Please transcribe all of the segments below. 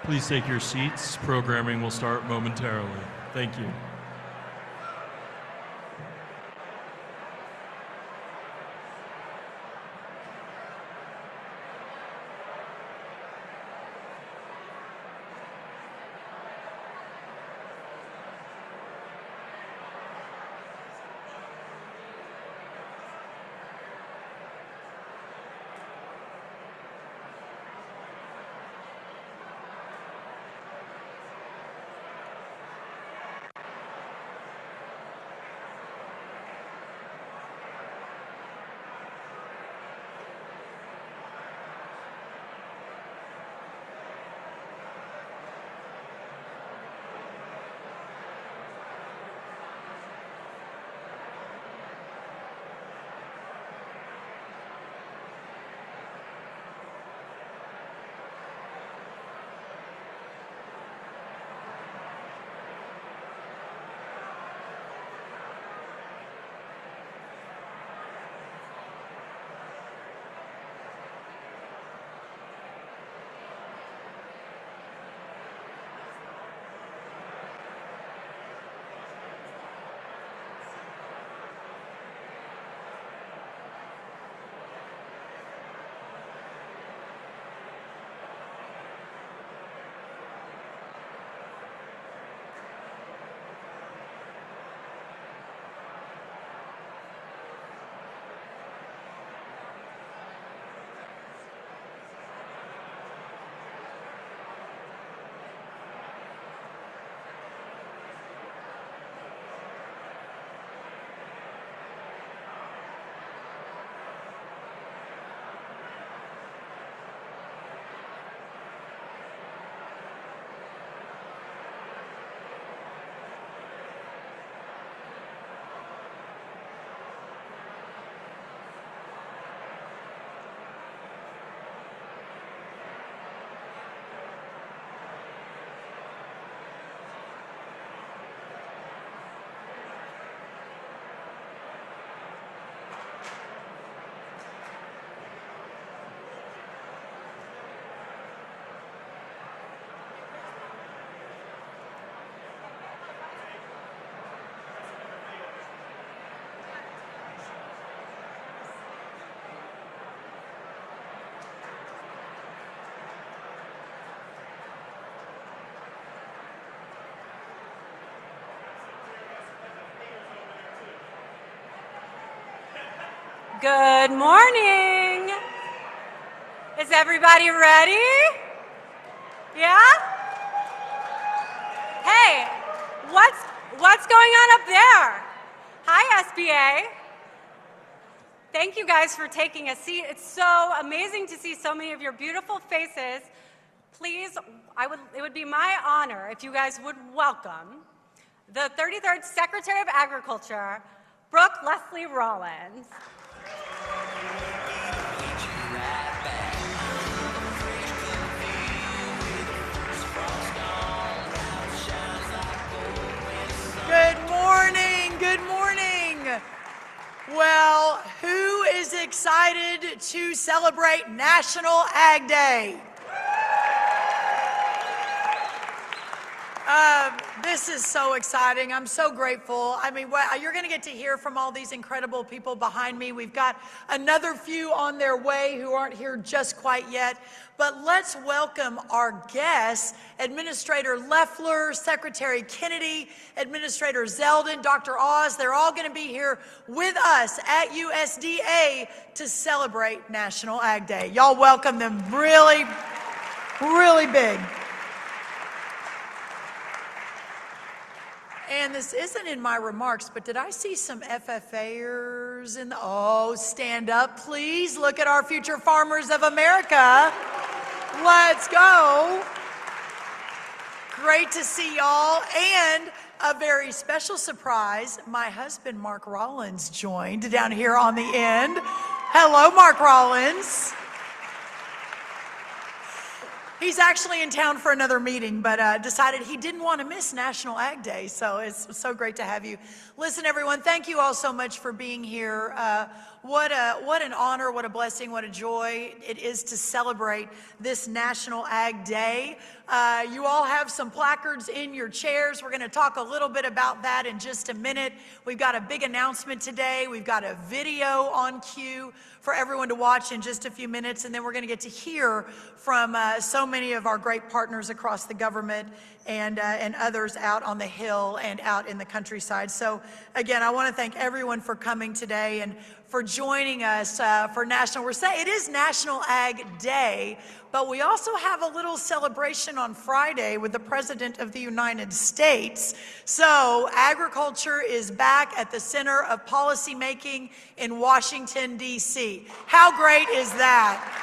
Please take your seats. Programming will start momentarily. Thank you. Good morning. Is everybody ready? Yeah? Hey, what's going on up there? Hi, SBA. Thank you guys for taking a seat. It's so amazing to see so many of your beautiful faces. Please, it would be my honor if you guys would welcome the 33rd Secretary of Agriculture, Brooke Leslie Rollins. Good morning, good morning. Well, who is excited to celebrate National Ag Day? This is so exciting. I'm so grateful. I mean, you're going to get to hear from all these incredible people behind me. We've got another few on their way who aren't here just quite yet. But let's welcome our guests, Administrator Loeffler, Secretary Kennedy, Administrator Zeldin, Dr. Oz. They're all going to be here with us at USDA to celebrate National Ag Day. Y'all welcome them really, really big. And this isn't in my remarks, but did I see some FFAers in the, oh, stand up, please. Look at our future farmers of America. Let's go. Great to see y'all. And a very special surprise, my husband, Mark Rollins, joined down here on the end. Hello, Mark Rollins. He's actually in town for another meeting, but decided he didn't want to miss National Ag Day, so it's so great to have you. Listen, everyone, thank you all so much for being here. what an honor, what a blessing, what a joy it is to celebrate this National Ag Day. You all have some placards in your chairs. We're going to talk a little bit about that in just a minute. We've got a big announcement today. We've got a video on cue for everyone to watch in just a few minutes, and then we're going to get to hear from so many of our great partners across the government and others out on the Hill and out in the countryside. So again, I want to thank everyone for coming today and for joining us for National. It is National Ag Day, but we also have a little celebration on Friday with the President of the United States. So agriculture is back at the center of policy making in Washington, D.C. How great is that?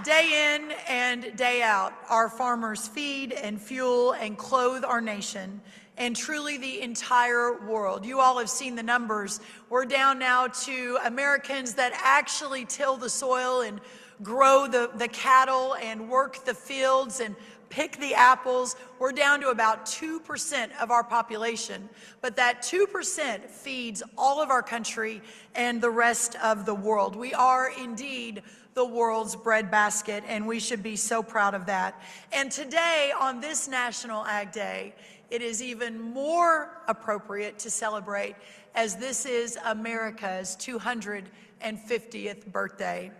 Day in and day out, our farmers feed and fuel and clothe our nation and truly the entire world. You all have seen the numbers. We're down now to Americans that actually till the soil and grow the cattle and work the fields and pick the apples. We're down to about 2% of our population, but that 2% feeds all of our country and the rest of the world. We are indeed the world's breadbasket, and we should be so proud of that. And today, on this National Ag Day, it is even more appropriate to celebrate, as this is America's 250th birthday.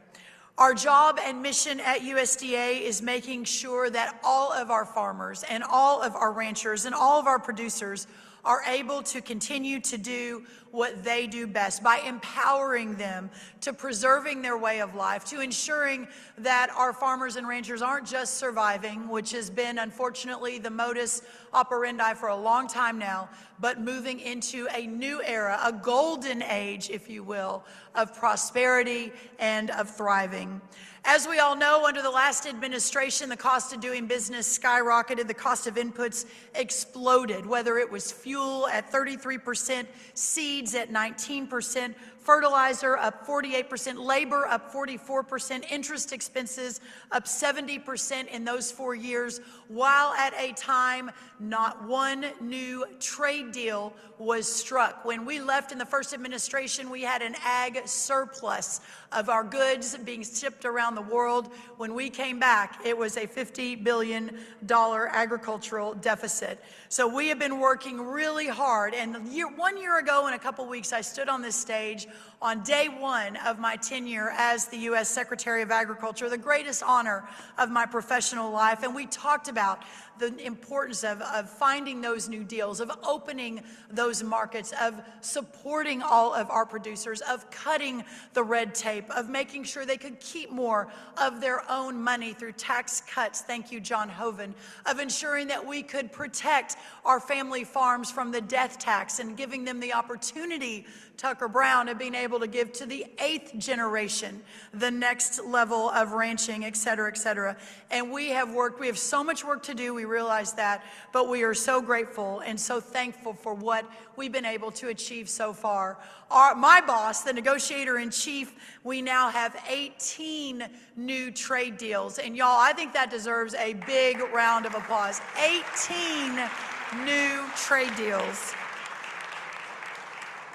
Our job and mission at USDA is making sure that all of our farmers and all of our ranchers and all of our producers are able to continue to do what they do best by empowering them to preserving their way of life, to ensuring that our farmers and ranchers aren't just surviving, which has been unfortunately the modus operandi for a long time now, but moving into a new era, a golden age, if you will, of prosperity and of thriving. As we all know, under the last administration, the cost of doing business skyrocketed, the cost of inputs exploded, whether it was fuel at 33%, seeds at 19%, fertilizer up 48%, labor up 44%, interest expenses up 70% in those 4 years, while at a time not one new trade deal was struck. When we left in the first administration, we had an ag surplus of our goods being shipped around the world. When we came back, it was a $50 billion agricultural deficit. So we have been working really hard. And 1 year ago in a couple weeks, I stood on this stage on day one of my tenure as the U.S. Secretary of Agriculture, the greatest honor of my professional life. And we talked about the importance of finding those new deals, of opening those markets, of supporting all of our producers, of cutting the red tape, of making sure they could keep more of their own money through tax cuts, thank you, John Hoeven, of ensuring that we could protect our family farms from the death tax and giving them the opportunity, Tucker Brown, of being able to give to the 8th generation the next level of ranching, et cetera, et cetera. And we have so much work to do, we realize that, but we are so grateful and so thankful for what we've been able to achieve so far. My boss, the negotiator in chief, we now have 18 new trade deals. And y'all, I think that deserves a big round of applause. 18 new trade deals.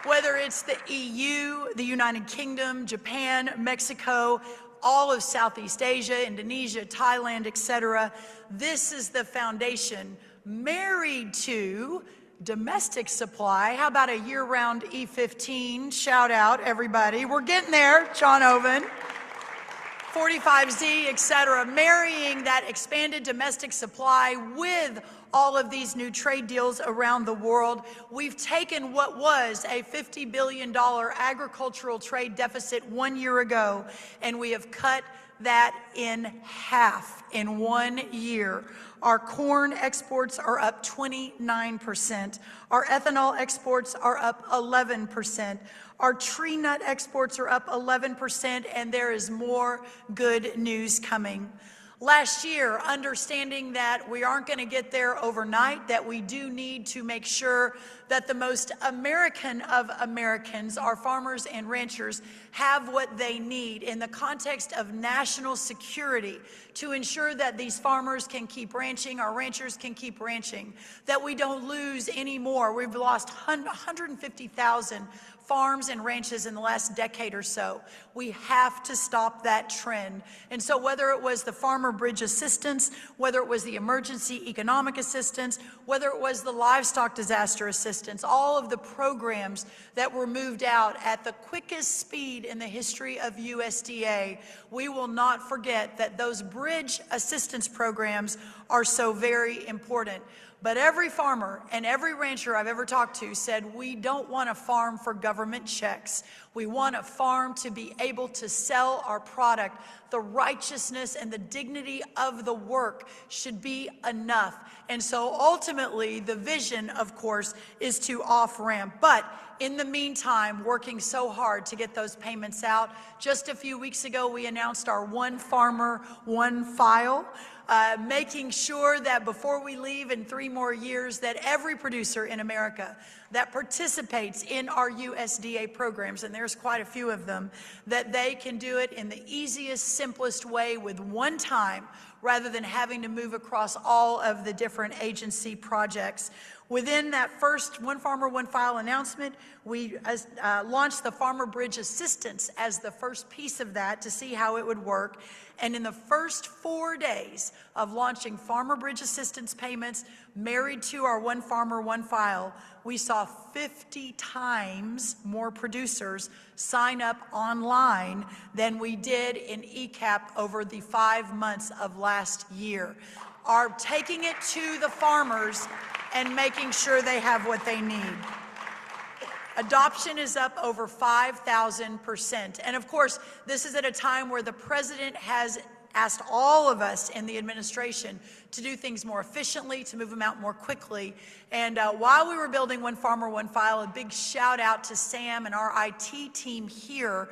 Whether it's the EU, the United Kingdom, Japan, Mexico, all of Southeast Asia, Indonesia, Thailand, etc. This is the foundation married to domestic supply. How about a year-round E15? Shout out, everybody. We're getting there, John Oven. 45Z, etc., marrying that expanded domestic supply with all of these new trade deals around the world. We've taken what was a $50 billion agricultural trade deficit 1 year ago, and we have cut that in half in 1 year. Our corn exports are up 29%. Our ethanol exports are up 11%. Our tree nut exports are up 11%, and there is more good news coming. Last year, understanding that we aren't going to get there overnight, that we do need to make sure that the most American of Americans, our farmers and ranchers, have what they need in the context of national security to ensure that these farmers can keep ranching, our ranchers can keep ranching, that we don't lose any more. We've lost 150,000 farms and ranches in the last decade or so. We have to stop that trend. And so whether it was the Farmer Bridge Assistance, whether it was the Emergency Economic Assistance, whether it was the Livestock Disaster Assistance, all of the programs that were moved out at the quickest speed in the history of USDA, we will not forget that those bridge assistance programs are so very important. But every farmer and every rancher I've ever talked to said, we don't want to farm for government checks. We want a farm to be able to sell our product. The righteousness and the dignity of the work should be enough. And so ultimately, the vision, of course, is to off-ramp. But in the meantime, working so hard to get those payments out. Just a few weeks ago, we announced our One Farmer, One File, making sure that before we leave in 3 more years, that every producer in America that participates in our USDA programs, and there's quite a few of them, that they can do it in the easiest, simplest way with one time, rather than having to move across all of the different agency projects. Within that first One Farmer, One File announcement, we launched the Farmer Bridge Assistance as the first piece of that to see how it would work. And in the first 4 days of launching Farmer Bridge Assistance payments married to our One Farmer, One File, we saw 50 times more producers sign up online than we did in ECAP over the 5 months of last year. Are taking it to the farmers and making sure they have what they need. Adoption is up over 5,000%. And of course, this is at a time where the president has asked all of us in the administration to do things more efficiently, to move them out more quickly. And while we were building One Farmer, One File, a big shout out to Sam and our IT team here.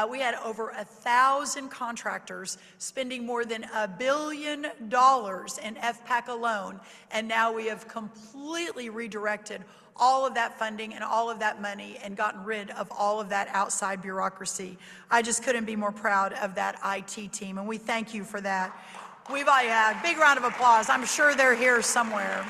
We had over 1,000 contractors spending more than $1 billion in FPAC alone. And now we have completely redirected all of that funding and all of that money and gotten rid of all of that outside bureaucracy. I just couldn't be more proud of that IT team, and we thank you for that. We've had a big round of applause. I'm sure they're here somewhere.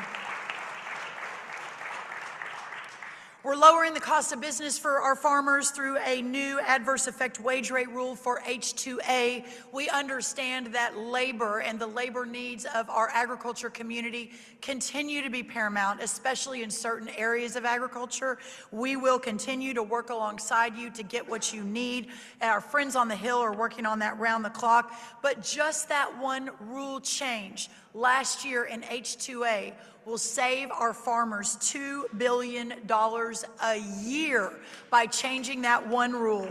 We're lowering the cost of business for our farmers through a new adverse effect wage rate rule for H2A. We understand that labor and the labor needs of our agriculture community continue to be paramount, especially in certain areas of agriculture. We will continue to work alongside you to get what you need. And our friends on the Hill are working on that round the clock. But just that one rule change last year in H2A will save our farmers $2 billion a year by changing that one rule.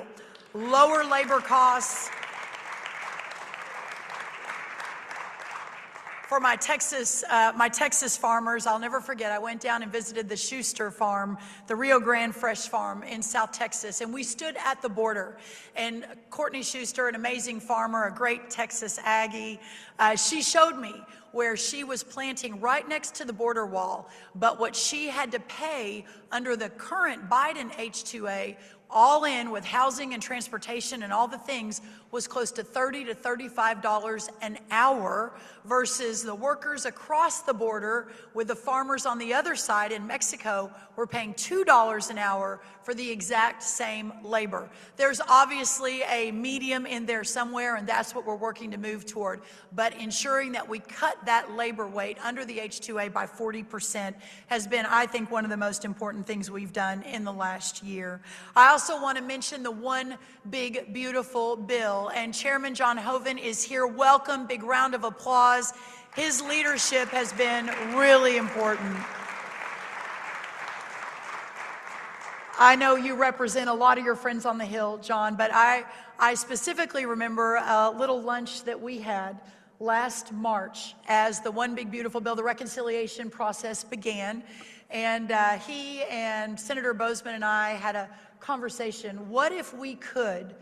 Lower labor costs. For my Texas farmers, I'll never forget, I went down and visited the Schuster farm, the Rio Grande Fresh Farm in South Texas, and we stood at the border. And Courtney Schuster, an amazing farmer, a great Texas Aggie, she showed me where she was planting right next to the border wall, but what she had to pay under the current Biden H2A, all in with housing and transportation and all the things, was close to $30 to $35 an hour versus the workers across the border with the farmers on the other side in Mexico were paying $2 an hour for the exact same labor. There's obviously a medium in there somewhere, and that's what we're working to move toward. But ensuring that we cut that labor weight under the H2A by 40% has been, I think, one of the most important things we've done in the last year. I also want to mention the One Big Beautiful Bill, and Chairman John Hoeven is here. Welcome, big round of applause. His leadership has been really important. I know you represent a lot of your friends on the Hill, John, but I specifically remember a little lunch that we had last March as the One Big Beautiful Bill, the reconciliation process began. And he and Senator Bozeman and I had a conversation. What if we could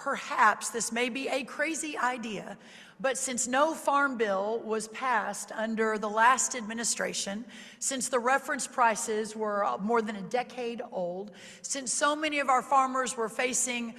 perhaps this may be a crazy idea, but since no farm bill was passed under the last administration, since the reference prices were more than a decade old, since so many of our farmers were facing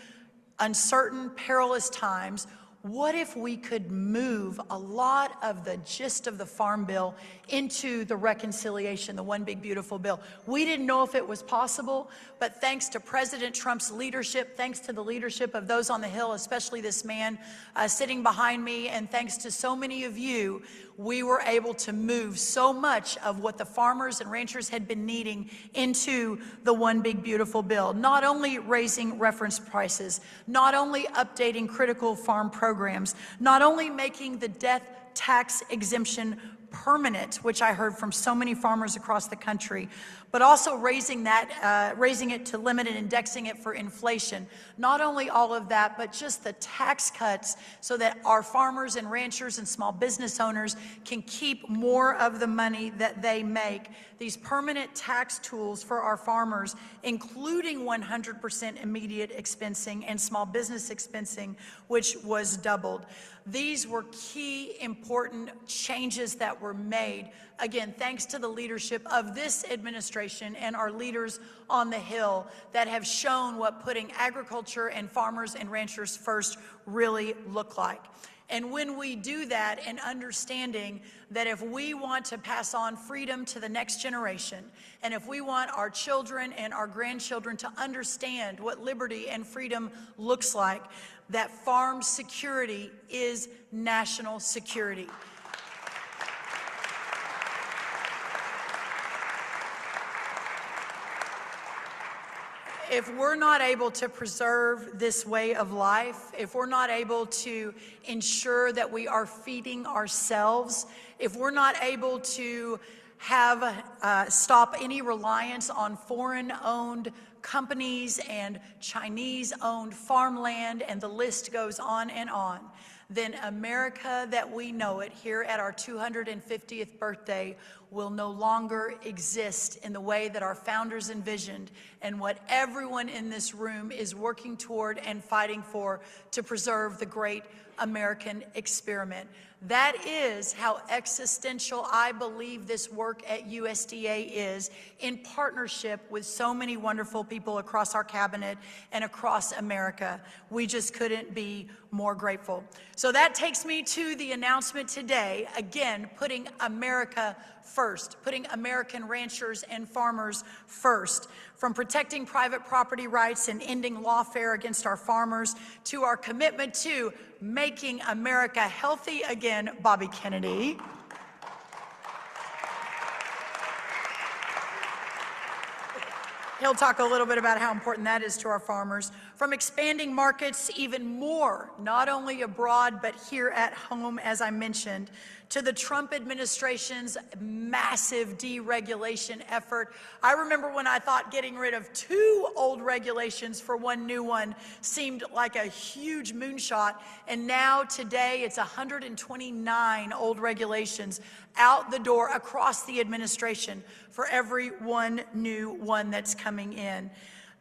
uncertain, perilous times, what if we could move a lot of the gist of the farm bill into the reconciliation, the one big beautiful bill? We didn't know if it was possible, but thanks to President Trump's leadership, thanks to the leadership of those on the Hill, especially this man sitting behind me, and thanks to so many of you, we were able to move so much of what the farmers and ranchers had been needing into the one big beautiful bill. Not only raising reference prices, not only updating critical farm programs, not only making the death tax exemption permanent, which I heard from so many farmers across the country, but also raising it to limit and indexing it for inflation. Not only all of that, but just the tax cuts so that our farmers and ranchers and small business owners can keep more of the money that they make. These permanent tax tools for our farmers, including 100% immediate expensing and small business expensing, which was doubled. These were key, important changes that were made, again, thanks to the leadership of this administration and our leaders on the Hill that have shown what putting agriculture and farmers and ranchers first really look like. And when we do that, and understanding that if we want to pass on freedom to the next generation, and if we want our children and our grandchildren to understand what liberty and freedom looks like, that farm security is national security. If we're not able to preserve this way of life, if we're not able to ensure that we are feeding ourselves, if we're not able to stop any reliance on foreign-owned companies and Chinese-owned farmland, and the list goes on, then America that we know it here at our 250th birthday will no longer exist in the way that our founders envisioned and what everyone in this room is working toward and fighting for to preserve the great American experiment. That is how existential I believe this work at USDA is, in partnership with so many wonderful people across our cabinet and across America. We just couldn't be more grateful. So that takes me to the announcement today, again, putting America first, putting American ranchers and farmers first. From protecting private property rights and ending lawfare against our farmers, to our commitment to making America healthy again, Bobby Kennedy. He'll talk a little bit about how important that is to our farmers. From expanding markets even more, not only abroad, but here at home, as I mentioned, to the Trump administration's massive deregulation effort. I remember when I thought getting rid of 2 old regulations for 1 new one seemed like a huge moonshot, and now today it's 129 old regulations out the door across the administration for every 1 new one that's coming in.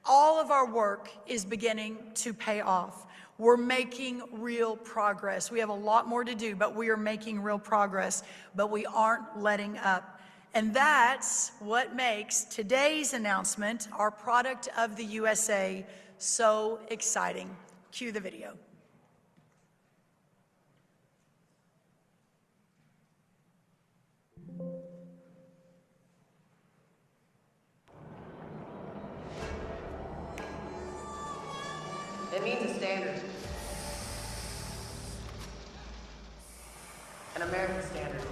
All of our work is beginning to pay off. We're making real progress. We have a lot more to do, but we are making real progress, but we aren't letting up. And that's what makes today's announcement, our product of the USA, so exciting. Cue the video. It means a standard. An American standard.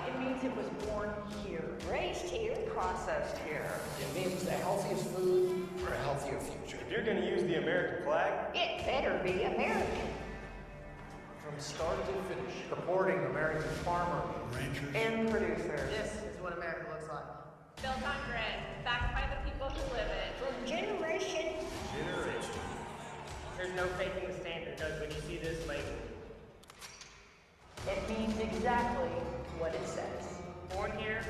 It means it was born here, raised here, processed here. It means the healthiest food for a healthier future. If you're going to use the American flag, It better be American. From start to finish, supporting American farmers, ranchers, And producers. This is what America looks like. Built on grit, backed by the people who live it. From generation. There's no faking the standard, Doug, when you see this label. It means exactly what it says. Born here,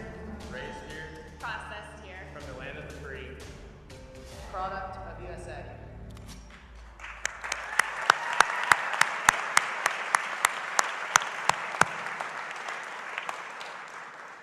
raised here, Processed here. from the land of the free. Product of USA.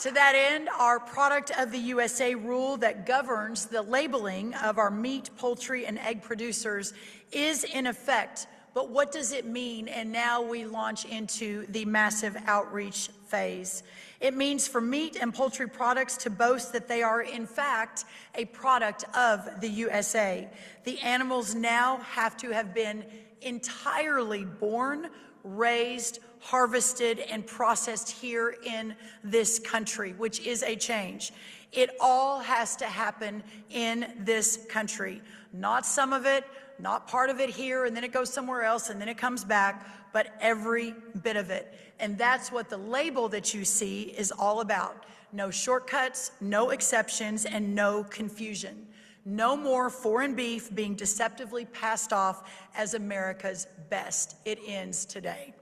To that end, our Product of the USA rule that governs the labeling of our meat, poultry, and egg producers is in effect. But what does it mean? And now we launch into the massive outreach phase. It means for meat and poultry products to boast that they are, in fact, a product of the USA. The animals now have to have been entirely born, raised, harvested, and processed here in this country, which is a change. It all has to happen in this country. Not some of it, not part of it here, and then it goes somewhere else, and then it comes back, but every bit of it. And that's what the label that you see is all about. No shortcuts, no exceptions, and no confusion. No more foreign beef being deceptively passed off as America's best. It ends today.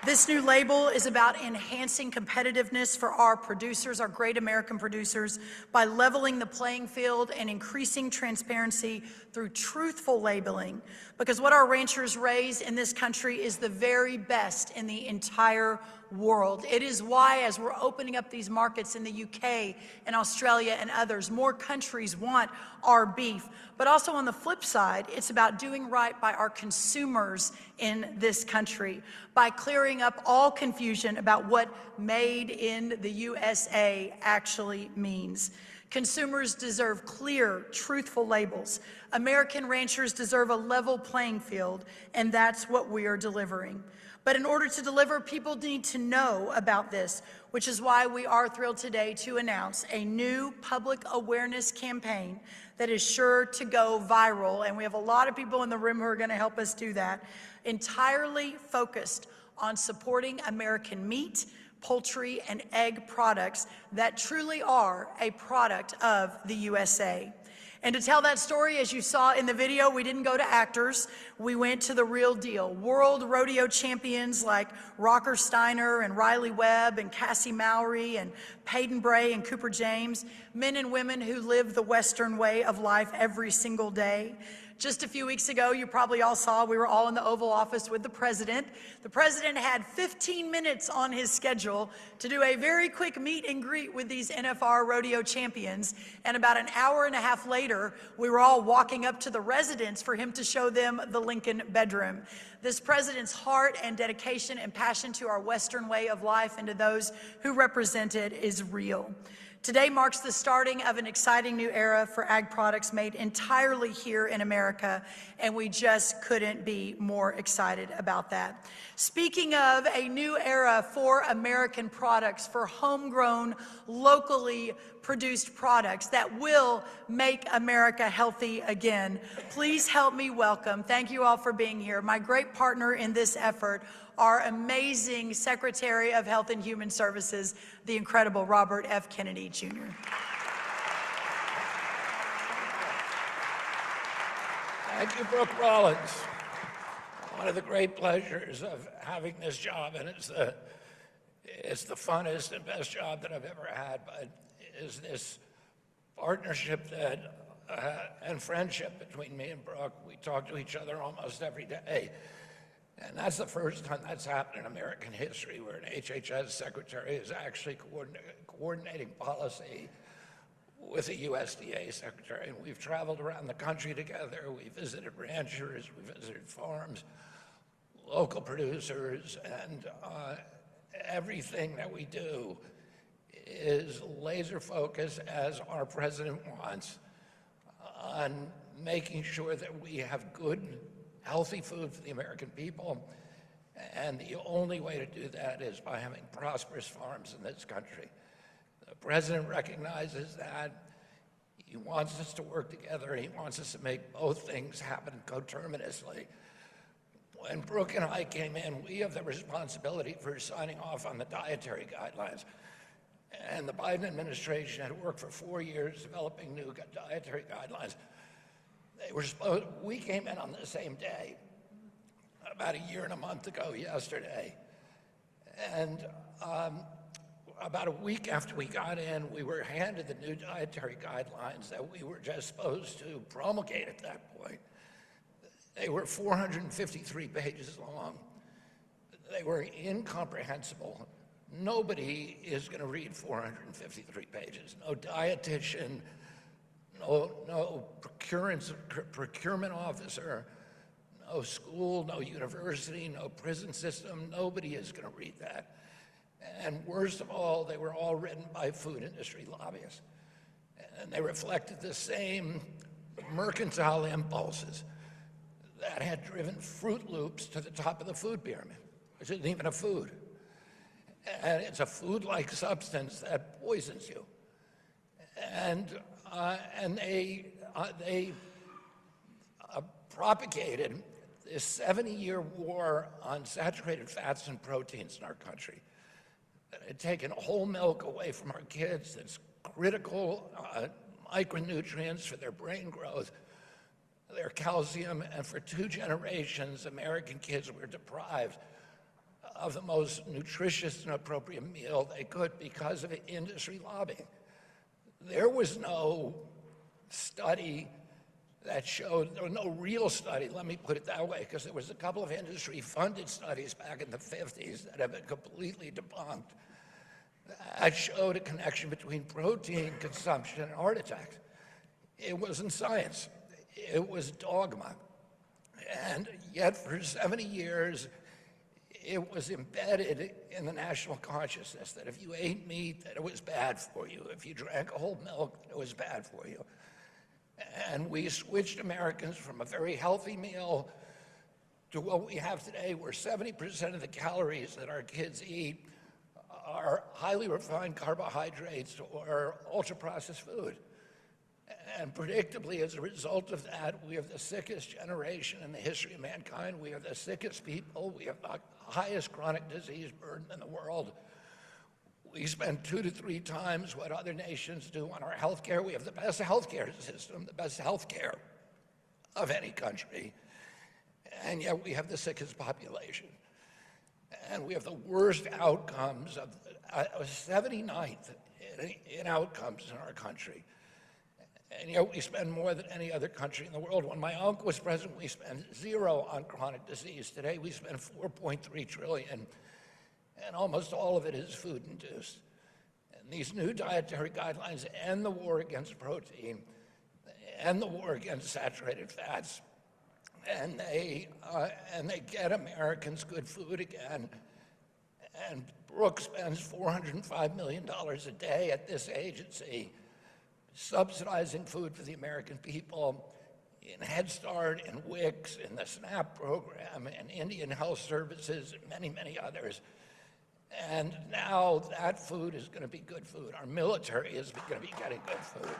This new label is about enhancing competitiveness for our producers, our great American producers, by leveling the playing field and increasing transparency through truthful labeling. Because what our ranchers raise in this country is the very best in the entire world. It is why, as we're opening up these markets in the UK and Australia and others, more countries want our beef. But also on the flip side, it's about doing right by our consumers in this country, by clearing up all confusion about what made in the USA actually means. Consumers deserve clear, truthful labels. American ranchers deserve a level playing field, and that's what we are delivering. But in order to deliver, people need to know about this, which is why we are thrilled today to announce a new public awareness campaign that is sure to go viral, and we have a lot of people in the room who are going to help us do that, entirely focused on supporting American meat, poultry, and egg products that truly are a product of the USA. And to tell that story, as you saw in the video, we didn't go to actors, we went to the real deal. World rodeo champions like Rocker Steiner and Riley Webb and Cassie Mowry and Peyton Bray and Cooper James, men and women who live the Western way of life every single day. Just a few weeks ago, you probably all saw, we were all in the Oval Office with the president. The president had 15 minutes on his schedule to do a very quick meet and greet with these NFR rodeo champions. And about an hour and a half later, we were all walking up to the residence for him to show them the Lincoln bedroom. This president's heart and dedication and passion to our Western way of life and to those who represent it is real. Today marks the starting of an exciting new era for ag products made entirely here in America, and we just couldn't be more excited about that. Speaking of a new era for American products, for homegrown, locally produced products that will make America healthy again, please help me welcome, thank you all for being here, my great partner in this effort, our amazing Secretary of Health and Human Services, the incredible Robert F. Kennedy, Jr. Thank you, Brooke Rollins. One of the great pleasures of having this job, and it's the funnest and best job that I've ever had, but is this partnership that and friendship between me and Brooke. We talk to each other almost every day. And that's the first time that's happened in American history, where an HHS secretary is actually coordinating policy with a USDA secretary. And we've traveled around the country together. We visited ranchers, we visited farms, local producers, and everything that we do is laser focused, as our president wants, on making sure that we have good, healthy food for the American people, and the only way to do that is by having prosperous farms in this country. The president recognizes that. He wants us to work together, and he wants us to make both things happen coterminously. When Brooke and I came in, we have the responsibility for signing off on the dietary guidelines. And the Biden administration had worked for 4 years developing new dietary guidelines. We came in on the same day, about a year and a month ago yesterday. And about a week after we got in, we were handed the new dietary guidelines that we were just supposed to promulgate at that point. They were 453 pages long. They were incomprehensible. Nobody is going to read 453 pages. No dietitian, no procurement officer, no school, no university, no prison system. Nobody is going to read that. And worst of all, they were all written by food industry lobbyists. And they reflected the same mercantile impulses that had driven Fruit Loops to the top of the food pyramid, which isn't even a food. And it's a food-like substance that poisons you. And they propagated this 70-year war on saturated fats and proteins in our country. That had taken whole milk away from our kids. That's critical micronutrients for their brain growth, their calcium, and for 2 generations, American kids were deprived of the most nutritious and appropriate meal they could because of industry lobbying. There was no study that showed, there was no real study, let me put it that way, because there was a couple of industry-funded studies back in the 50s that have been completely debunked that showed a connection between protein consumption and heart attacks. It wasn't science, it was dogma. And yet for 70 years, it was embedded in the national consciousness that if you ate meat, that it was bad for you. If you drank whole milk, that it was bad for you. And we switched Americans from a very healthy meal to what we have today, where 70% of the calories that our kids eat are highly refined carbohydrates or ultra-processed food. And predictably, as a result of that, we have the sickest generation in the history of mankind. We have the sickest people. We have the highest chronic disease burden in the world. We spend 2 to 3 times what other nations do on our health care. We have the best health care system, the best health care of any country. And yet we have the sickest population. And we have the worst outcomes of 79th in outcomes in our country. And yet we spend more than any other country in the world. When my uncle was president, we spent 0 on chronic disease. Today we spend 4.3 trillion, and almost all of it is food-induced. And these new dietary guidelines end the war against protein, end the war against saturated fats, and they get Americans good food again. And Brooke spends $405 million a day at this agency subsidizing food for the American people in Head Start, in WICS, in the SNAP program, in Indian Health Services, and many, many others. And now that food is going to be good food. Our military is going to be getting good food.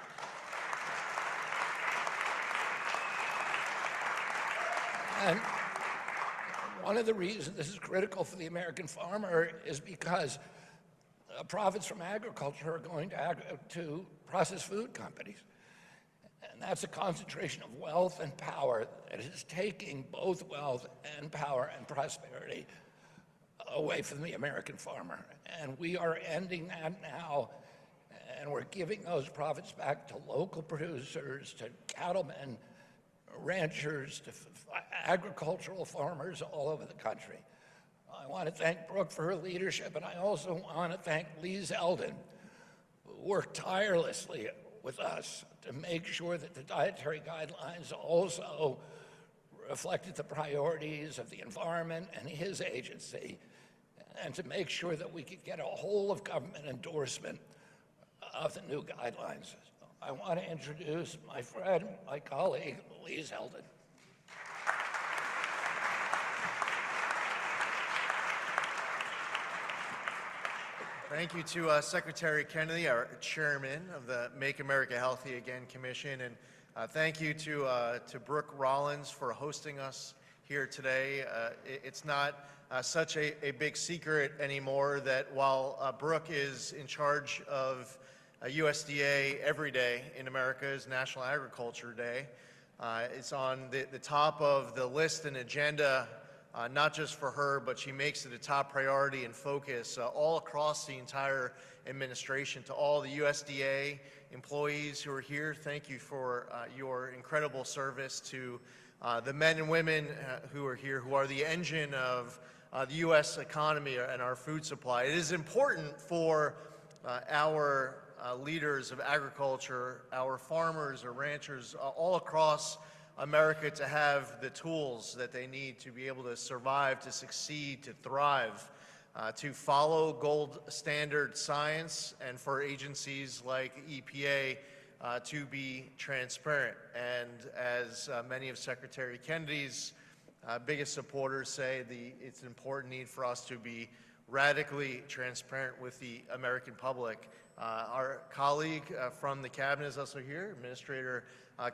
And one of the reasons this is critical for the American farmer is because profits from agriculture are going to processed food companies. And that's a concentration of wealth and power that is taking both wealth and power and prosperity away from the American farmer. And we are ending that now, and we're giving those profits back to local producers, to cattlemen, ranchers, to agricultural farmers all over the country. I want to thank Brooke for her leadership, and I also want to thank Lee Zeldin, who worked tirelessly with us to make sure that the dietary guidelines also reflected the priorities of the environment and his agency, and to make sure that we could get a whole of government endorsement of the new guidelines. I want to introduce my friend, my colleague, Lee Zeldin. Thank you to Secretary Kennedy, our chairman of the Make America Healthy Again Commission, and thank you to Brooke Rollins for hosting us here today. It's not such a big secret anymore that while Brooke is in charge of USDA every day in America is National Agriculture Day, it's on the top of the list and agenda, not just for her, but she makes it a top priority and focus all across the entire administration. To all the USDA employees who are here, thank you for your incredible service to the men and women who are here, who are the engine of the U.S. economy and our food supply. It is important for our leaders of agriculture, our farmers or ranchers all across America to have the tools that they need to be able to survive, to succeed, to thrive, to follow gold standard science, and for agencies like EPA to be transparent. And as many of Secretary Kennedy's biggest supporters say, it's an important need for us to be radically transparent with the American public. Our colleague from the cabinet is also here, Administrator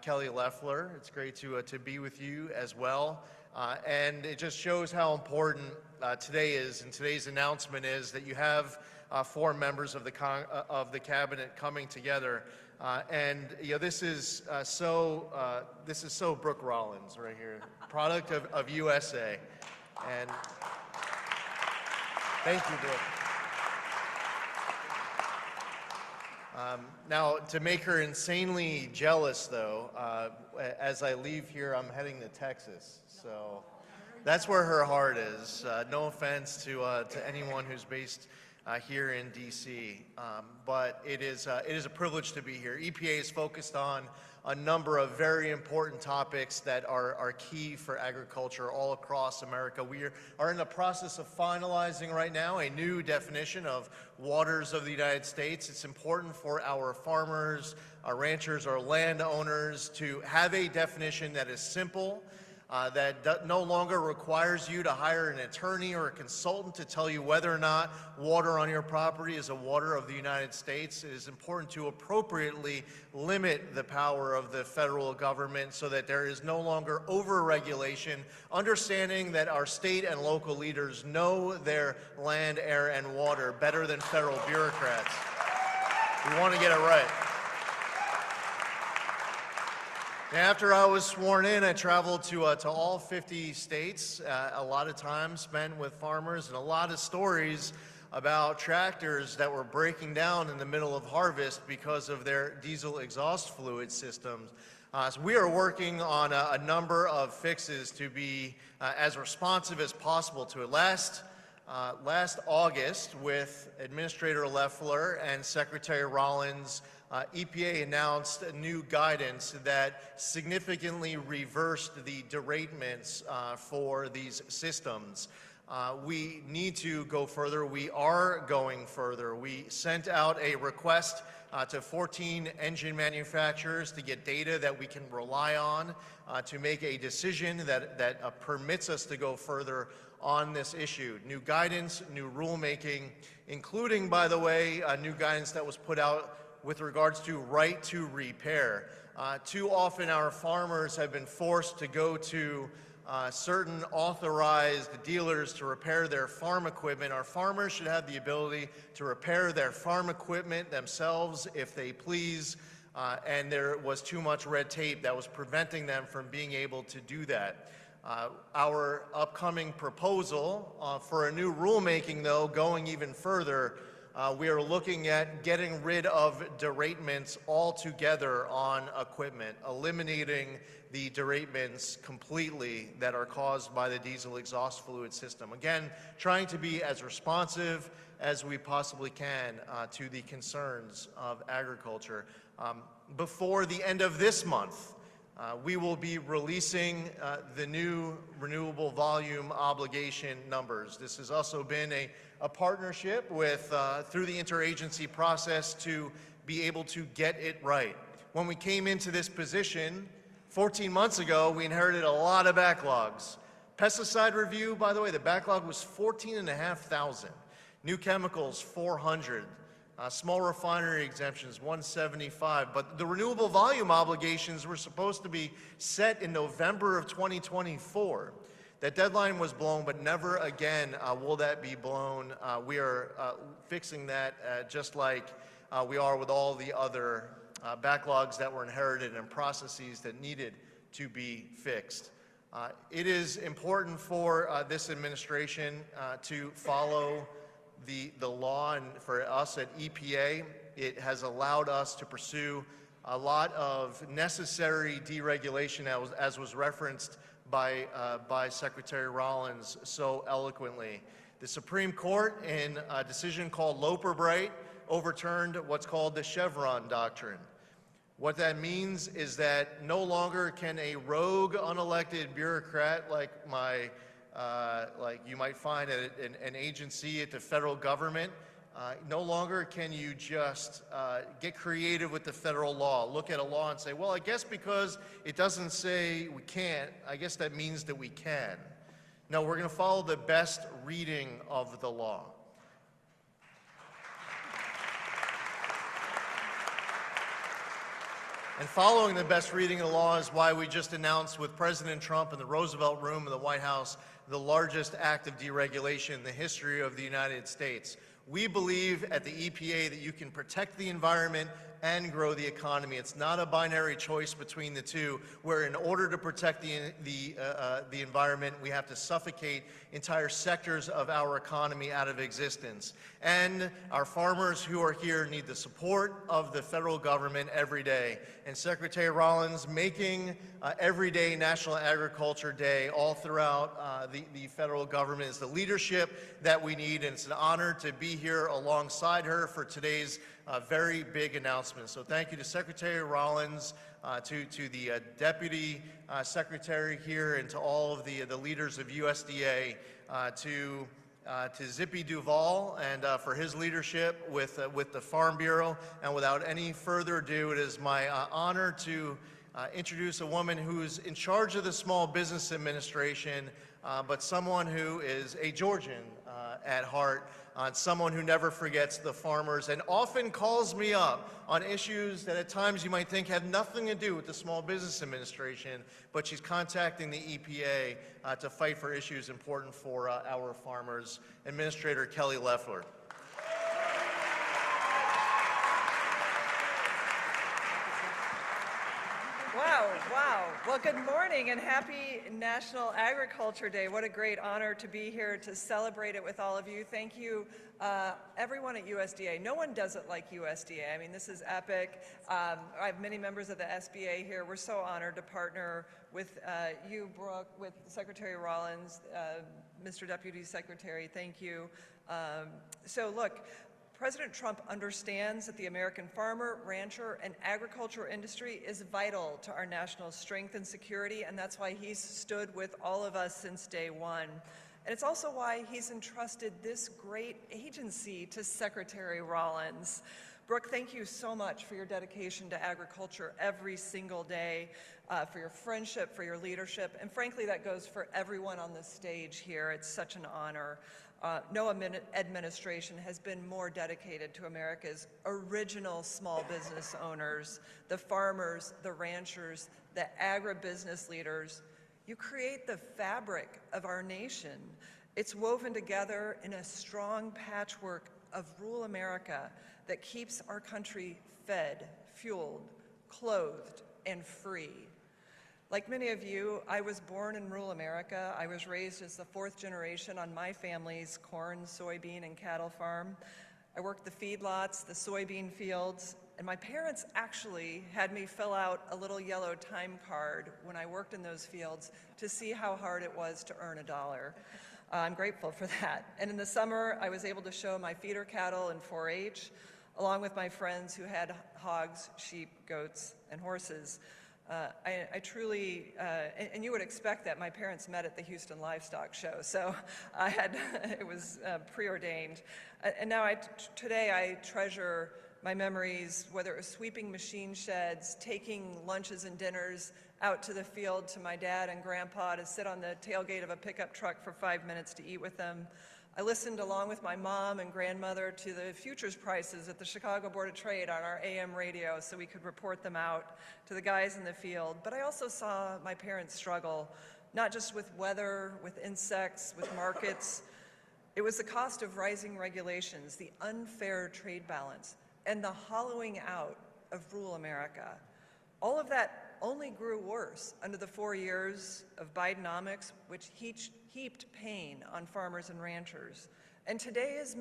Kelly Loeffler. It's great to be with you as well. And it just shows how important today is, and today's announcement is that you have 4 members of the cabinet coming together. And this is so Brooke Rollins right here, product of USA. And thank you, Brooke. Now, to make her insanely jealous, though, as I leave here, I'm heading to Texas. So that's where her heart is. No offense to anyone who's based here in D.C., but it is a privilege to be here. EPA is focused on a number of very important topics that are key for agriculture all across America. We are in the process of finalizing right now a new definition of waters of the United States. It's important for our farmers, our ranchers, our landowners to have a definition that is simple, that no longer requires you to hire an attorney or a consultant to tell you whether or not water on your property is a water of the United States. It is important to appropriately limit the power of the federal government so that there is no longer over-regulation, understanding that our state and local leaders know their land, air, and water better than federal bureaucrats. We want to get it right. After I was sworn in, I traveled to all 50 states, a lot of time spent with farmers and a lot of stories about tractors that were breaking down in the middle of harvest because of their diesel exhaust fluid systems. So we are working on a number of fixes to be as responsive as possible to it. Last August, with Administrator Loeffler and Secretary Rollins, EPA announced new guidance that significantly reversed the deratements for these systems. We need to go further. We are going further. We sent out a request to 14 engine manufacturers to get data that we can rely on to make a decision that permits us to go further on this issue. New guidance, new rulemaking, including, by the way, new guidance that was put out with regards to right to repair. Too often our farmers have been forced to go to certain authorized dealers to repair their farm equipment. Our farmers should have the ability to repair their farm equipment themselves if they please, and there was too much red tape that was preventing them from being able to do that. Our upcoming proposal for a new rulemaking, though, going even further, we are looking at getting rid of deratements altogether on equipment, eliminating the deratements completely that are caused by the diesel exhaust fluid system. Again, trying to be as responsive as we possibly can to the concerns of agriculture. Before the end of this month, we will be releasing the new renewable volume obligation numbers. This has also been a partnership with through the interagency process to be able to get it right. When we came into this position 14 months ago, we inherited a lot of backlogs. Pesticide review, by the way, the backlog was 14,500. New chemicals, 400. Small refinery exemptions, 175. But the renewable volume obligations were supposed to be set in November of 2024. That deadline was blown, but never again will that be blown. We are fixing that just like we are with all the other backlogs that were inherited and processes that needed to be fixed. It is important for this administration to follow the law, and for us at EPA, it has allowed us to pursue a lot of necessary deregulation, as was referenced by Secretary Rollins so eloquently. The Supreme Court, in a decision called Loper-Bright, overturned what's called the Chevron doctrine. What that means is that no longer can a rogue, unelected bureaucrat like you might find at an agency at the federal government, no longer can you just get creative with the federal law, look at a law and say, well, I guess because it doesn't say we can't, I guess that means that we can. No, we're going to follow the best reading of the law. And following the best reading of the law is why we just announced with President Trump in the Roosevelt Room of the White House the largest act of deregulation in the history of the United States. We believe at the EPA that you can protect the environment and grow the economy. It's not a binary choice between the two, where in order to protect the environment, we have to suffocate entire sectors of our economy out of existence. And our farmers who are here need the support of the federal government every day. And Secretary Rollins making every day National Agriculture Day all throughout the federal government is the leadership that we need, and it's an honor to be here alongside her for today's very big announcement. So thank you to Secretary Rollins, to the Deputy Secretary here, and to all of the leaders of USDA, to Zippy Duval and for his leadership with the Farm Bureau. And without any further ado, it is my honor to introduce a woman who's in charge of the Small Business Administration, but someone who is a Georgian at heart, someone who never forgets the farmers and often calls me up on issues that at times you might think have nothing to do with the Small Business Administration, but she's contacting the EPA to fight for issues important for our farmers. Administrator Kelly Loeffler. Wow. Well, good morning and happy National Agriculture Day. What a great honor to be here to celebrate it with all of you. Thank you, everyone at USDA. No one does it like USDA. I mean, this is epic. I have many members of the SBA here. We're so honored to partner with you, Brooke, with Secretary Rollins, Mr. Deputy Secretary. Thank you. So look, President Trump understands that the American farmer, rancher, and agriculture industry is vital to our national strength and security, and that's why he's stood with all of us since day one. And it's also why he's entrusted this great agency to Secretary Rollins. Brooke, thank you so much for your dedication to agriculture every single day, for your friendship, for your leadership, and frankly, that goes for everyone on the stage here. It's such an honor. No administration has been more dedicated to America's original small business owners, the farmers, the ranchers, the agribusiness leaders. You create the fabric of our nation. It's woven together in a strong patchwork of rural America that keeps our country fed, fueled, clothed, and free. Like many of you, I was born in rural America. I was raised as the fourth generation on my family's corn, soybean, and cattle farm. I worked the feedlots, the soybean fields, and my parents actually had me fill out a little yellow time card when I worked in those fields to see how hard it was to earn $1. I'm grateful for that. And in the summer, I was able to show my feeder cattle in 4-H, along with my friends who had hogs, sheep, goats, and horses. I truly, and you would expect that my parents met at the Houston Livestock Show, so it was preordained. And now today I treasure my memories, whether it was sweeping machine sheds, taking lunches and dinners out to the field to my dad and grandpa to sit on the tailgate of a pickup truck for 5 minutes to eat with them. I listened along with my mom and grandmother to the futures prices at the Chicago Board of Trade on our AM radio so we could report them out to the guys in the field. But I also saw my parents struggle, not just with weather, with insects, with markets. It was the cost of rising regulations, the unfair trade balance, and the hollowing out of rural America. All of that only grew worse under the 4 years of Bidenomics, which heaped pain on farmers and ranchers. And today is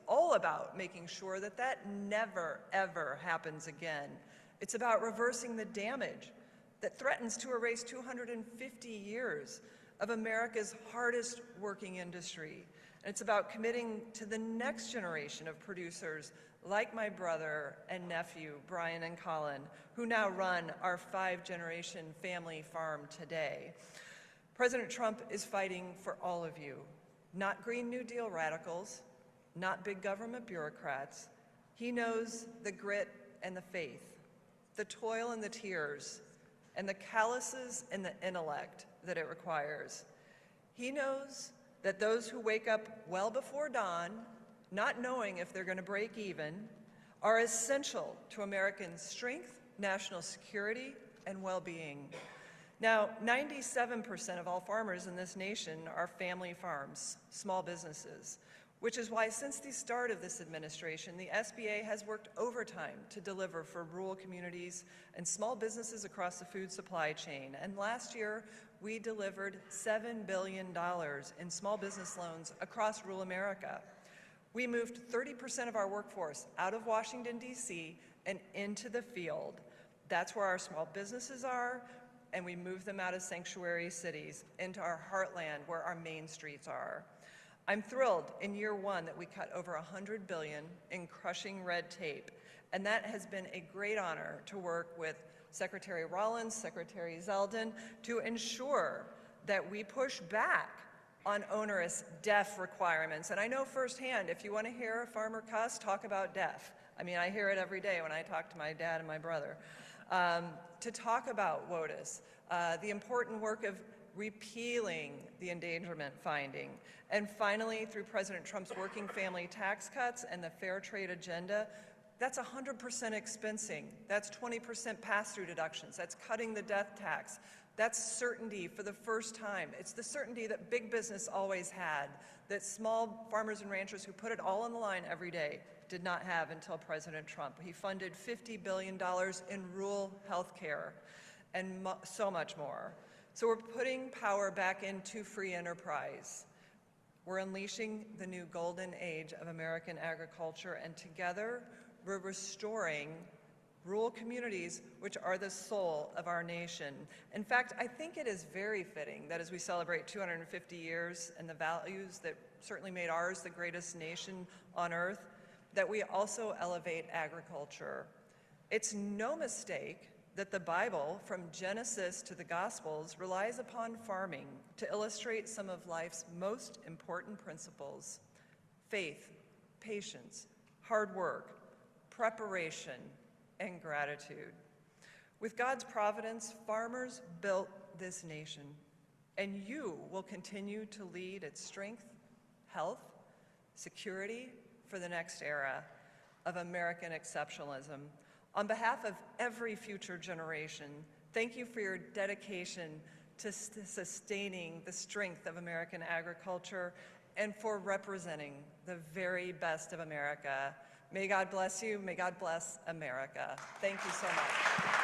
all about making sure that that never, ever happens again. It's about reversing the damage that threatens to erase 250 years of America's hardest working industry. And it's about committing to the next generation of producers like my brother and nephew, Brian and Colin, who now run our 5-generation family farm today. President Trump is fighting for all of you, not Green New Deal radicals, not big government bureaucrats. He knows the grit and the faith, the toil and the tears, and the calluses and the intellect that it requires. He knows that those who wake up well before dawn, not knowing if they're going to break even, are essential to American strength, national security, and well-being. Now, 97% of all farmers in this nation are family farms, small businesses, which is why since the start of this administration, the SBA has worked overtime to deliver for rural communities and small businesses across the food supply chain. And last year, we delivered $7 billion in small business loans across rural America. We moved 30% of our workforce out of Washington, D.C. and into the field. That's where our small businesses are, and we moved them out of sanctuary cities into our heartland where our main streets are. I'm thrilled in year one that we cut over $100 billion in crushing red tape, and that has been a great honor to work with Secretary Rollins, Secretary Zeldin, to ensure that we push back on onerous DEF requirements. And I know firsthand, if you want to hear a farmer cuss, talk about DEF. I mean, I hear it every day when I talk to my dad and my brother. To talk about WOTUS, the important work of repealing the endangerment finding, and finally, through President Trump's working family tax cuts and the fair trade agenda, that's 100% expensing. That's 20% pass-through deductions. That's cutting the death tax. That's certainty for the first time. It's the certainty that big business always had, that small farmers and ranchers who put it all on the line every day did not have until President Trump. He funded $50 billion in rural health care and so much more. So we're putting power back into free enterprise. We're unleashing the new golden age of American agriculture, and together we're restoring rural communities, which are the soul of our nation. In fact, I think it is very fitting that as we celebrate 250 years and the values that certainly made ours the greatest nation on earth, that we also elevate agriculture. It's no mistake that the Bible, from Genesis to the Gospels, relies upon farming to illustrate some of life's most important principles: faith, patience, hard work, preparation, and gratitude. With God's providence, farmers built this nation, and you will continue to lead its strength, health, security for the next era of American exceptionalism. On behalf of every future generation, thank you for your dedication to sustaining the strength of American agriculture and for representing the very best of America. May God bless you. May God bless America. Thank you so much.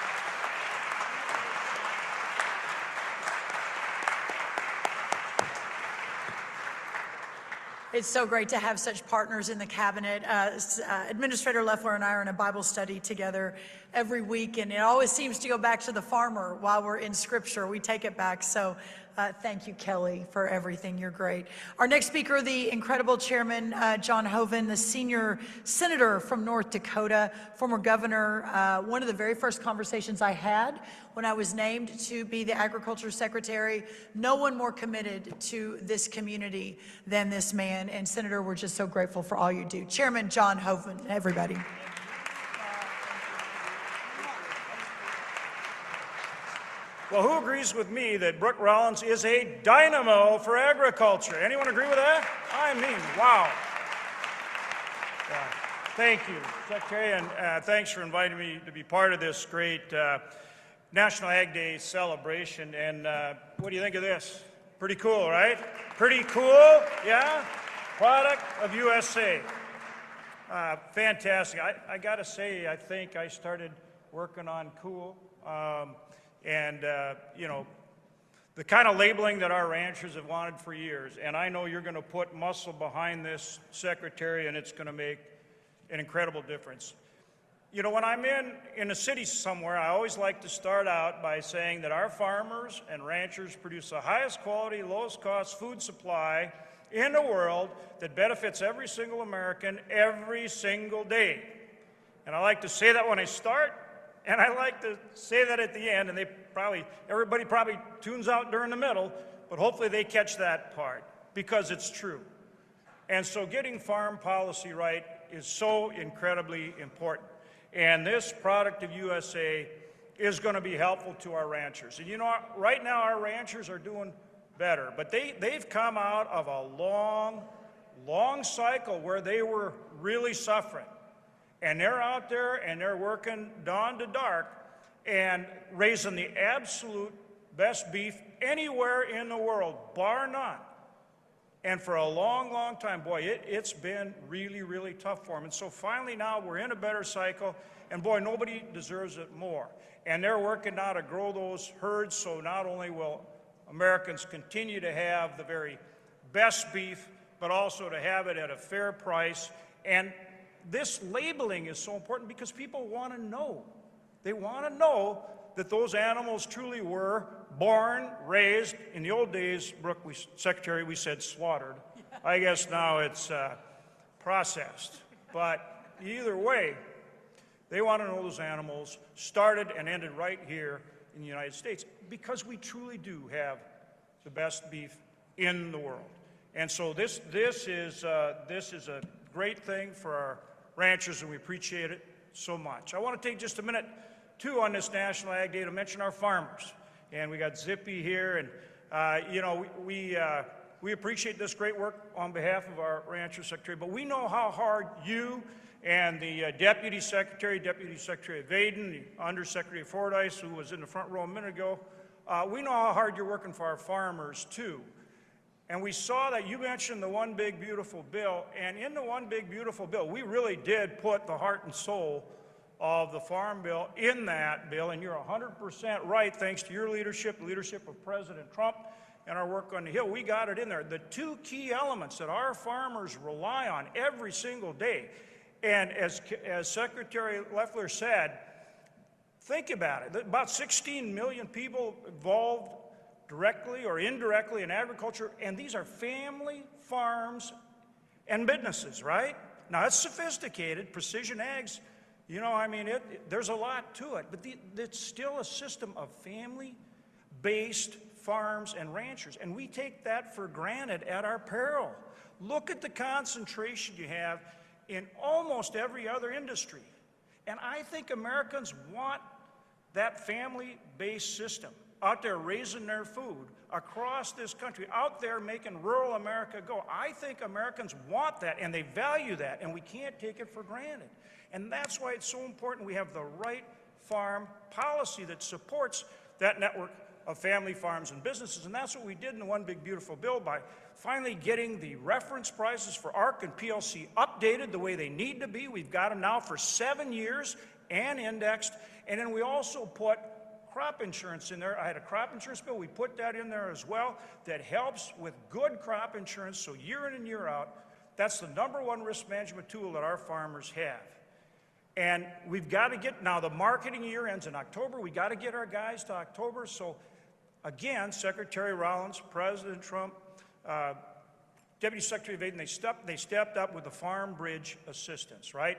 It's so great to have such partners in the cabinet. Administrator Loeffler and I are in a Bible study together every week, and it always seems to go back to the farmer while we're in Scripture. We take it back. So thank you, Kelly, for everything. You're great. Our next speaker, the incredible Chairman John Hoeven, the senior senator from North Dakota, former governor. One of the very first conversations I had when I was named to be the Agriculture Secretary, no one more committed to this community than this man. And Senator, we're just so grateful for all you do. Chairman John Hoeven, everybody. Well, who agrees with me that Brooke Rollins is a dynamo for agriculture? Anyone agree with that? I mean, wow. Thank you, Secretary, and thanks for inviting me to be part of this great National Ag Day celebration. And what do you think of this? Pretty cool, right? Pretty cool, yeah? Product of USA. Fantastic. I got to say, I think I started working on cool. You know, the kind of labeling that our ranchers have wanted for years. And I know you're going to put muscle behind this, Secretary, and it's going to make an incredible difference. You know, when I'm in a city somewhere, I always like to start out by saying that our farmers and ranchers produce the highest quality, lowest cost food supply in the world that benefits every single American every single day. And I like to say that when I start, and I like to say that at the end, and everybody probably tunes out during the middle, but hopefully they catch that part, because it's true. And so getting farm policy right is so incredibly important. And this product of USA is going to be helpful to our ranchers. And you know, right now our ranchers are doing better, but they've come out of a long cycle where they were really suffering. And they're out there and they're working dawn to dark and raising the absolute best beef anywhere in the world, bar none. And for a long time, boy, it's been really tough for them. And so finally now we're in a better cycle, and boy, nobody deserves it more. And they're working now to grow those herds, so not only will Americans continue to have the very best beef, but also to have it at a fair price. And this labeling is so important because people want to know. They want to know that those animals truly were born, raised. In the old days, Brooke, Secretary, we said slaughtered. I guess now it's processed. But either way, they want to know those animals started and ended right here in the United States, because we truly do have the best beef in the world. And so this is a great thing for our ranchers, and we appreciate it so much. I want to take just a minute, too, on this National Ag Day to mention our farmers. And we got Zippy here, and you know, we appreciate this great work on behalf of our rancher secretary, but we know how hard you and the Deputy Secretary of Vaden, the Undersecretary Fordyce, who was in the front row a minute ago, we know how hard you're working for our farmers, too. And we saw that you mentioned the One Big Beautiful Bill, and in the One Big Beautiful Bill, we really did put the heart and soul of the Farm Bill in that bill, and you're 100% right, thanks to your leadership, the leadership of President Trump, and our work on the Hill. We got it in there. The two key elements that our farmers rely on every single day, and as Secretary Loeffler said, think about it. About 16 million people involved directly or indirectly in agriculture, and these are family farms and businesses, right? Now, it's sophisticated, precision ags, you know, I mean, there's a lot to it, but it's still a system of family-based farms and ranchers, and we take that for granted at our peril. Look at the concentration you have in almost every other industry, and I think Americans want that family-based system out there raising their food across this country, out there making rural America go. I think Americans want that, and they value that, and we can't take it for granted. And that's why it's so important we have the right farm policy that supports that network of family farms and businesses. And that's what we did in the One Big Beautiful Bill by finally getting the reference prices for ARC and PLC updated the way they need to be. We've got them now for 7 years and indexed. And then we also put crop insurance in there. I had a crop insurance bill. We put that in there as well that helps with good crop insurance. So year in and year out, that's the #1 risk management tool that our farmers have. And we've got to get, now the marketing year ends in October. We got to get our guys to October. So again, Secretary Rollins, President Trump, Deputy Secretary of Vaden, they stepped up with the Farm Bridge Assistance, right?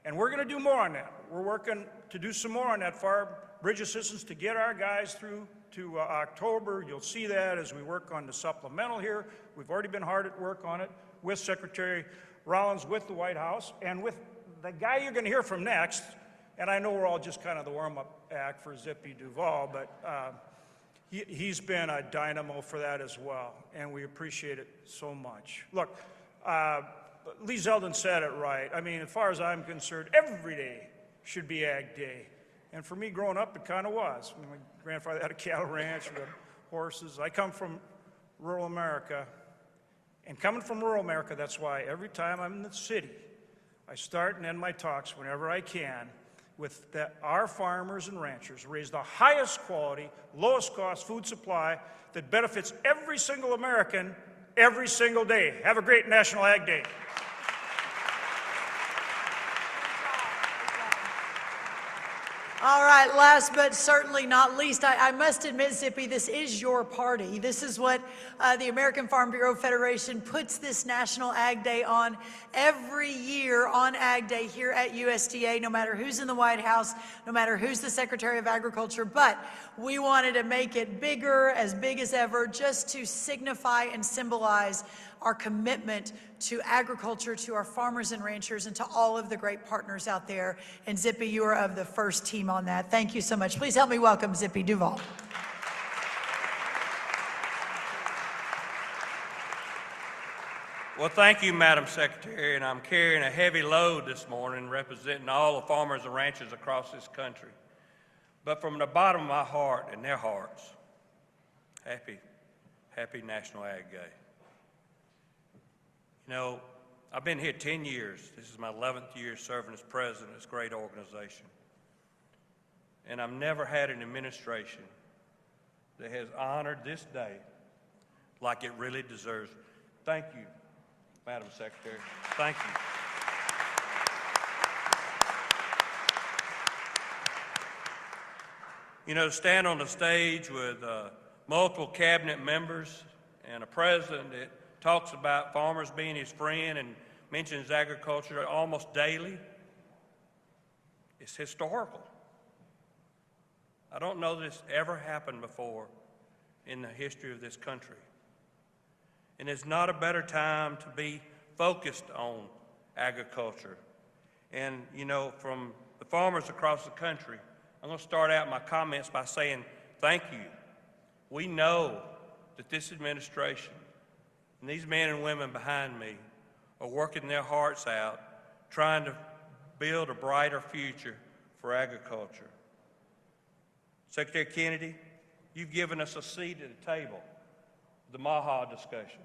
And we're going to do more on that. We're working to do some more on that Farm Bridge Assistance to get our guys through to October. You'll see that as we work on the supplemental here. We've already been hard at work on it with Secretary Rollins, with the White House, and with the guy you're going to hear from next. And I know we're all just kind of the warm-up act for Zippy Duval, but he's been a dynamo for that as well, and we appreciate it so much. Look, Lee Zeldin said it right. I mean, as far as I'm concerned, every day should be Ag Day. And for me, growing up, it kind of was. I mean, my grandfather had a cattle ranch, we had horses. I come from rural America, and coming from rural America, that's why every time I'm in the city, I start and end my talks whenever I can our farmers and ranchers raise the highest quality, lowest cost food supply that benefits every single American every single day. Have a great National Ag Day. All right, last but certainly not least, I must admit, Zippy, this is your party. This is what the American Farm Bureau Federation puts this National Ag Day on every year on Ag Day here at USDA, no matter who's in the White House, no matter who's the Secretary of Agriculture. But we wanted to make it bigger, as big as ever, just to signify and symbolize our commitment to agriculture, to our farmers and ranchers, and to all of the great partners out there. And Zippy, you are of the first team on that. Thank you so much. Please help me welcome Zippy Duval. Well, thank you, Madam Secretary, and I'm carrying a heavy load this morning representing all the farmers and ranchers across this country. But from the bottom of my heart and their hearts, happy National Ag Day. You know, I've been here 10 years. This is my 11th year serving as president of this great organization. And I've never had an administration that has honored this day like it really deserves. Thank you, Madam Secretary. Thank you. You know, to stand on the stage with multiple cabinet members and a president that talks about farmers being his friend and mentions agriculture almost daily, it's historical. I don't know this ever happened before in the history of this country. And it's not a better time to be focused on agriculture. And, you know, from the farmers across the country, I'm going to start out my comments by saying thank you. We know that this administration and these men and women behind me are working their hearts out, trying to build a brighter future for agriculture. Secretary Kennedy, you've given us a seat at the table, the MAHA discussion,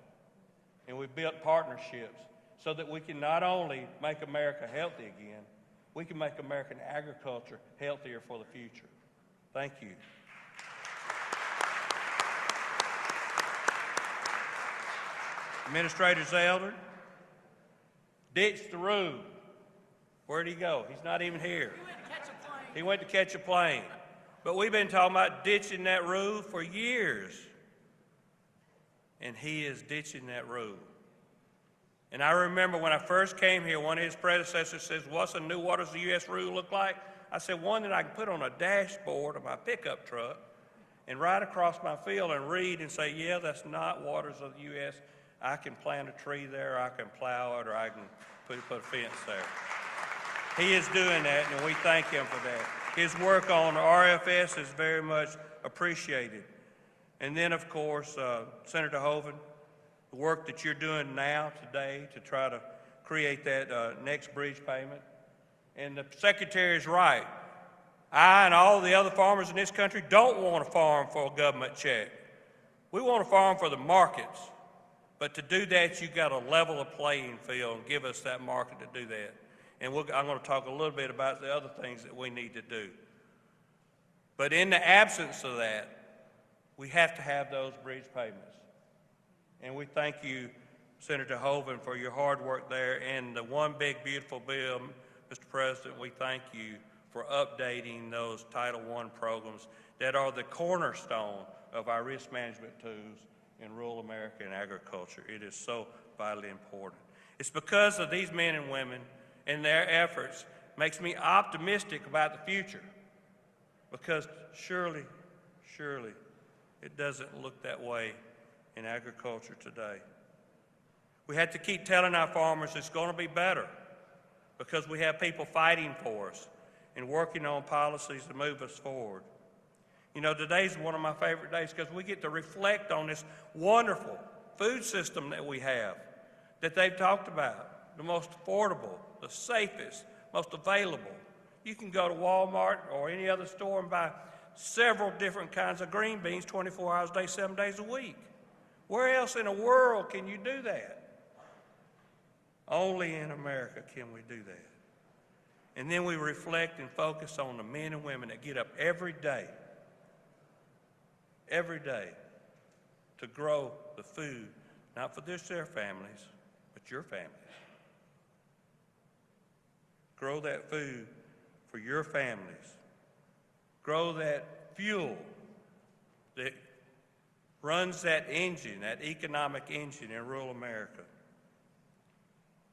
and we've built partnerships so that we can not only make America healthy again, we can make American agriculture healthier for the future. Thank you. Administrator Zeldin ditched the rule. Where'd he go? He's not even here. He went to catch a plane. But we've been talking about ditching that rule for years. And he is ditching that rule. And I remember when I first came here, one of his predecessors says, what does the U.S. rule look like? I said, one that I can put on a dashboard of my pickup truck and ride across my field and read and say, yeah, that's not waters of the U.S. I can plant a tree there, I can plow it, or I can put a fence there. He is doing that, and we thank him for that. His work on RFS is very much appreciated. And then, of course, Senator Hoeven, the work that you're doing now, today, to try to create that next bridge payment. And the Secretary is right. I and all the other farmers in this country don't want to farm for a government check. We want to farm for the markets. But to do that, you've got to level a playing field and give us that market to do that. And I'm going to talk a little bit about the other things that we need to do. But in the absence of that, we have to have those bridge payments. And we thank you, Senator Hoeven, for your hard work there. And the One Big Beautiful Bill, Mr. President, we thank you for updating those Title I programs that are the cornerstone of our risk management tools in rural America and agriculture. It is so vitally important. It's because of these men and women and their efforts makes me optimistic about the future, because surely it doesn't look that way in agriculture today. We have to keep telling our farmers it's going to be better, because we have people fighting for us and working on policies to move us forward. You know, today's one of my favorite days because we get to reflect on this wonderful food system that we have, that they've talked about, the most affordable, the safest, most available. You can go to Walmart or any other store and buy several different kinds of green beans 24 hours a day, 7 days a week. Where else in the world can you do that? Only in America can we do that. And then we reflect and focus on the men and women that get up every day, to grow the food, not for just their families, but your families. Grow that food for your families. Grow that fuel that runs that engine, that economic engine in rural America,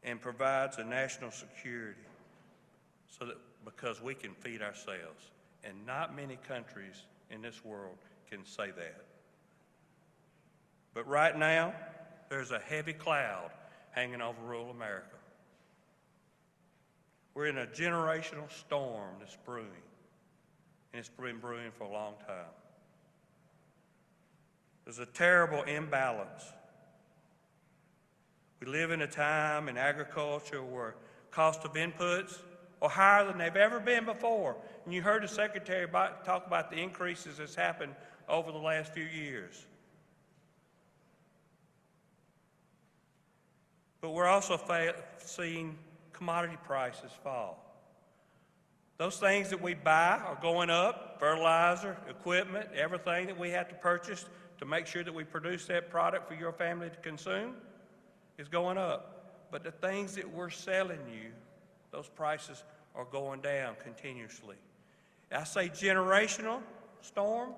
and provides a national security so that because we can feed ourselves. And not many countries in this world can say that. But right now, there's a heavy cloud hanging over rural America. We're in a generational storm that's brewing, and it's been brewing for a long time. There's a terrible imbalance. We live in a time in agriculture where cost of inputs are higher than they've ever been before. And you heard the Secretary talk about the increases that's happened over the last few years. But we're also seeing commodity prices fall. Those things that we buy are going up, fertilizer, equipment, everything that we have to purchase to make sure that we produce that product for your family to consume is going up. But the things that we're selling you, those prices are going down continuously. I say generational storm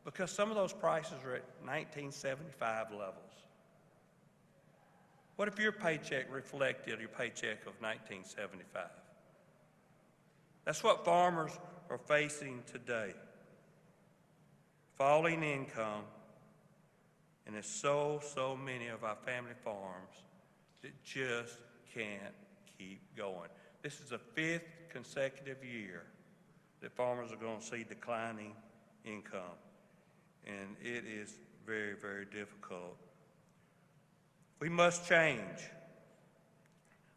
because some of those prices are at 1975 levels. What if your paycheck reflected your paycheck of 1975? That's what farmers are facing today. Falling income, and there's so many of our family farms that just can't keep going. This is the 5th consecutive year that farmers are going to see declining income, and it is very, very difficult. We must change.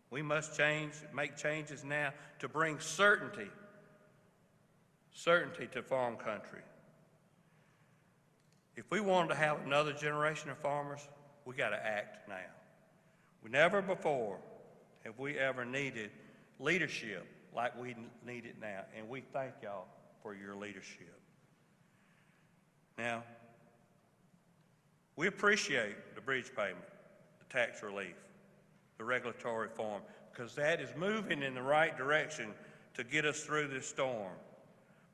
We must make changes now to bring certainty to farm country. If we wanted to have another generation of farmers, we got to act now. Never before have we ever needed leadership like we need it now, and we thank y'all for your leadership. Now, we appreciate the bridge payment, the tax relief, the regulatory reform, because that is moving in the right direction to get us through this storm.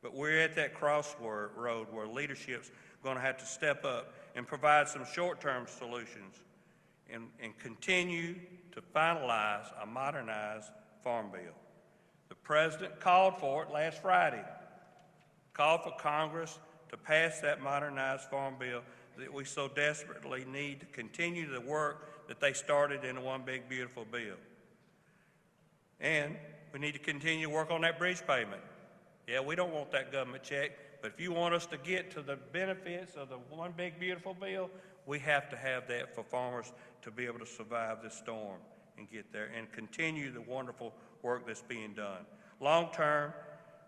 But we're at that crossroad where leadership's going to have to step up and provide some short-term solutions and continue to finalize a modernized farm bill. The President called for it last Friday, called for Congress to pass that modernized farm bill that we so desperately need to continue the work that they started in the One Big Beautiful Bill. And we need to continue to work on that bridge payment. Yeah, we don't want that government check, but if you want us to get to the benefits of the One Big Beautiful Bill, we have to have that for farmers to be able to survive this storm and get there and continue the wonderful work that's being done. Long term,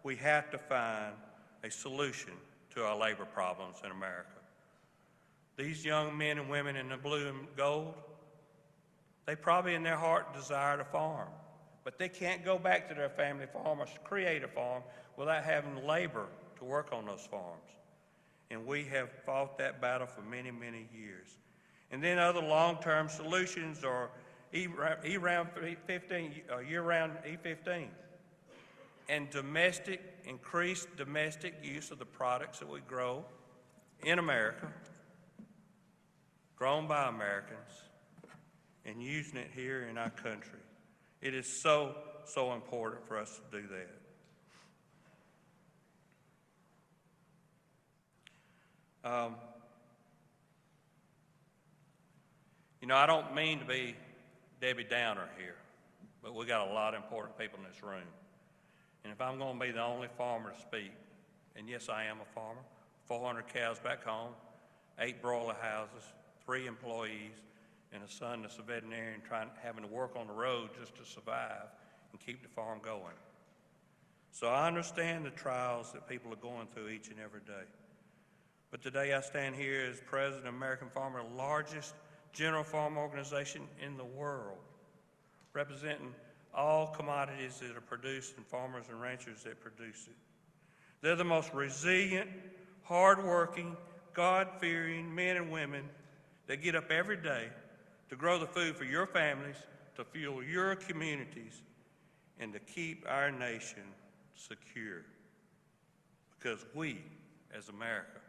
we have to find a solution to our labor problems in America. These young men and women in the blue and gold, they probably in their heart desire to farm, but they can't go back to their family farm or create a farm without having labor to work on those farms. And we have fought that battle for many, many years. And then other long-term solutions are year-round E15 and increased domestic use of the products that we grow in America, grown by Americans, and using it here in our country. It is so important for us to do that. I don't mean to be Debbie Downer here, but we got a lot of important people in this room. And if I'm going to be the only farmer to speak, and yes, I am a farmer, 400 cows back home, 8 broiler houses, 3 employees, and a son that's a veterinarian having to work on the road just to survive and keep the farm going. So I understand the trials that people are going through each and every day. But today I stand here as president of American Farmer, the largest general farm organization in the world, representing all commodities that are produced and farmers and ranchers that produce it. They're the most resilient, hard-working, God-fearing men and women that get up every day to grow the food for your families, to fuel your communities, and to keep our nation secure. Because we, as America,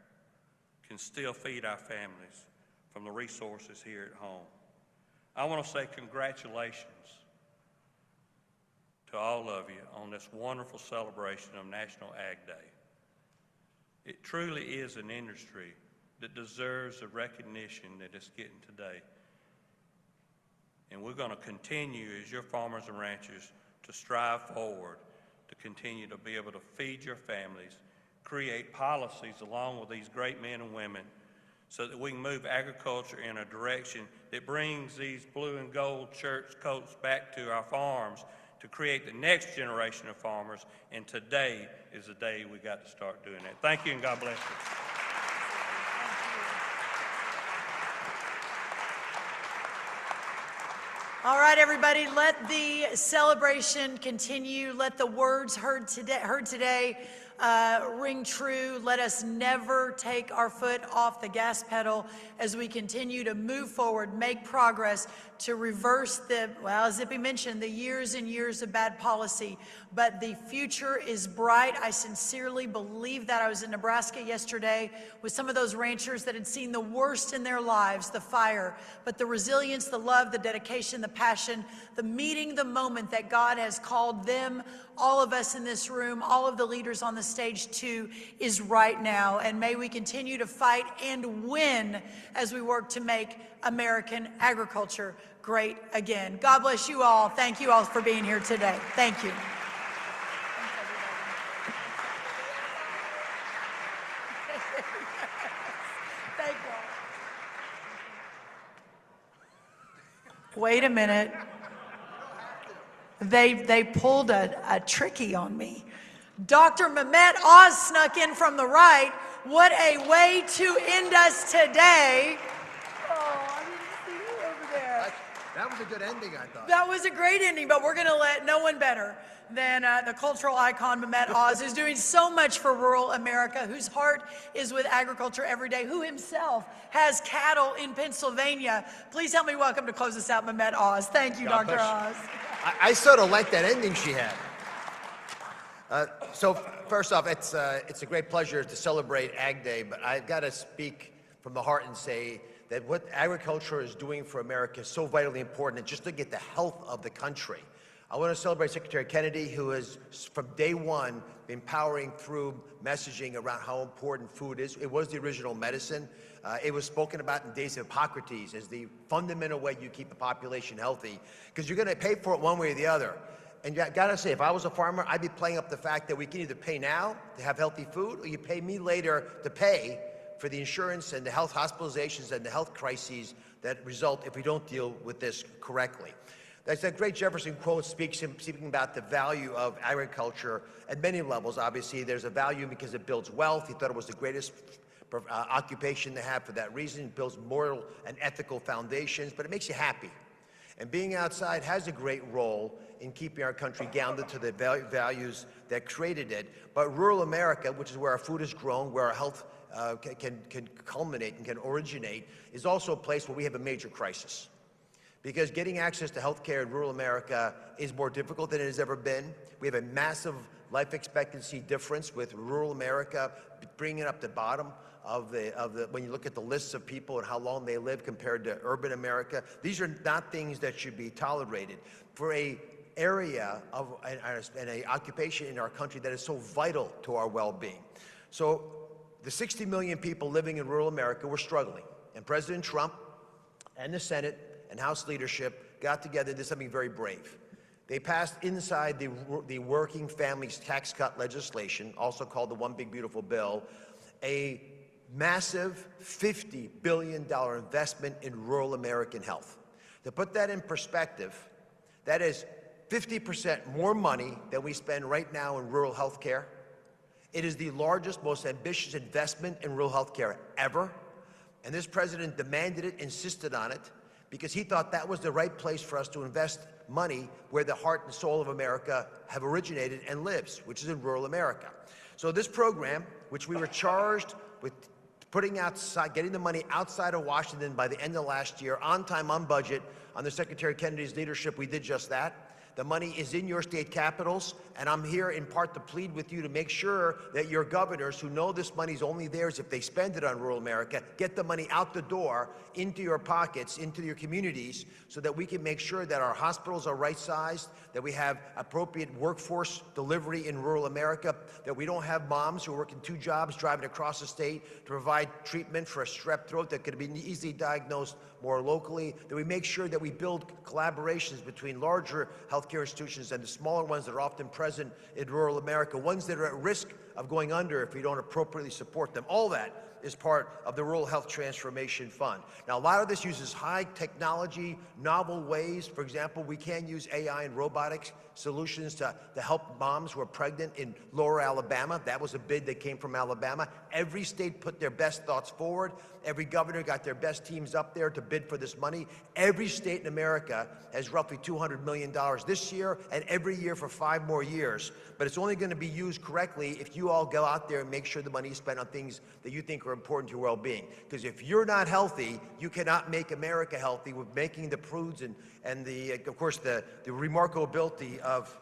can still feed our families from the resources here at home. I want to say congratulations to all of you on this wonderful celebration of National Ag Day. It truly is an industry that deserves the recognition that it's getting today. And we're going to continue, as your farmers and ranchers, to strive forward to continue to be able to feed your families, create policies along with these great men and women so that we can move agriculture in a direction that brings these blue and gold church coats back to our farms to create the next generation of farmers. And today is the day we got to start doing that. Thank you, and God bless you. All right, everybody, let the celebration continue. Let the words heard today ring true. Let us never take our foot off the gas pedal as we continue to move forward, make progress to reverse the, well, as Zippy mentioned, the years and years of bad policy. But the future is bright. I sincerely believe that. I was in Nebraska yesterday with some of those ranchers that had seen the worst in their lives, the fire, but the resilience, the love, the dedication, the passion, the meeting, the moment that God has called them, all of us in this room, all of the leaders on the stage too, is right now. And may we continue to fight and win as we work to make American agriculture great again. God bless you all. Thank you all for being here today. Thank you. Thank you. Wait a minute. They pulled a trickie on me. Dr. Mehmet Oz snuck in from the right. What a way to end us today. Oh, I didn't see you over there. That was a good ending, I thought. That was a great ending, but we're going to let no one better than the cultural icon Mehmet Oz, who's doing so much for rural America, whose heart is with agriculture every day, who himself has cattle in Pennsylvania. Please help me welcome to close us out, Mehmet Oz. Thank you, Dr. Oz. I sort of like that ending she had. So first off, it's a great pleasure to celebrate Ag Day, but I've got to speak from the heart and say that what agriculture is doing for America is so vitally important, and just look at the health of the country. I want to celebrate Secretary Kennedy, who has, from day one, been powering through messaging around how important food is. It was the original medicine. It was spoken about in days of Hippocrates as the fundamental way you keep a population healthy, because you're going to pay for it one way or the other. And you got to say, if I was a farmer, I'd be playing up the fact that we can either pay now to have healthy food, or you pay me later to pay for the insurance and the health hospitalizations and the health crises that result if we don't deal with this correctly. That's that great Jefferson quote speaking about the value of agriculture at many levels. Obviously, there's a value because it builds wealth. He thought it was the greatest occupation to have for that reason. It builds moral and ethical foundations, but it makes you happy. And being outside has a great role in keeping our country grounded to the values that created it. But rural America, which is where our food is grown, where our health can culminate and can originate, is also a place where we have a major crisis. Because getting access to health care in rural America is more difficult than it has ever been. We have a massive life expectancy difference with rural America bringing up the bottom of the when you look at the lists of people and how long they live compared to urban America. These are not things that should be tolerated for a area of and a occupation in our country that is so vital to our well-being. So the 60 million people living in rural America were struggling, and President Trump and the Senate and House leadership got together and did something very brave. They passed inside the Working Families Tax Cut legislation, also called the One Big Beautiful Bill, a massive $50 billion investment in rural American health. To put that in perspective, that is 50% more money than we spend right now in rural health care. It is the largest, most ambitious investment in rural health care ever. And this president demanded it, insisted on it, because he thought that was the right place for us to invest money where the heart and soul of America have originated and lives, which is in rural America. So this program, which we were charged with putting outside, getting the money outside of Washington by the end of last year, on time, on budget, under Secretary Kennedy's leadership, we did just that. The money is in your state capitals, and I'm here in part to plead with you to make sure that your governors, who know this money's only theirs if they spend it on rural America, get the money out the door, into your pockets, into your communities, so that we can make sure that our hospitals are right-sized, that we have appropriate workforce delivery in rural America, that we don't have moms who are working 2 jobs driving across the state to provide treatment for a strep throat that could be easily diagnosed more locally, that we make sure that we build collaborations between larger healthcare institutions and the smaller ones that are often present in rural America, ones that are at risk of going under if we don't appropriately support them. All that is part of the Rural Health Transformation Fund. Now, a lot of this uses high technology, novel ways. For example, we can use AI and robotics solutions to help moms who are pregnant in Lower Alabama. That was a bid that came from Alabama. Every state put their best thoughts forward. Every governor got their best teams up there to bid for this money. Every state in America has roughly $200 million this year and every year for 5 more years. But it's only going to be used correctly if you all go out there and make sure the money is spent on things that you think are important to your well-being. Because if you're not healthy, you cannot make America healthy with making the prudes and of course, the remarkable ability of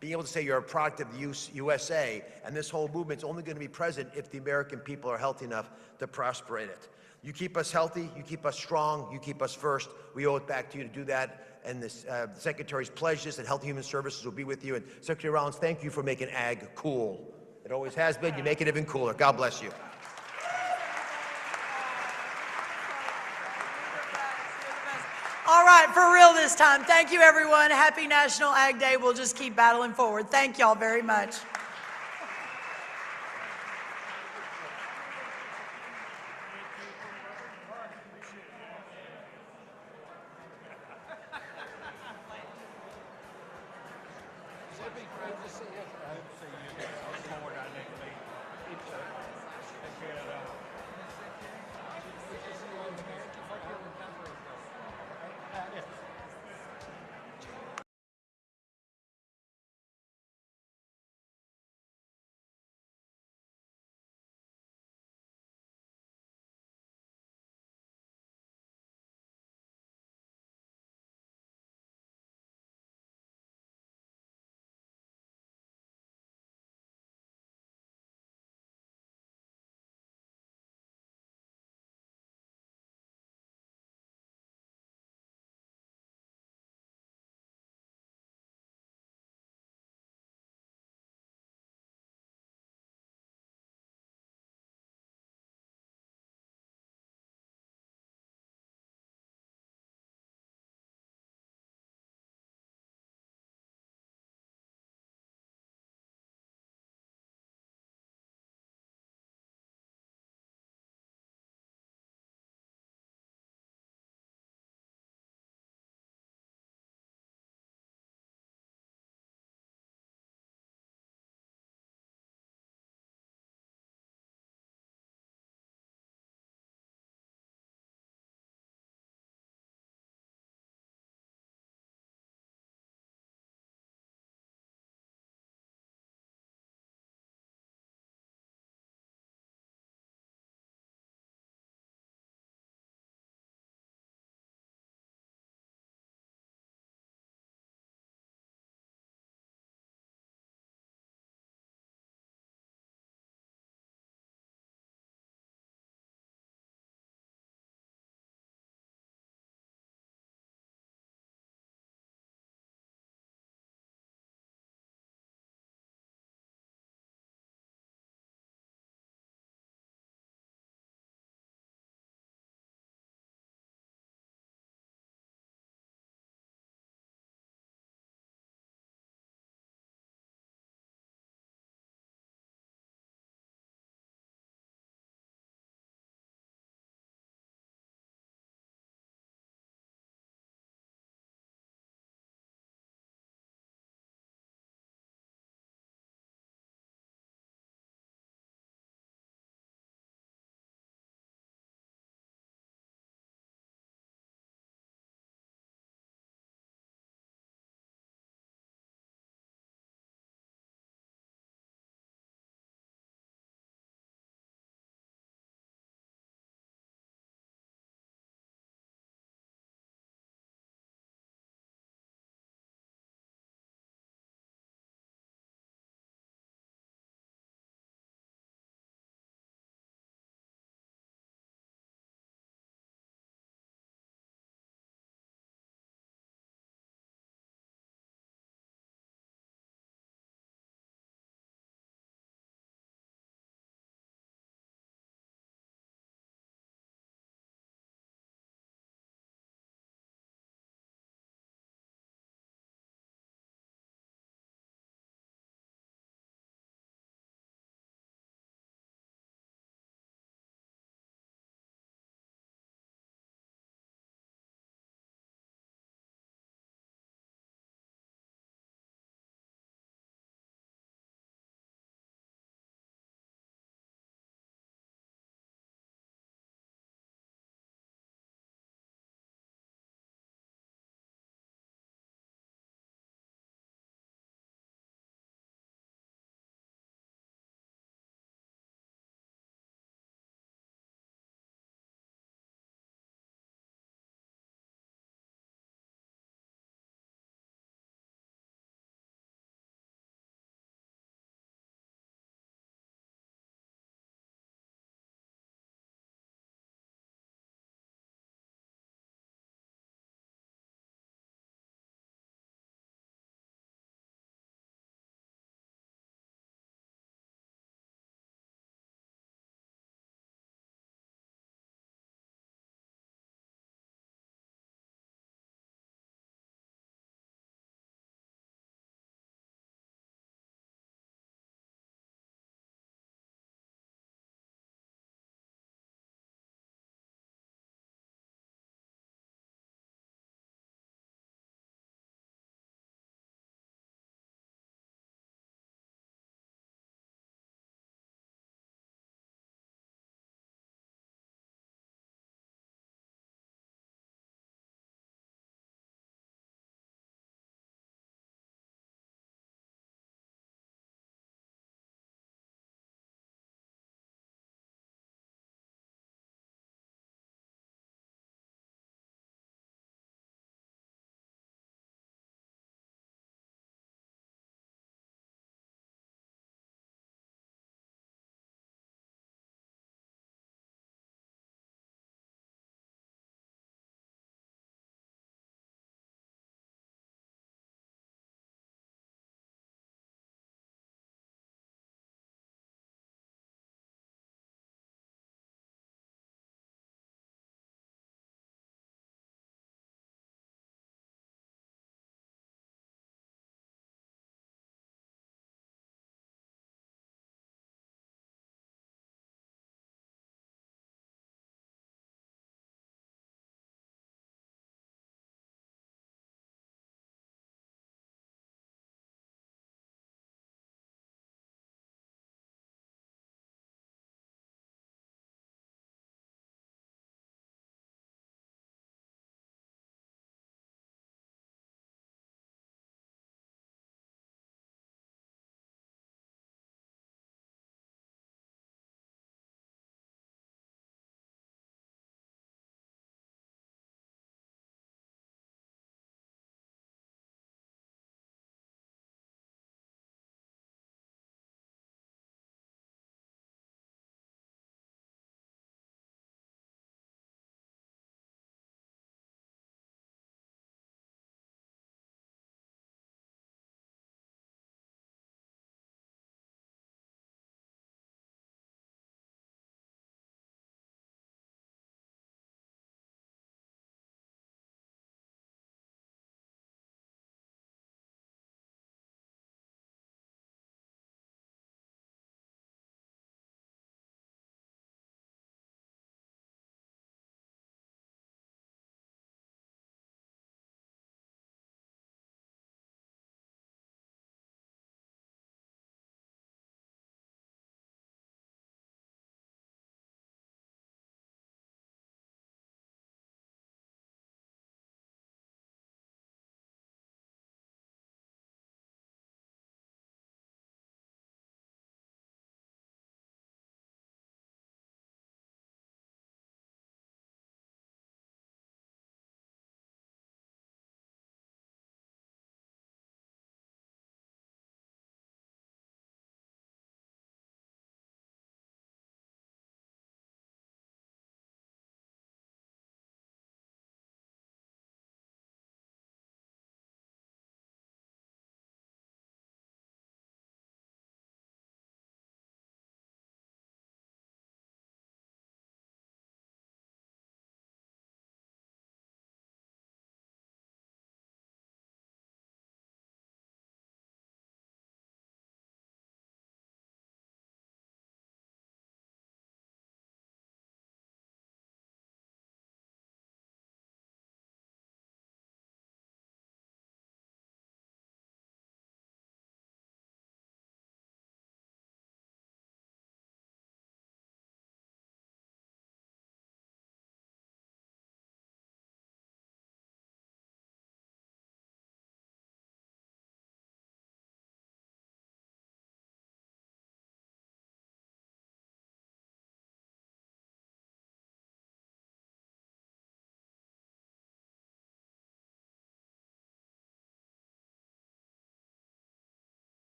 being able to say you're a product of the USA, and this whole movement's only going to be present if the American people are healthy enough to prosper in it. You keep us healthy, you keep us strong, you keep us first. We owe it back to you to do that, and the Secretary's pledged this, and Health and Human Services will be with you. And Secretary Rollins, thank you for making ag cool. It always has been. You make it even cooler. God bless you. All right, for real this time. Thank you, everyone. Happy National Ag Day. We'll just keep battling forward. Thank y'all very much.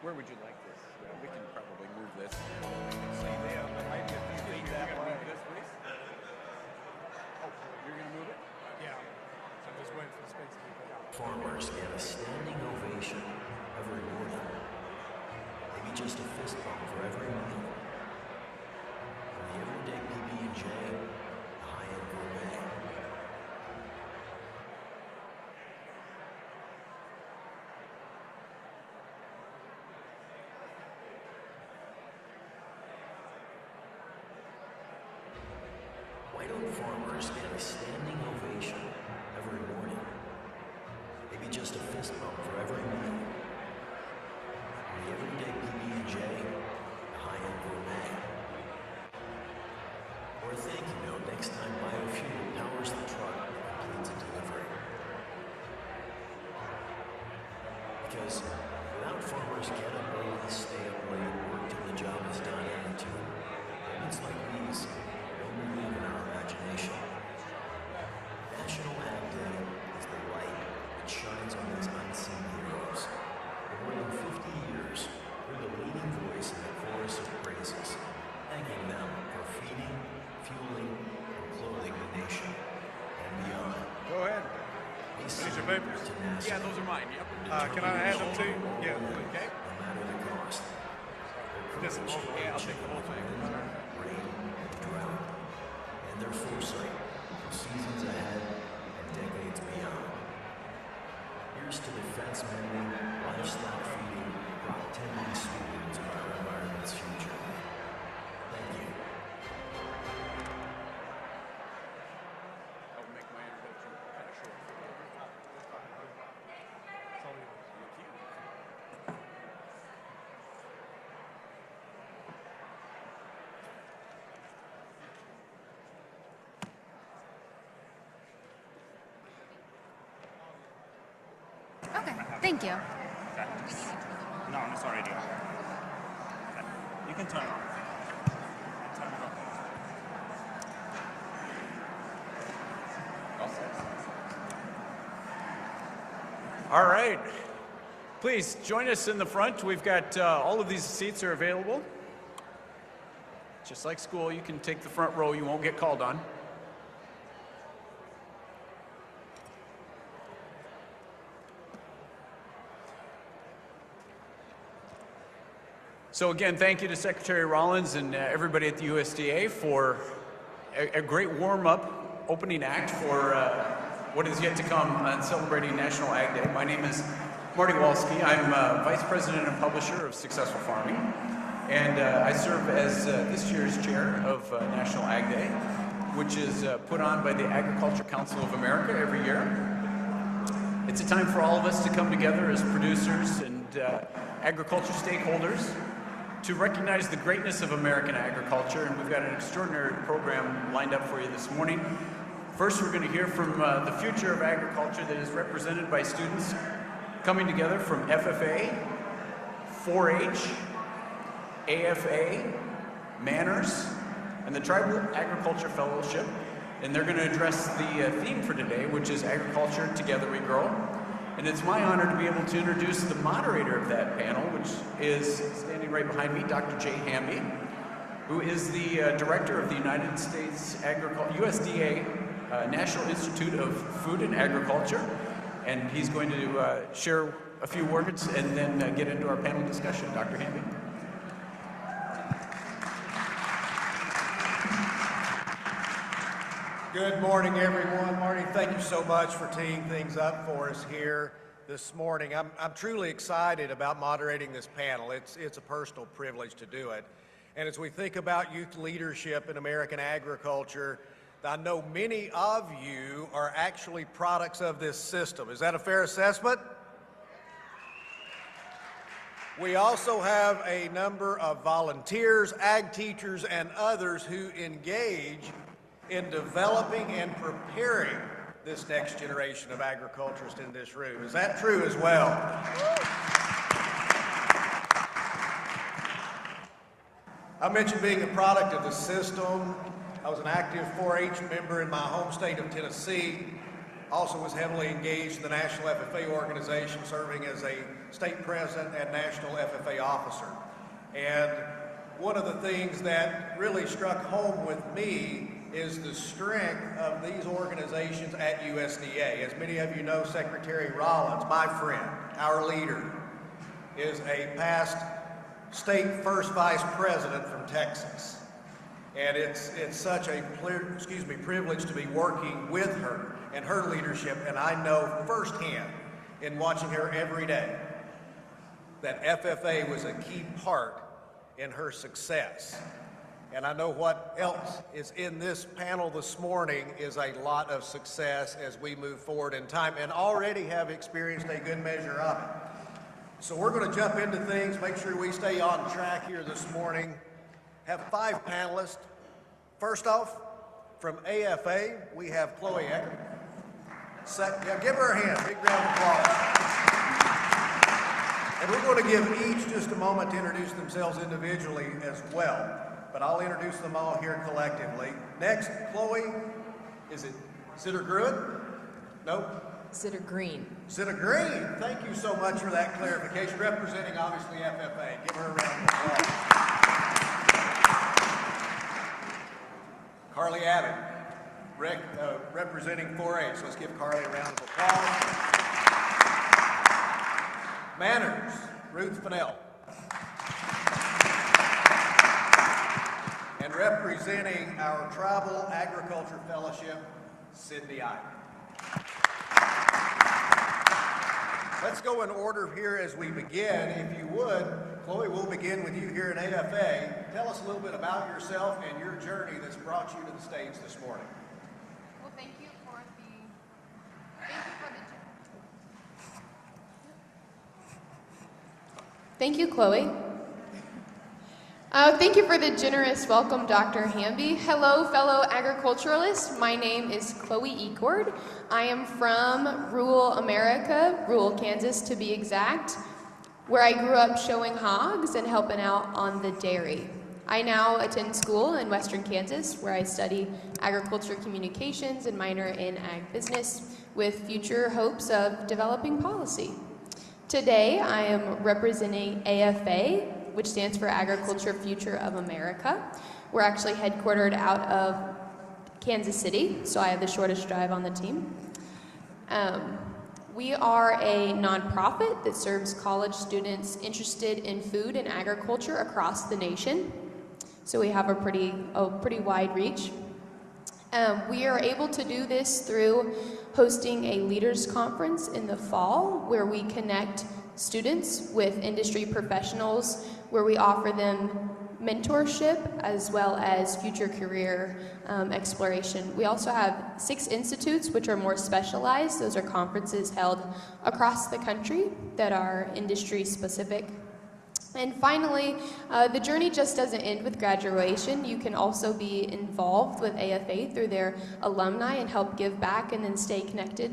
Where would you like this? We can probably move this. We can see them, but maybe if you leave that way. Move this, please. Oh, you're going to move it? Yeah. So I'm just waiting for the space to be put out. Farmers get a standing ovation every morning. Maybe just a fist bump for every meal. From the everyday PB&J, the high-end gourmet. Why don't farmers get a standing ovation every morning? Maybe just a fist bump for every meal. From the everyday PB&J, the high-end gourmet. Or a thank you note next time biofuel powers the truck that completes a delivery. Because without farmers get up early, stay up late, work till the job is done attitude, moments like these only live in our imagination. National Ag Day is the light that shines on these unseen heroes. For more than 50 years, we're the leading voice in the chorus of praises, thanking them for feeding, fueling, and clothing the nation and beyond. Go ahead. These These your papers? tenacity, Yeah, those are mine. Yep. Can I add them too? Yeah. Okay. no matter the cost. This is, yeah, I'll take the whole thing. Rain, drought, and their foresight for seasons ahead and decades beyond. Here's to the fence mending, livestock feeding, rock tending stewards of our environment's future. Thank you. I'll make my introduction kind of short. Okay, thank you. No, it's already on. You can turn it on. Turn it on. All right. Please join us in the front. We've got all of these seats are available. Just like school, you can take the front row. You won't get called on. So again, thank you to Secretary Rollins and everybody at the USDA for a great warm-up opening act for what is yet to come on celebrating National Ag Day. My name is Marty Walski. I'm Vice President and Publisher of Successful Farming, and I serve as this year's chair of National Ag Day, which is put on by the Agriculture Council of America every year. It's a time for all of us to come together as producers and agriculture stakeholders to recognize the greatness of American agriculture, and we've got an extraordinary program lined up for you this morning. First, we're going to hear from the future of agriculture that is represented by students coming together from FFA, 4-H, AFA, Manners, and the Tribal Agriculture Fellowship, and they're going to address the theme for today, which is Agriculture, Together We Grow. And it's my honor to be able to introduce the moderator of that panel, which is standing right behind me, Dr. Jay Hamby, who is the director of the United States USDA National Institute of Food and Agriculture. And he's going to share a few words and then get into our panel discussion. Dr. Hamby. Good morning, everyone. Marty, thank you so much for teeing things up for us here this morning. I'm truly excited about moderating this panel. It's a personal privilege to do it. And as we think about youth leadership in American agriculture, I know many of you are actually products of this system. Is that a fair assessment? We also have a number of volunteers, ag teachers, and others who engage in developing and preparing this next generation of agriculturists in this room. Is that true as well? I mentioned being a product of the system. I was an active 4-H member in my home state of Tennessee. Also was heavily engaged in the National FFA organization, serving as a state president and national FFA officer. And one of the things that really struck home with me is the strength of these organizations at USDA. As many of you know, Secretary Rollins, my friend, our leader, is a past state first vice president from Texas. And it's such a privilege to be working with her and her leadership, and I know firsthand in watching her every day that FFA was a key part in her success. And I know what else is in this panel this morning is a lot of success as we move forward in time and already have experienced a good measure of it. So we're going to jump into things, make sure we stay on track here this morning. Have 5 panelists. First off, from AFA, we have Chloe Eckert. Give her a hand, big round of applause. And we're going to give each just a moment to introduce themselves individually as well. But I'll introduce them all here collectively. Next, Chloe, is it Sitter Gruid? Nope. Sitter Green. Sitter Green, thank you so much for that clarification. Representing, obviously, FFA. Give her a round of applause. Carly Abbott, representing 4-H. Let's give Carly a round of applause. Manners, Ruth Fennell. And representing our Tribal Agriculture Fellowship, Sydney Ivey. Let's go in order here as we begin. If you would, Chloe, we'll begin with you here at AFA. Tell us a little bit about yourself and your journey that's brought you to the stage this morning. Well, thank you for Thank you, Chloe. Thank you for the generous welcome, Dr. Hamby. Hello, fellow agriculturalists. My name is Chloe Ecord. I am from rural America, rural Kansas to be exact, where I grew up showing hogs and helping out on the dairy. I now attend school in Western Kansas, where I study agriculture communications and minor in ag business with future hopes of developing policy. Today, I am representing AFA, which stands for Agriculture Future of America. We're actually headquartered out of Kansas City, so I have the shortest drive on the team. We are a nonprofit that serves college students interested in food and agriculture across the nation. So we have a pretty wide reach. We are able to do this through hosting a leaders conference in the fall where we connect students with industry professionals, where we offer them mentorship as well as future career exploration. We also have 6 institutes which are more specialized. Those are conferences held across the country that are industry specific. And finally, the journey just doesn't end with graduation. You can also be involved with AFA through their alumni and help give back and then stay connected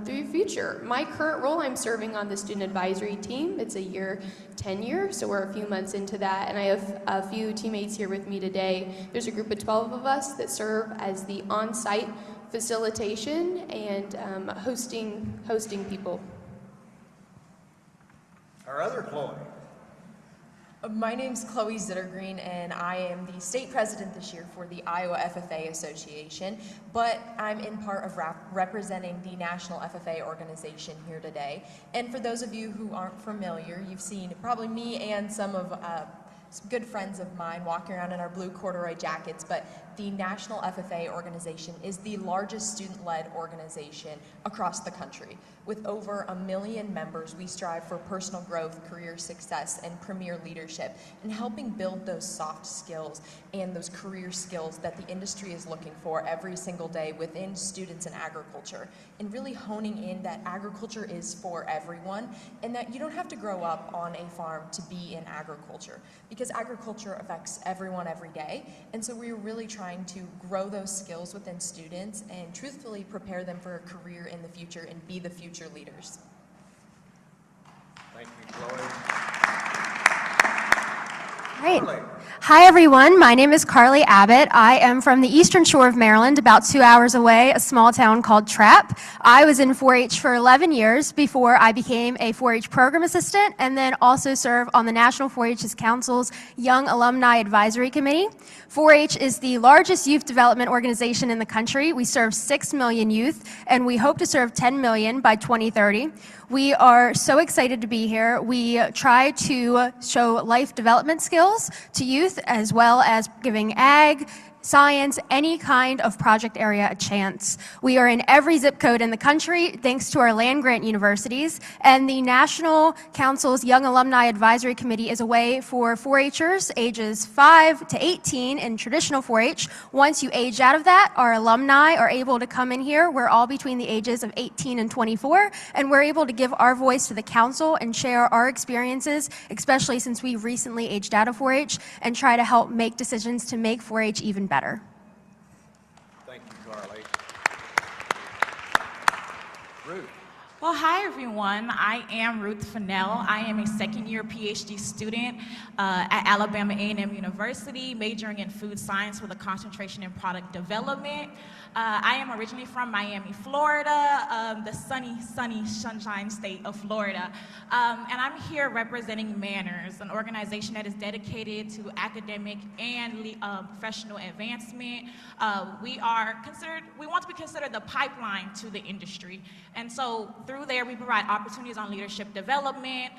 through your future. My current role, I'm serving on the student advisory team. It's a year tenure, so we're a few months into that, and I have a few teammates here with me today. There's a group of 12 of us that serve as the on-site facilitation and hosting people. Our other Chloe. My name's Chloe Zittergreen, and I am the state president this year for the Iowa FFA Association, but I'm in part of representing the National FFA organization here today. And for those of you who aren't familiar, you've seen probably me and some of some good friends of mine walking around in our blue corduroy jackets, but the National FFA organization is the largest student-led organization across the country. With over 1 million members, we strive for personal growth, career success, and premier leadership, and helping build those soft skills and those career skills that the industry is looking for every single day within students in agriculture, and really honing in that agriculture is for everyone, and that you don't have to grow up on a farm to be in agriculture, because agriculture affects everyone every day. And so we're really trying to grow those skills within students and truthfully prepare them for a career in the future and be the future leaders. Thank you, Chloe. All right. Hi everyone, my name is Carly Abbott. I am from the eastern shore of Maryland, about 2 hours away, a small town called Trapp. I was in 4-H for 11 years before I became a 4-H program assistant and then also serve on the National 4-H Council's Young Alumni Advisory Committee. 4-H is the largest youth development organization in the country. We serve 6 million youth and we hope to serve 10 million by 2030. We are so excited to be here. We try to show life development skills to youth as well as giving ag, science, any kind of project area a chance. We are in every zip code in the country thanks to our land-grant universities, and the National Council's Young Alumni Advisory Committee is a way for 4-Hers ages 5 to 18 in traditional 4-H. Once you age out of that, our alumni are able to come in here. We're all between the ages of 18 and 24, and we're able to give our voice to the council and share our experiences, especially since we recently aged out of 4-H, and try to help make decisions to make 4-H even better. Thank you, Carly. Ruth. Well, hi everyone. I am Ruth Fennell. I am a second-year PhD student at Alabama A&M University, majoring in food science with a concentration in product development. I am originally from Miami, Florida, the sunny, sunshine state of Florida. And I'm here representing Manners, an organization that is dedicated to academic and professional advancement. We want to be considered the pipeline to the industry. And so through there, we provide opportunities on leadership development,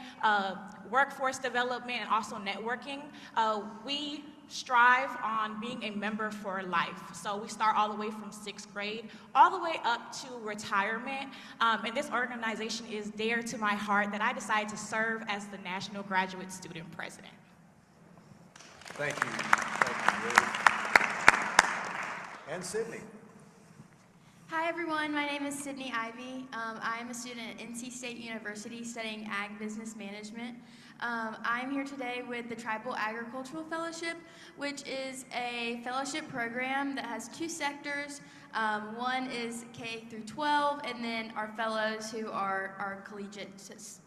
workforce development, and also networking. We strive on being a member for life. So we start all the way from 6th grade, all the way up to retirement. And this organization is dear to my heart that I decided to serve as the National Graduate Student President. Thank you. Thank you, Ruth. And Sydney. Hi everyone, my name is Sydney Ivey. I am a student at NC State University studying Ag Business Management. I'm here today with the Tribal Agricultural Fellowship, which is a fellowship program that has 2 sectors. One is K through 12, and then our fellows who are collegiate,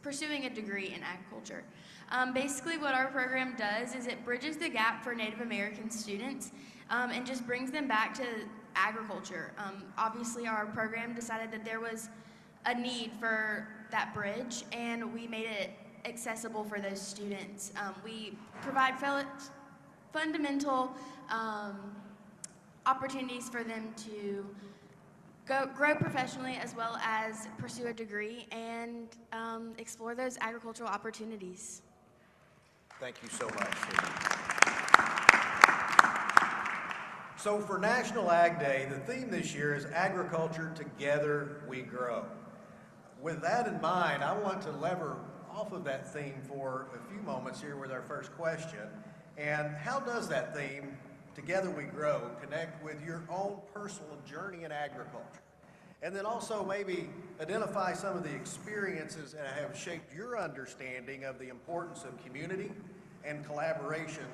pursuing a degree in agriculture. Basically what our program does is it bridges the gap for Native American students and just brings them back to agriculture. Obviously our program decided that there was a need for that bridge, and we made it accessible for those students. We provide fundamental opportunities for them to grow professionally as well as pursue a degree and explore those agricultural opportunities. Thank you so much, Sydney. So for National Ag Day, the theme this year is Agriculture Together We Grow. With that in mind, I want to lever off of that theme for a few moments here with our first question. And how does that theme, Together We Grow, connect with your own personal journey in agriculture? And then also maybe identify some of the experiences that have shaped your understanding of the importance of community and collaboration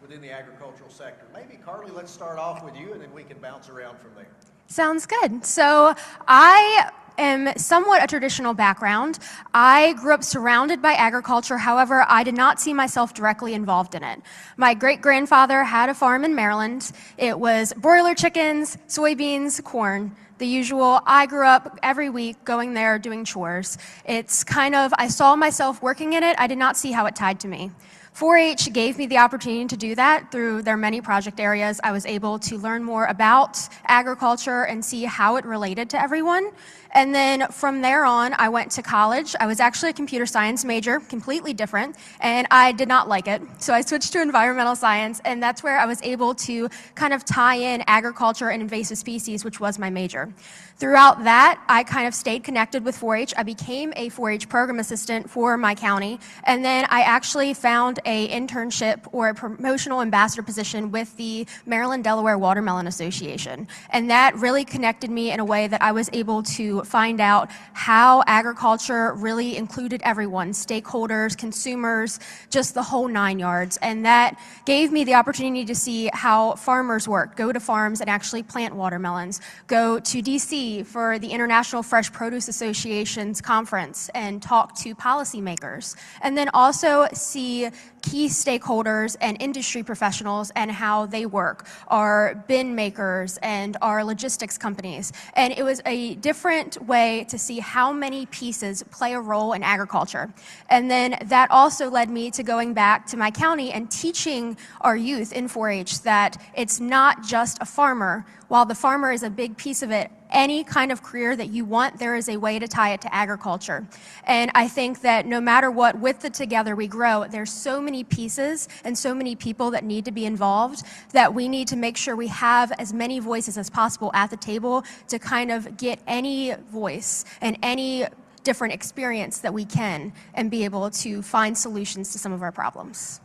within the agricultural sector. Maybe, Carly, let's start off with you and then we can bounce around from there. Sounds good. So I am somewhat a traditional background. I grew up surrounded by agriculture. However, I did not see myself directly involved in it. My great-grandfather had a farm in Maryland. It was broiler chickens, soybeans, corn, the usual. I grew up every week going there doing chores. It's kind of, I saw myself working in it. I did not see how it tied to me. 4-H gave me the opportunity to do that through their many project areas. I was able to learn more about agriculture and see how it related to everyone. And then from there on, I went to college. I was actually a computer science major, completely different, and I did not like it. So I switched to environmental science, and that's where I was able to kind of tie in agriculture and invasive species, which was my major. Throughout that, I kind of stayed connected with 4-H. I became a 4-H program assistant for my county, and then I actually found an internship or a promotional ambassador position with the Maryland-Delaware Watermelon Association. And that really connected me in a way that I was able to find out how agriculture really included everyone, stakeholders, consumers, just the whole 9 yards. And that gave me the opportunity to see how farmers work, go to farms and actually plant watermelons, go to DC for the International Fresh Produce Association's conference and talk to policymakers, and then also see key stakeholders and industry professionals and how they work, our bin makers and our logistics companies. And it was a different way to see how many pieces play a role in agriculture. And then that also led me to going back to my county and teaching our youth in 4-H that it's not just a farmer. While the farmer is a big piece of it, any kind of career that you want, there is a way to tie it to agriculture. And I think that no matter what, with the Together We Grow, there's so many pieces and so many people that need to be involved that we need to make sure we have as many voices as possible at the table to kind of get any voice and any different experience that we can and be able to find solutions to some of our problems.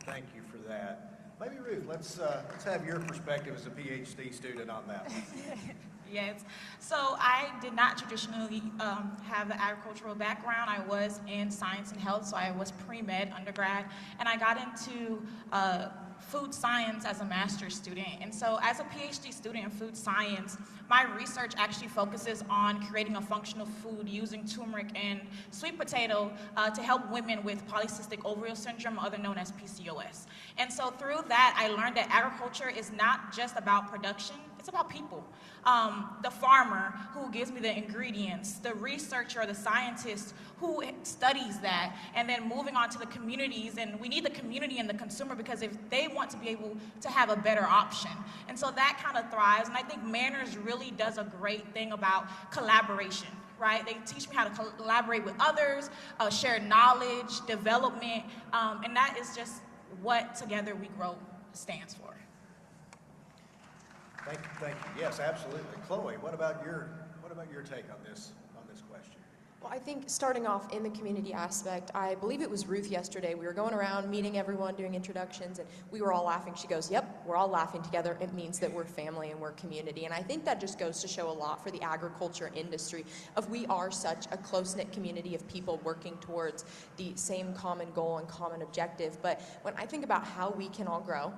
Thank you for that. Maybe Ruth, let's have your perspective as a PhD student on that one. Yes. So I did not traditionally have the agricultural background. I was in science and health, so I was pre-med undergrad, and I got into food science as a master's student. And so as a PhD student in food science, my research actually focuses on creating a functional food using turmeric and sweet potato to help women with polycystic ovarian syndrome, other known as PCOS. And so through that, I learned that agriculture is not just about production, it's about people. The farmer who gives me the ingredients, the researcher, the scientist who studies that, and then moving on to the communities. And we need the community and the consumer, because if they want to be able to have a better option. And so that kind of thrives. And I think Manners really does a great thing about collaboration, right? They teach me how to collaborate with others, share knowledge, development, and that is just what Together We Grow stands for. Thank you, thank you. Yes, absolutely. Chloe, what about your take on this question? Well, I think starting off in the community aspect, I believe it was Ruth yesterday. We were going around meeting everyone, doing introductions, and we were all laughing. She goes, "Yep, we're all laughing together. It means that we're family and we're community." And I think that just goes to show a lot for the agriculture industry of we are such a close-knit community of people working towards the same common goal and common objective. But when I think about how we can all grow,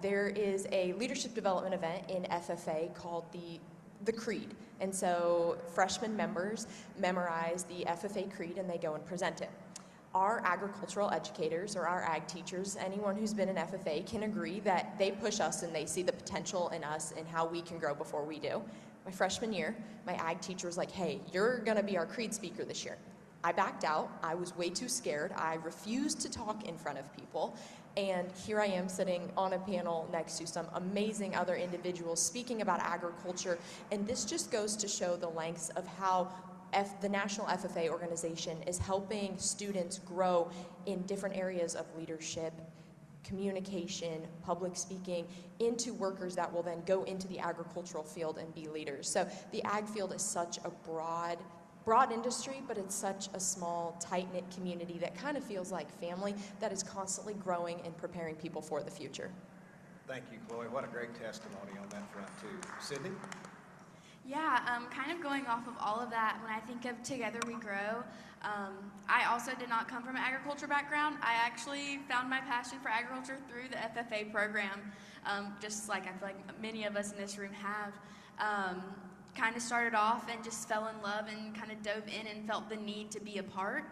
there is a leadership development event in FFA called the Creed. And so freshman members memorize the FFA Creed and they go and present it. Our agricultural educators or our ag teachers, anyone who's been in FFA can agree that they push us and they see the potential in us and how we can grow before we do. My freshman year, my ag teacher was like, "Hey, you're gonna be our Creed speaker this year." I backed out. I was way too scared. I refused to talk in front of people. And here I am sitting on a panel next to some amazing other individuals speaking about agriculture. And this just goes to show the lengths of how the National FFA organization is helping students grow in different areas of leadership, communication, public speaking, into workers that will then go into the agricultural field and be leaders. So the ag field is such a broad industry, but it's such a small, tight-knit community that kind of feels like family that is constantly growing and preparing people for the future. Thank you, Chloe. What a great testimony on that front, too. Sydney? Yeah, kind of going off of all of that, when I think of Together We Grow, I also did not come from an agriculture background. I actually found my passion for agriculture through the FFA program, just like I feel like many of us in this room have. Kind of started off and just fell in love and kind of dove in and felt the need to be a part.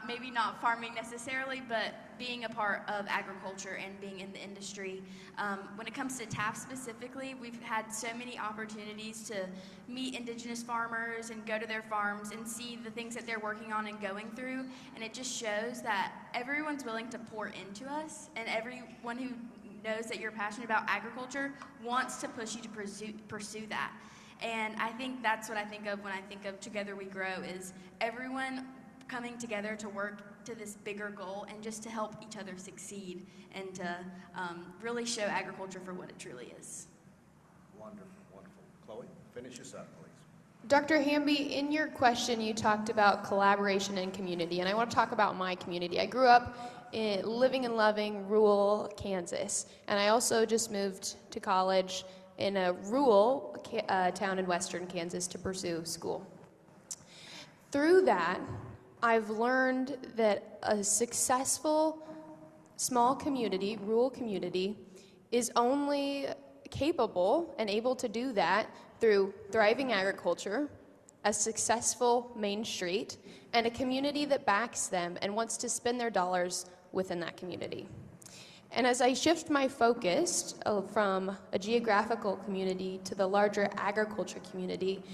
Maybe not farming necessarily, but being a part of agriculture and being in the industry. When it comes to Taft specifically, we've had so many opportunities to meet indigenous farmers and go to their farms and see the things that they're working on and going through. And it just shows that everyone's willing to pour into us, and everyone who knows that you're passionate about agriculture wants to push you to pursue that. And I think that's what I think of when I think of Together We Grow, is everyone coming together to work to this bigger goal and just to help each other succeed and to really show agriculture for what it truly is. Wonderful, wonderful. Chloe, finish us up, please. Dr. Hamby, in your question, you talked about collaboration and community, and I want to talk about my community. I grew up living and loving rural Kansas, and I also just moved to college in a rural town in western Kansas to pursue school. Through that, I've learned that a successful small community, rural community, is only capable and able to do that through thriving agriculture, a successful main street, and a community that backs them and wants to spend their dollars within that community. And as I shift my focus from a geographical community to the larger agriculture community,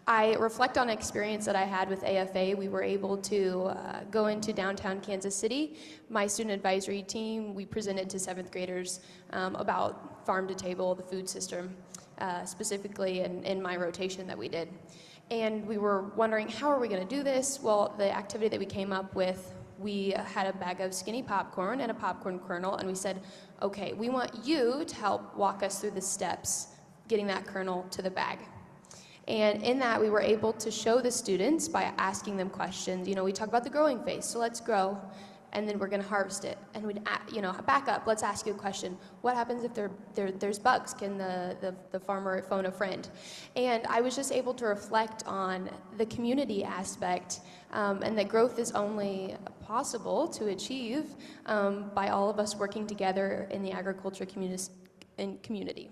I reflect on an experience that I had with AFA. We were able to go into downtown Kansas City. My student advisory team, we presented to 7th graders about farm to table, the food system, specifically in my rotation that we did. And we were wondering, how are we going to do this? Well, the activity that we came up with, we had a bag of skinny popcorn and a popcorn kernel, and we said, okay, we want you to help walk us through the steps getting that kernel to the bag. And in that, we were able to show the students by asking them questions. You know, we talk about the growing phase, so let's grow, and then we're going to harvest it. And we'd, back up, let's ask you a question. What happens if there's bugs? Can the farmer phone a friend? And I was just able to reflect on the community aspect, and that growth is only possible to achieve by all of us working together in the agriculture community.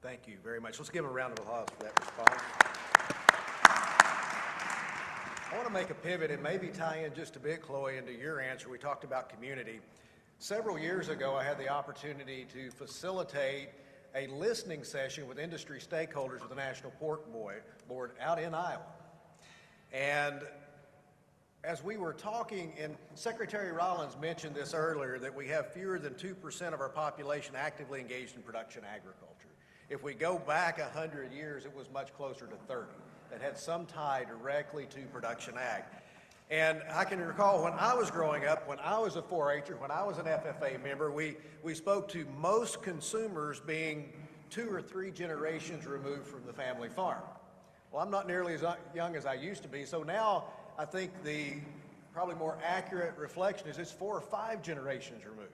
Thank you very much. Let's give him a round of applause for that response. I want to make a pivot and maybe tie in just a bit, Chloe, into your answer. We talked about community. Several years ago, I had the opportunity to facilitate a listening session with industry stakeholders with the National Pork Board out in Iowa. And as we were talking, and Secretary Rollins mentioned this earlier, that we have fewer than 2% of our population actively engaged in production agriculture. If we go back 100 years, it was much closer to 30 that had some tie directly to production ag. And I can recall when I was growing up, when I was a 4-H'er, when I was an FFA member, we spoke to most consumers being 2 or 3 generations removed from the family farm. Well, I'm not nearly as young as I used to be, so now I think the probably more accurate reflection is it's 4 or 5 generations removed.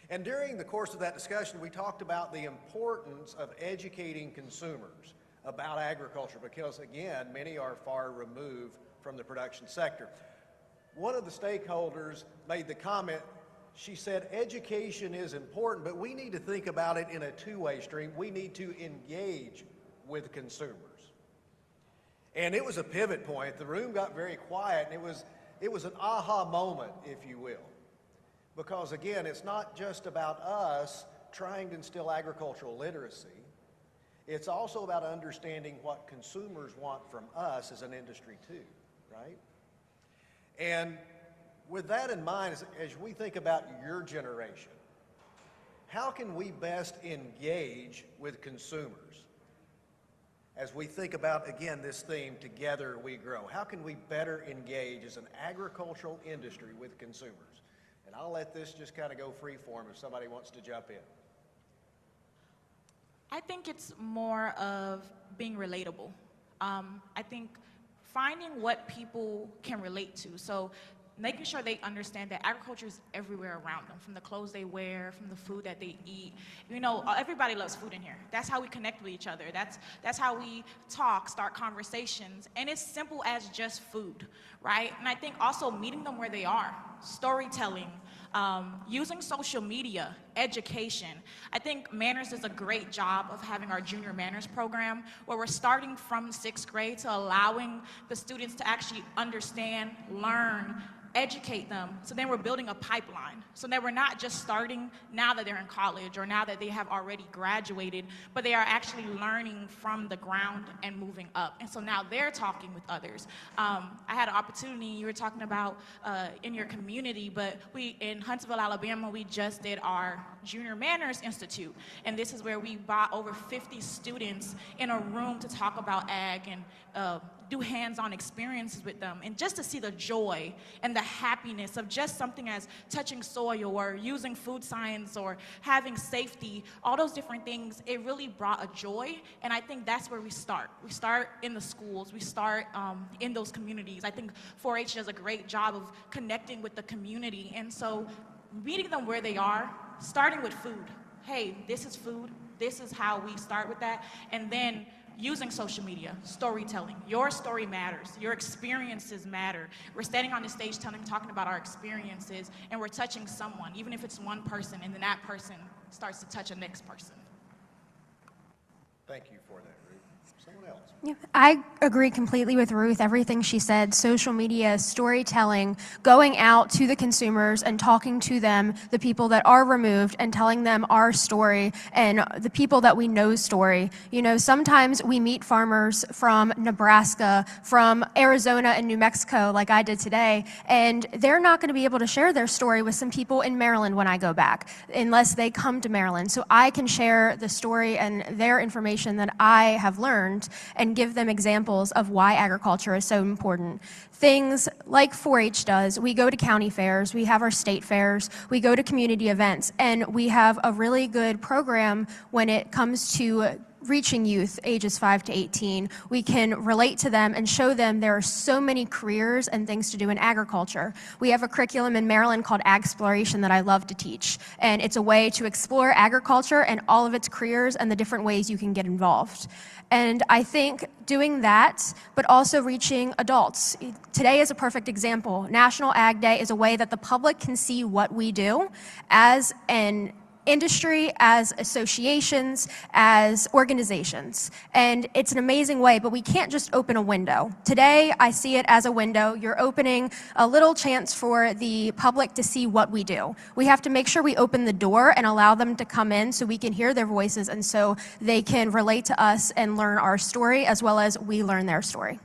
And during the course of that discussion, we talked about the importance of educating consumers about agriculture because, again, many are far removed from the production sector. One of the stakeholders made the comment, she said, education is important, but we need to think about it in a two-way stream. We need to engage with consumers. And it was a pivot point. The room got very quiet, and it was an aha moment, if you will. Because again, it's not just about us trying to instill agricultural literacy. It's also about understanding what consumers want from us as an industry too, right? And with that in mind, as we think about your generation, how can we best engage with consumers? As we think about, again, this theme, Together We Grow, how can we better engage as an agricultural industry with consumers? And I'll let this just kind of go free form if somebody wants to jump in. I think it's more of being relatable. I think finding what people can relate to. So making sure they understand that agriculture is everywhere around them, from the clothes they wear, from the food that they eat. You know, everybody loves food in here. That's how we connect with each other. That's how we talk, start conversations. And it's simple as just food, right? And I think also meeting them where they are, storytelling, using social media, education. I think Manners does a great job of having our junior Manners program where we're starting from 6th grade to allowing the students to actually understand, learn, educate them. So then we're building a pipeline. So that we're not just starting now that they're in college or now that they have already graduated, but they are actually learning from the ground and moving up. And so now they're talking with others. I had an opportunity, you were talking about in your community, but we in Huntsville, Alabama, we just did our Junior Manners Institute. And this is where we brought over 50 students in a room to talk about ag and do hands-on experiences with them, and just to see the joy and the happiness of just something as touching soil or using food science or having safety, all those different things, it really brought a joy, and I think that's where we start. We start in the schools, we start in those communities. I think 4-H does a great job of connecting with the community, and so meeting them where they are, starting with food. Hey, this is food, this is how we start with that, and then using social media, storytelling. Your story matters. Your experiences matter. We're standing on the stage talking about our experiences, and we're touching someone, even if it's one person, and then that person starts to touch a next person. Thank you for that, Ruth. Someone else. Yeah, I agree completely with Ruth, everything she said. Social media, storytelling, going out to the consumers and talking to them, the people that are removed, and telling them our story and the people that we know's story. You know, sometimes we meet farmers from Nebraska, from Arizona and New Mexico, like I did today, and they're not going to be able to share their story with some people in Maryland when I go back, unless they come to Maryland. So I can share the story and their information that I have learned and give them examples of why agriculture is so important. Things like 4-H does, we go to county fairs, we have our state fairs, we go to community events, and we have a really good program when it comes to reaching youth ages 5 to 18. We can relate to them and show them there are so many careers and things to do in agriculture. We have a curriculum in Maryland called Ag Exploration that I love to teach, and it's a way to explore agriculture and all of its careers and the different ways you can get involved. And I think doing that, but also reaching adults. Today is a perfect example. National Ag Day is a way that the public can see what we do as an industry, as associations, as organizations. And it's an amazing way, but we can't just open a window. Today, I see it as a window. You're opening a little chance for the public to see what we do. We have to make sure we open the door and allow them to come in so we can hear their voices and so they can relate to us and learn our story as well as we learn their story.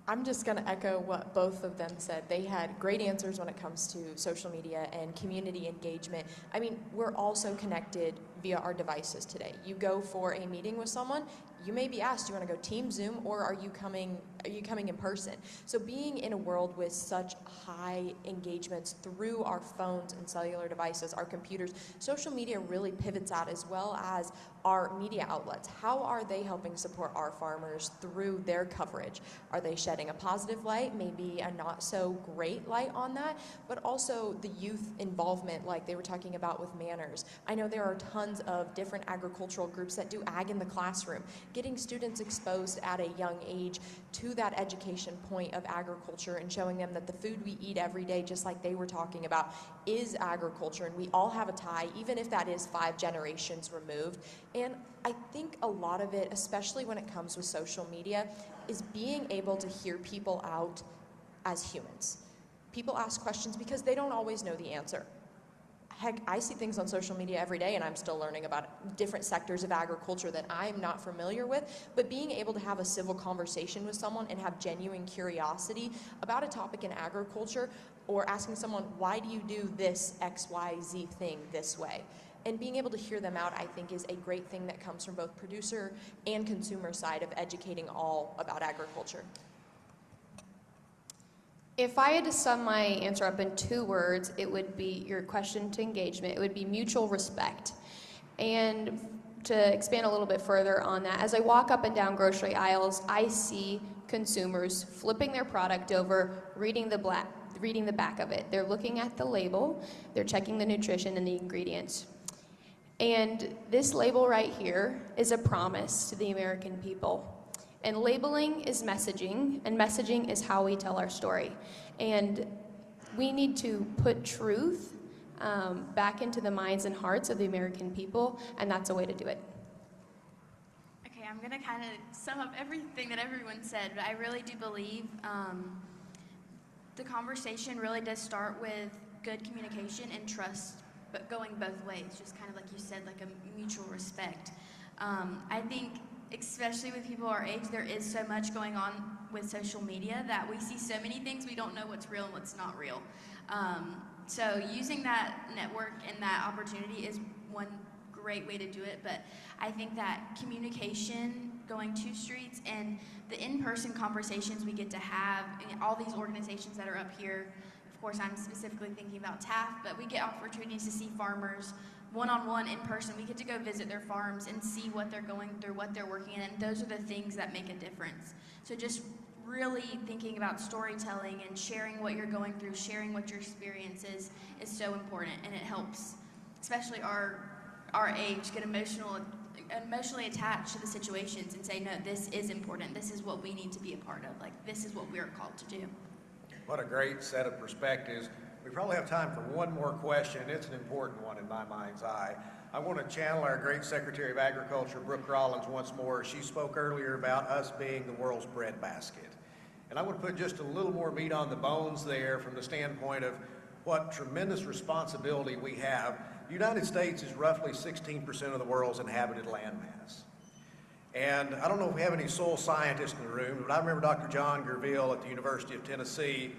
I'm just going to echo what both of them said. They had great answers when it comes to social media and community engagement. I mean, we're also connected via our devices today. You go for a meeting with someone, you may be asked, do you want to go team Zoom or are you coming in person? So being in a world with such high engagements through our phones and cellular devices, our computers, social media really pivots out, as well as our media outlets. How are they helping support our farmers through their coverage? Are they shedding a positive light, maybe a not so great light on that, but also the youth involvement like they were talking about with Manners. I know there are tons of different agricultural groups that do ag in the classroom, getting students exposed at a young age to that education point of agriculture and showing them that the food we eat every day, just like they were talking about, is agriculture, and we all have a tie, even if that is 5 generations removed. And I think a lot of it, especially when it comes with social media, is being able to hear people out as humans. People ask questions because they don't always know the answer. Heck, I see things on social media every day and I'm still learning about different sectors of agriculture that I'm not familiar with, but being able to have a civil conversation with someone and have genuine curiosity about a topic in agriculture, or asking someone, why do you do this XYZ thing this way? And being able to hear them out, I think, is a great thing that comes from both producer and consumer side of educating all about agriculture. If I had to sum my answer up in 2 words, it would be your question to engagement. It would be mutual respect. And to expand a little bit further on that, as I walk up and down grocery aisles, I see consumers flipping their product over, reading the back of it. They're looking at the label, they're checking the nutrition and the ingredients. And this label right here is a promise to the American people. And labeling is messaging, and messaging is how we tell our story. And we need to put truth back into the minds and hearts of the American people, and that's a way to do it. Okay, I'm gonna kind of sum up everything that everyone said, but I really do believe the conversation really does start with good communication and trust, but going both ways, just kind of like you said, like a mutual respect. I think, especially with people our age, there is so much going on with social media that we see so many things we don't know what's real and what's not real. So using that network and that opportunity is one great way to do it, but I think that communication, going to streets, and the in-person conversations we get to have, and all these organizations that are up here, of course I'm specifically thinking about TAF, but we get opportunities to see farmers one-on-one in person. We get to go visit their farms and see what they're going through, what they're working in, and those are the things that make a difference. So just really thinking about storytelling and sharing what you're going through, sharing what your experience is so important, and it helps, especially our age, get emotionally attached to the situations and say, no, this is important, this is what we need to be a part of, like this is what we're called to do. What a great set of perspectives. We probably have time for one more question. It's an important one in my mind's eye. I want to channel our great Secretary of Agriculture, Brooke Rollins, once more. She spoke earlier about us being the world's breadbasket. And I want to put just a little more meat on the bones there from the standpoint of what tremendous responsibility we have. The United States is roughly 16% of the world's inhabited landmass. And I don't know if we have any soil scientists in the room, but I remember Dr. John Gerville at the University of Tennessee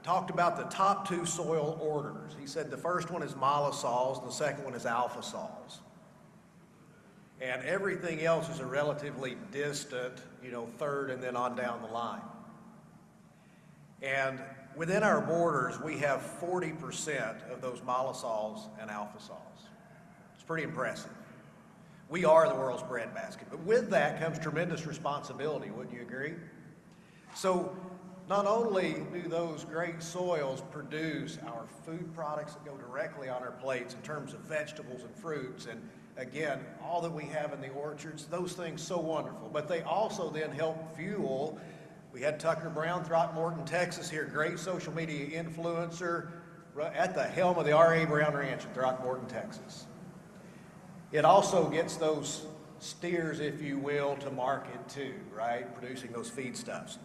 talked about the top 2 soil orders. He said the first one is mollisols, and the second one is alpha sols. And everything else is a relatively distant, third and then on down the line. And within our borders, we have 40% of those mollisols and alpha sols. It's pretty impressive. We are the world's breadbasket. But with that comes tremendous responsibility, wouldn't you agree? So not only do those great soils produce our food products that go directly on our plates in terms of vegetables and fruits, and again, all that we have in the orchards, those things so wonderful, but they also then help fuel. We had Tucker Brown, Throckmorton, Texas here, great social media influencer at the helm of the R.A. Brown Ranch in Throckmorton, Texas. It also gets those steers, if you will, to market too, right? Producing those feedstuffs.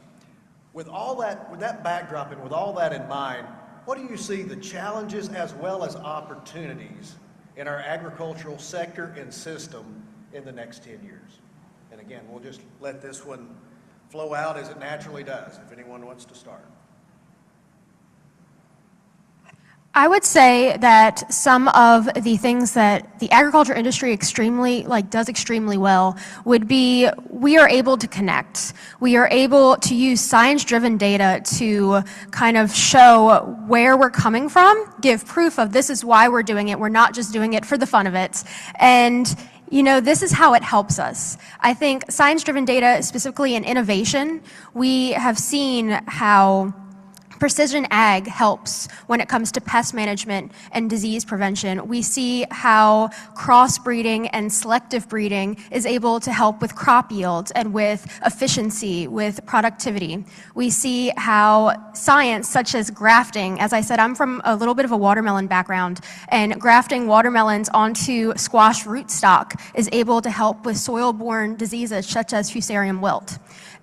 With that backdrop and with all that in mind, what do you see the challenges as well as opportunities in our agricultural sector and system in the next 10 years? And again, we'll just let this one flow out as it naturally does, if anyone wants to start. I would say that some of the things that the agriculture industry does extremely well would be we are able to connect. We are able to use science-driven data to kind of show where we're coming from, give proof of this is why we're doing it. We're not just doing it for the fun of it. And this is how it helps us. I think science-driven data, specifically in innovation, we have seen how precision ag helps when it comes to pest management and disease prevention. We see how crossbreeding and selective breeding is able to help with crop yields and with efficiency, with productivity. We see how science such as grafting, as I said, I'm from a little bit of a watermelon background, and grafting watermelons onto squash rootstock is able to help with soil-borne diseases such as fusarium wilt.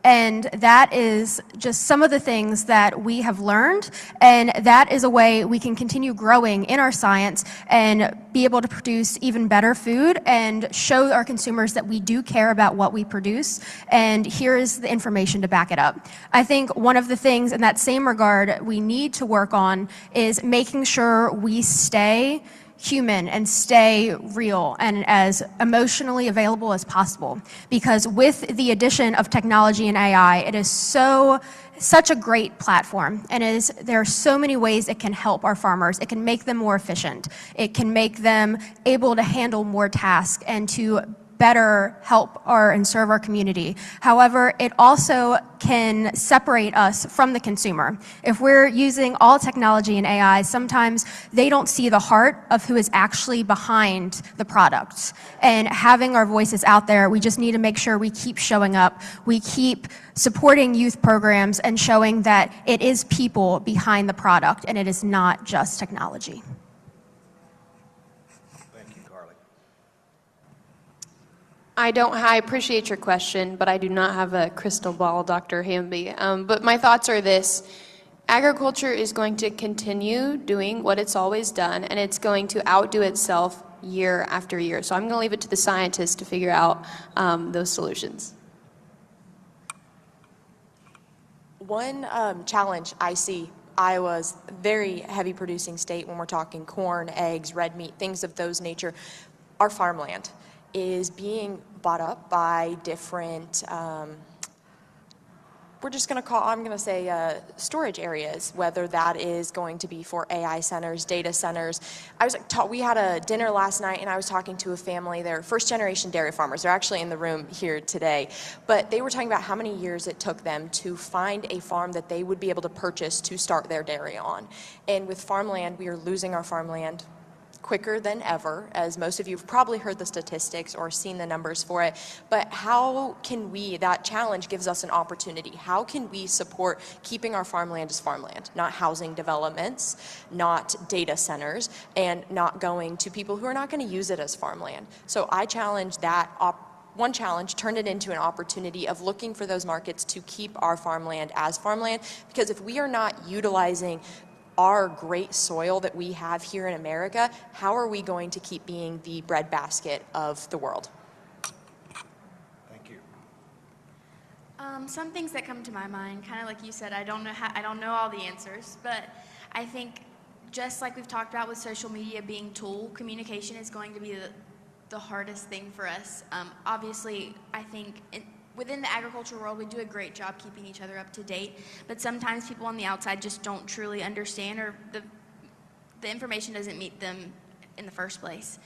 And that is just some of the things that we have learned, and that is a way we can continue growing in our science and be able to produce even better food and show our consumers that we do care about what we produce, and here is the information to back it up. I think one of the things in that same regard we need to work on is making sure we stay human and stay real and as emotionally available as possible. Because with the addition of technology and AI, it is such a great platform, and there are so many ways it can help our farmers. It can make them more efficient. It can make them able to handle more tasks and to better help and serve our community. However, it also can separate us from the consumer. If we're using all technology and AI, sometimes they don't see the heart of who is actually behind the products. And having our voices out there, we just need to make sure we keep showing up. We keep supporting youth programs and showing that it is people behind the product and it is not just technology. I appreciate your question, but I do not have a crystal ball, Dr. Hamby. But my thoughts are this. Agriculture is going to continue doing what it's always done, and it's going to outdo itself year after year. So I'm going to leave it to the scientists to figure out those solutions. One challenge I see, Iowa's very heavy producing state when we're talking corn, eggs, red meat, things of those nature. Our farmland is being bought up by different, I'm going to say storage areas, whether that is going to be for AI centers, data centers. We had a dinner last night and I was talking to a family, they're first generation dairy farmers. They're actually in the room here today, but they were talking about how many years it took them to find a farm that they would be able to purchase to start their dairy on. And with farmland, we are losing our farmland quicker than ever, as most of you have probably heard the statistics or seen the numbers for it, but how can we, that challenge gives us an opportunity. How can we support keeping our farmland as farmland, not housing developments, not data centers, and not going to people who are not going to use it as farmland? So I challenge that one challenge, turn it into an opportunity of looking for those markets to keep our farmland as farmland, because if we are not utilizing our great soil that we have here in America, how are we going to keep being the breadbasket of the world? Thank you. Some things that come to my mind, kind of like you said, I don't know all the answers, but I think just like we've talked about with social media being tool, communication is going to be the hardest thing for us. Obviously, I think within the agriculture world, we do a great job keeping each other up to date, but sometimes people on the outside just don't truly understand, or the information doesn't meet them in the first place.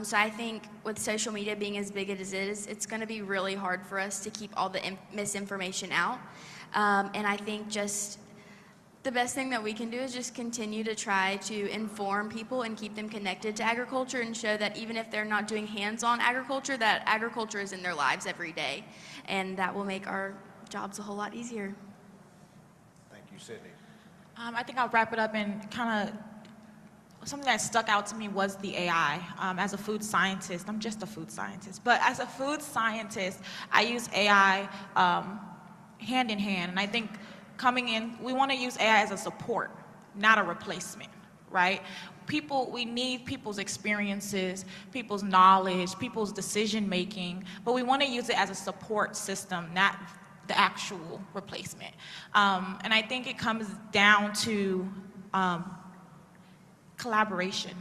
So I think with social media being as big as it is, it's going to be really hard for us to keep all the misinformation out. And I think just the best thing that we can do is just continue to try to inform people and keep them connected to agriculture, and show that even if they're not doing hands-on agriculture, that agriculture is in their lives every day. And that will make our jobs a whole lot easier. Thank you, Sydney. I think I'll wrap it up and kind of something that stuck out to me was the AI. As a food scientist, I'm just a food scientist, but as a food scientist, I use AI hand in hand. And I think coming in, we want to use AI as a support, not a replacement, right? We need people's experiences, people's knowledge, people's decision making, but we want to use it as a support system, not the actual replacement. And I think it comes down to collaboration.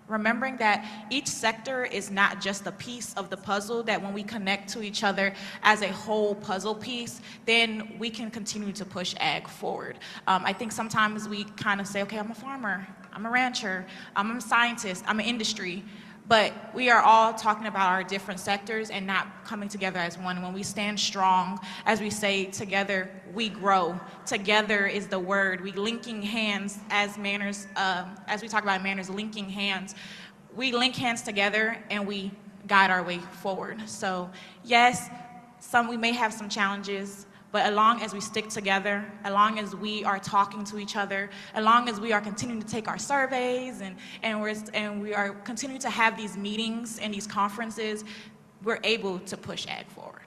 Remembering that each sector is not just a piece of the puzzle, that when we connect to each other as a whole puzzle piece, then we can continue to push ag forward. I think sometimes we kind of say, okay, I'm a farmer, I'm a rancher, I'm a scientist, I'm an industry, but we are all talking about our different sectors and not coming together as one. When we stand strong, as we say, together we grow. Together is the word. We linking hands as manners, as we talk about manners, linking hands. We link hands together and we guide our way forward. So yes, we may have some challenges, but as long as we stick together, as long as we are talking to each other, as long as we are continuing to take our surveys and we are continuing to have these meetings and these conferences, we're able to push ag forward.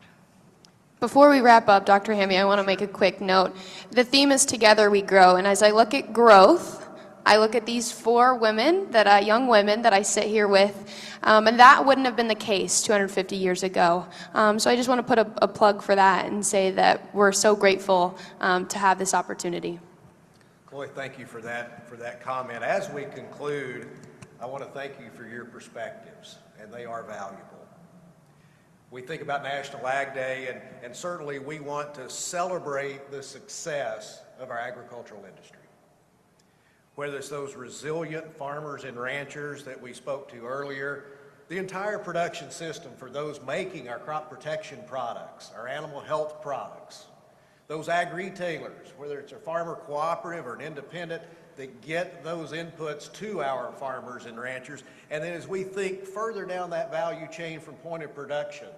Before we wrap up, Dr. Hamby, I want to make a quick note. The theme is Together We Grow, and as I look at growth, I look at these four women, young women that I sit here with, and that wouldn't have been the case 250 years ago. So I just want to put a plug for that and say that we're so grateful to have this opportunity. Chloe, thank you for that comment. As we conclude, I want to thank you for your perspectives, and they are valuable. We think about National Ag Day, and certainly we want to celebrate the success of our agricultural industry. Whether it's those resilient farmers and ranchers that we spoke to earlier, the entire production system for those making our crop protection products, our animal health products, those ag retailers, whether it's a farmer cooperative or an independent, that get those inputs to our farmers and ranchers. And then as we think further down that value chain from point of production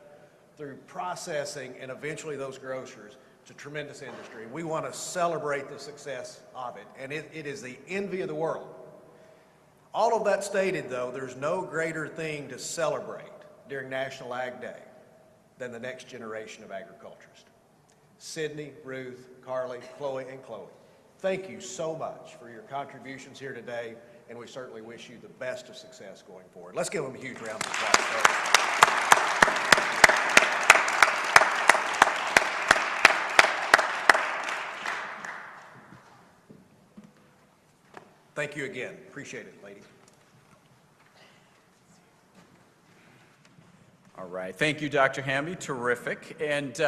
through processing and eventually those grocers, it's a tremendous industry. We want to celebrate the success of it, and it is the envy of the world. All of that stated, though, there's no greater thing to celebrate during National Ag Day than the next generation of agriculturists. Sydney, Ruth, Carly, Chloe, and Chloe, thank you so much for your contributions here today, and we certainly wish you the best of success going forward. Let's give them a huge round of applause. Thank you again. Appreciate it, lady. All right. Thank you, Dr. Hamby. Terrific. And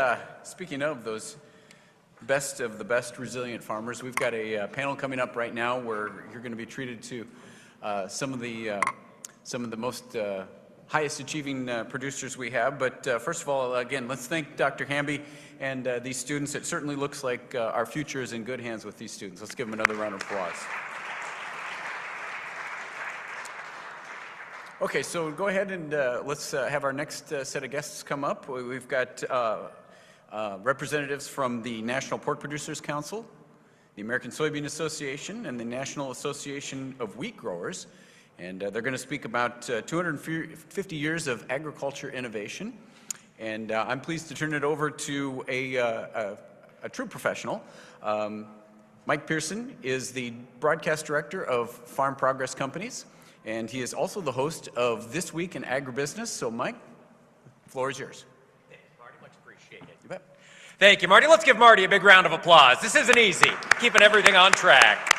speaking of those best of the best resilient farmers, we've got a panel coming up right now where you're going to be treated to some of the most highest achieving producers we have. But first of all, again, let's thank Dr. Hamby and these students. It certainly looks like our future is in good hands with these students. Let's give them another round of applause. Okay, so go ahead and let's have our next set of guests come up. We've got representatives from the National Pork Producers Council, the American Soybean Association, and the National Association of Wheat Growers. And they're going to speak about 250 years of agriculture innovation. And I'm pleased to turn it over to a true professional. Mike Pearson is the broadcast director of Farm Progress Companies, and he is also the host of This Week in Agribusiness. So, Mike, the floor is yours. Thanks, Marty. Much appreciated. You bet. Thank you, Marty. Let's give Marty a big round of applause. This isn't easy, keeping everything on track.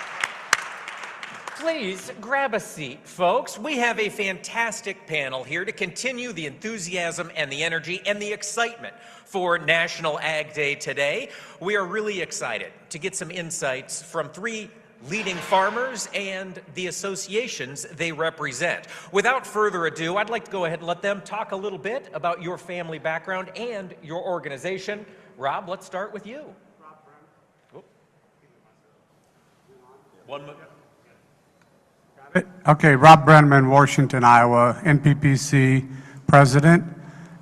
Please grab a seat, folks. We have a fantastic panel here to continue the enthusiasm and the energy and the excitement for National Ag Day today. We are really excited to get some insights from three leading farmers and the associations they represent. Without further ado, I'd like to go ahead and let them talk a little bit about your family background and your organization. Rob, let's start with you. One minute. Okay, Rob Brenneman, Washington, Iowa, NPPC president.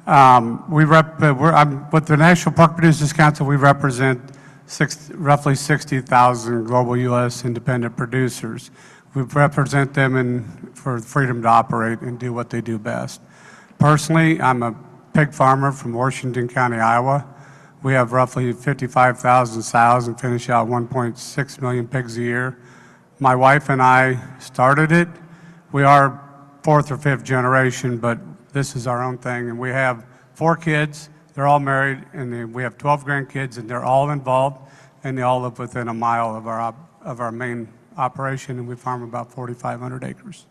I'm with the National Pork Producers Council. We represent roughly 60,000 global U.S. independent producers. We represent them for freedom to operate and do what they do best. Personally, I'm a pig farmer from Washington County, Iowa. We have roughly 55,000 sows and finish out 1.6 million pigs a year. My wife and I started it. We are fourth or fifth generation, but this is our own thing. And we have 4 kids. They're all married, and then we have 12 grandkids, and they're all involved, and they all live within a mile of our main operation, and we farm about 4,500 acres.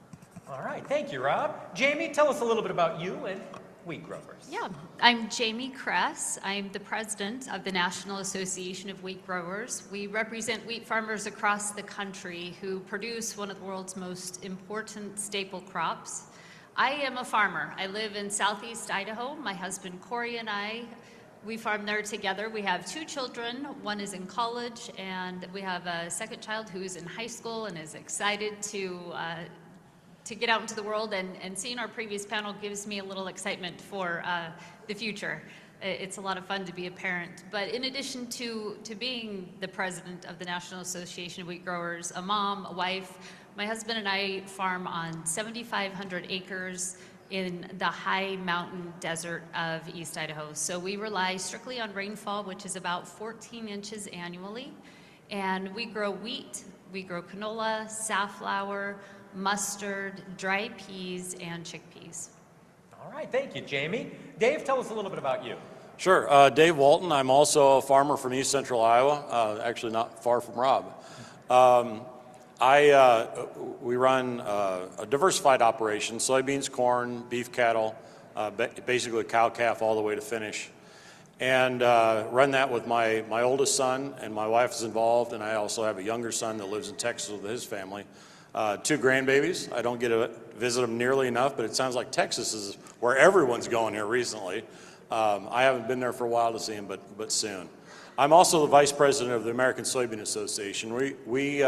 All right, thank you, Rob. Jamie, tell us a little bit about you and wheat growers. Yeah, I'm Jamie Kress. I'm the president of the National Association of Wheat Growers. We represent wheat farmers across the country who produce one of the world's most important staple crops. I am a farmer. I live in southeast Idaho. My husband Corey and I, we farm there together. We have 2 children. One is in college, and we have a second child who is in high school and is excited to get out into the world, and seeing our previous panel gives me a little excitement for the future. It's a lot of fun to be a parent. But in addition to being the president of the National Association of Wheat Growers, a mom, a wife, my husband and I farm on 7,500 acres in the high mountain desert of East Idaho. So we rely strictly on rainfall, which is about 14 inches annually. And we grow wheat, we grow canola, safflower, mustard, dry peas, and chickpeas. All right, thank you, Jamie. Dave, tell us a little bit about you. Sure, Dave Walton. I'm also a farmer from East Central Iowa, actually not far from Rob. We run a diversified operation, soybeans, corn, beef cattle, basically cow-calf all the way to finish. And run that with my oldest son, and my wife is involved, and I also have a younger son that lives in Texas with his family. 2 grandbabies. I don't get to visit them nearly enough, but it sounds like Texas is where everyone's going here recently. I haven't been there for a while to see them, but soon. I'm also the vice president of the American Soybean Association. We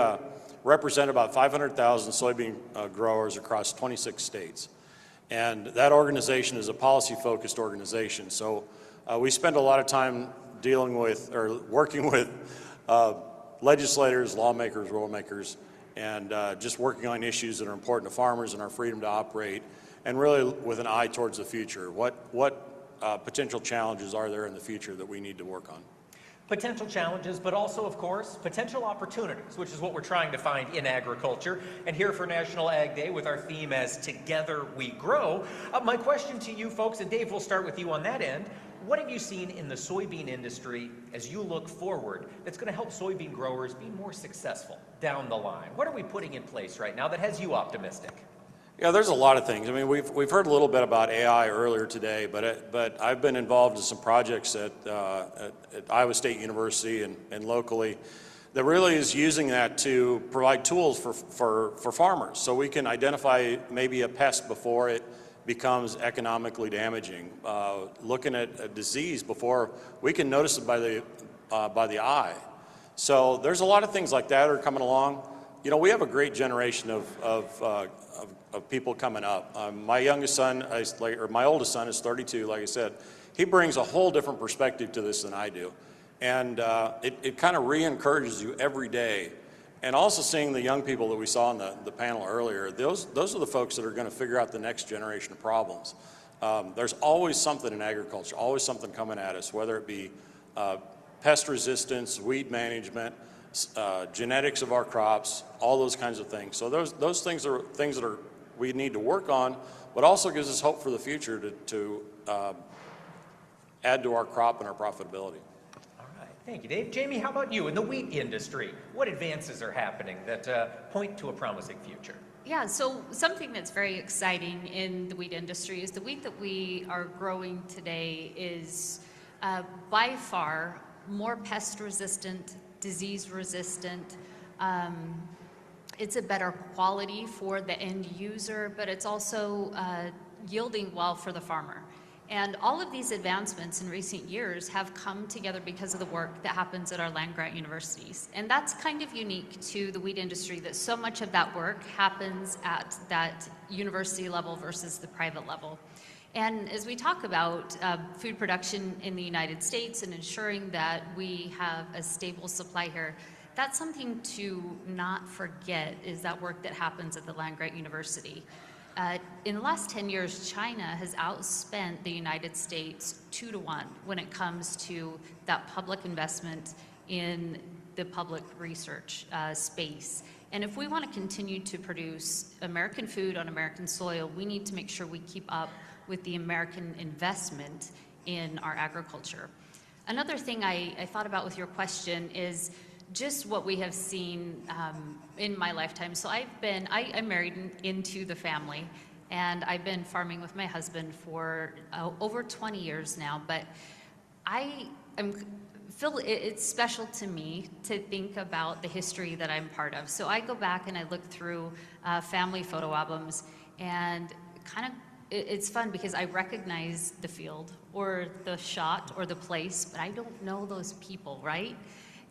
represent about 500,000 soybean growers across 26 states. And that organization is a policy-focused organization. So we spend a lot of time dealing with, or working with legislators, lawmakers, rule-makers, and just working on issues that are important to farmers and our freedom to operate, and really with an eye towards the future. What potential challenges are there in the future that we need to work on? Potential challenges, but also, of course, potential opportunities, which is what we're trying to find in agriculture. And here for National Ag Day with our theme as Together We Grow, my question to you folks, and Dave, we'll start with you on that end. What have you seen in the soybean industry as you look forward that's going to help soybean growers be more successful down the line? What are we putting in place right now that has you optimistic? Yeah, there's a lot of things. I mean, we've heard a little bit about AI earlier today, but I've been involved in some projects at Iowa State University and locally that really is using that to provide tools for farmers, so we can identify maybe a pest before it becomes economically damaging. Looking at a disease before we can notice it by the eye. So there's a lot of things like that are coming along. You know, we have a great generation of people coming up. My youngest son, or my oldest son is 32, like I said. He brings a whole different perspective to this than I do. And it kind of re-encourages you every day. And also seeing the young people that we saw in the panel earlier, those are the folks that are going to figure out the next generation of problems. There's always something in agriculture, always something coming at us, whether it be pest resistance, weed management, genetics of our crops, all those kinds of things. So those things are things that we need to work on, but also gives us hope for the future to add to our crop and our profitability. Thank you, Dave. Jamie, how about you in the wheat industry? What advances are happening that point to a promising future? Yeah, so something that's very exciting in the wheat industry is the wheat that we are growing today is by far more pest resistant, disease resistant. It's a better quality for the end user, but it's also yielding well for the farmer. And all of these advancements in recent years have come together because of the work that happens at our land-grant universities. And that's kind of unique to the wheat industry, that so much of that work happens at that university level versus the private level. And as we talk about food production in the United States and ensuring that we have a stable supply here, that's something to not forget, is that work that happens at the land-grant university. In the last 10 years, China has outspent the United States 2-to-1 when it comes to that public investment in the public research space. And if we want to continue to produce American food on American soil, we need to make sure we keep up with the American investment in our agriculture. Another thing I thought about with your question is just what we have seen in my lifetime. So I'm married into the family, and I've been farming with my husband for over 20 years now, but it's special to me to think about the history that I'm part of. So I go back and I look through family photo albums, and it's fun because I recognize the field or the shot or the place, but I don't know those people, right?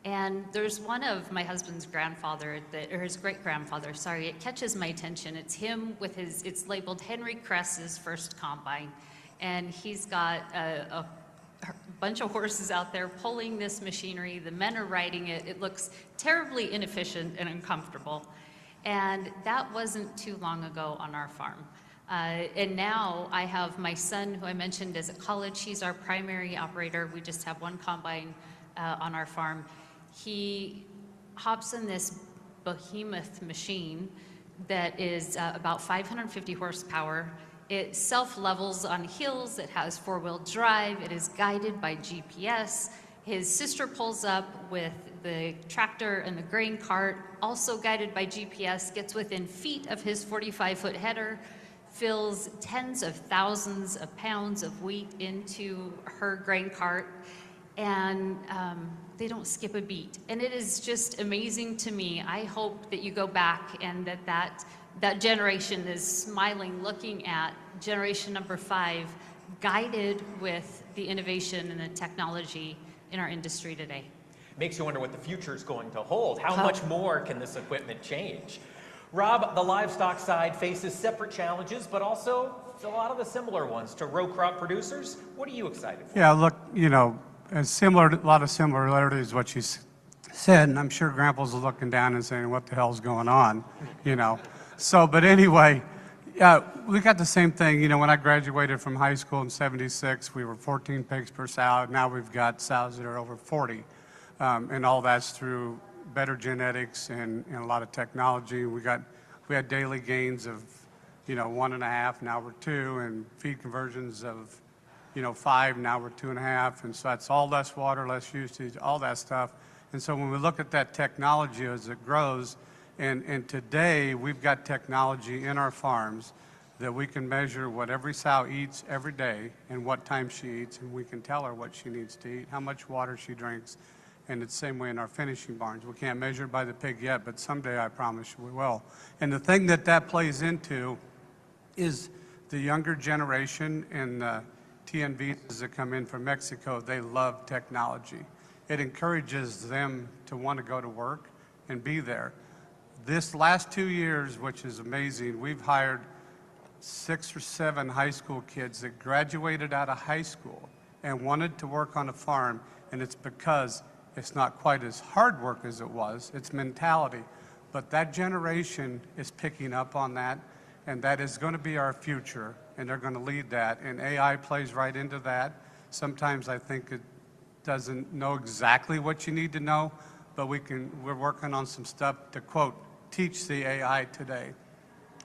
And there's one of my husband's grandfather, or his great-grandfather, sorry, it catches my attention. It's him with it's labeled Henry Kress's first combine. And he's got a bunch of horses out there pulling this machinery. The men are riding it. It looks terribly inefficient and uncomfortable. And that wasn't too long ago on our farm. And now I have my son, who I mentioned is at college. He's our primary operator. We just have one combine on our farm. He hops in this behemoth machine that is about 550 horsepower. It self-levels on hills. It has four-wheel drive. It is guided by GPS. His sister pulls up with the tractor and the grain cart, also guided by GPS, gets within feet of his 45-foot header, fills tens of thousands of pounds of wheat into her grain cart, and they don't skip a beat. And it is just amazing to me. I hope that you go back and that generation is smiling, looking at generation number 5, guided with the innovation and the technology in our industry today. Makes you wonder what the future is going to hold. How much more can this equipment change? Rob, the livestock side faces separate challenges, but also a lot of the similar ones to row crop producers. What are you excited for? Yeah, look, a lot of similarities to what you said, and I'm sure Grandpa's looking down and saying, what the hell's going on, So, but anyway, we got the same thing. When I graduated from high school in '76, we were 14 pigs per sow. Now we've got sows that are over 40, and all that's through better genetics and a lot of technology. We had daily gains of 1.5, now we're 2, and feed conversions of 5, now we're 2.5, and so that's all less water, less usage, all that stuff. And so when we look at that technology as it grows, and today we've got technology in our farms that we can measure what every sow eats every day and what time she eats, and we can tell her what she needs to eat, how much water she drinks. And it's the same way in our finishing barns. We can't measure it by the pig yet, but someday I promise you we will. And the thing that plays into is the younger generation and TN visas that come in from Mexico. They love technology. It encourages them to want to go to work and be there. This last 2 years, which is amazing, we've hired 6 or 7 high school kids that graduated out of high school and wanted to work on a farm, and it's because it's not quite as hard work as it was, it's mentality. But that generation is picking up on that, and that is going to be our future, and they're going to lead that, and AI plays right into that. Sometimes I think it doesn't know exactly what you need to know, but we're working on some stuff to, quote, teach the AI today.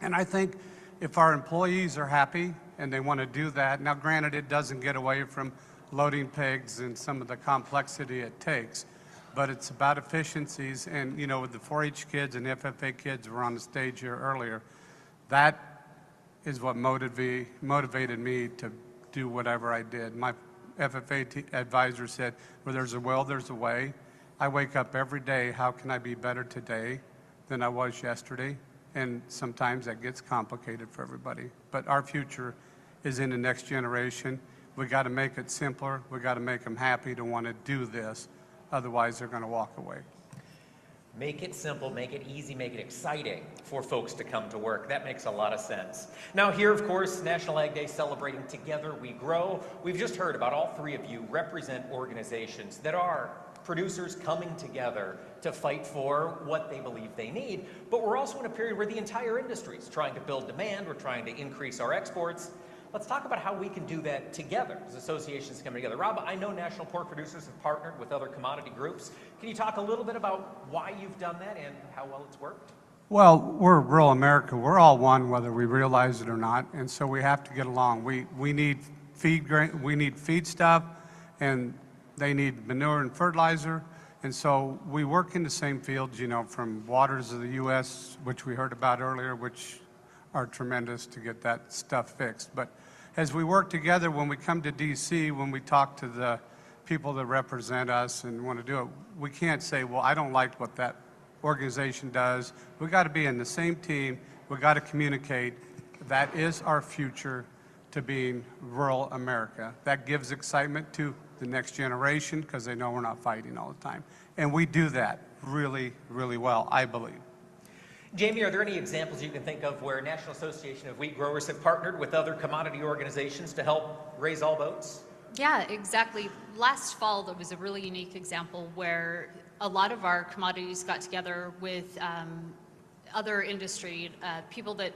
And I think if our employees are happy and they want to do that, now granted it doesn't get away from loading pigs and some of the complexity it takes, but it's about efficiencies. And you know, with the 4-H kids and FFA kids who were on the stage here earlier, that is what motivated me to do whatever I did. My FFA advisor said, where there's a will, there's a way. I wake up every day, how can I be better today than I was yesterday? And sometimes that gets complicated for everybody. But our future is in the next generation. We got to make it simpler. We got to make them happy to want to do this. Otherwise, they're going to walk away. Make it simple, make it easy, make it exciting for folks to come to work. That makes a lot of sense. Now here, of course, National Ag Day celebrating Together We Grow. We've just heard about all 3 of you represent organizations that are producers coming together to fight for what they believe they need. But we're also in a period where the entire industry is trying to build demand. We're trying to increase our exports. Let's talk about how we can do that together as associations coming together. Rob, I know National Pork Producers have partnered with other commodity groups. Can you talk a little bit about why you've done that and how well it's worked? Well, we're rural America. We're all one, whether we realize it or not, and so we have to get along. We need feed stuff, and they need manure and fertilizer, and so we work in the same fields, you know, from waters of the U.S., which we heard about earlier, which are tremendous to get that stuff fixed. But as we work together, when we come to D.C., when we talk to the people that represent us and want to do it, we can't say, well, I don't like what that organization does. We've got to be in the same team. We've got to communicate. That is our future to being rural America. That gives excitement to the next generation because they know we're not fighting all the time. And we do that really, really well, I believe. Jamie, are there any examples you can think of where National Association of Wheat Growers have partnered with other commodity organizations to help raise all boats? Yeah, exactly. Last fall, there was a really unique example where a lot of our commodities got together with other industry, people that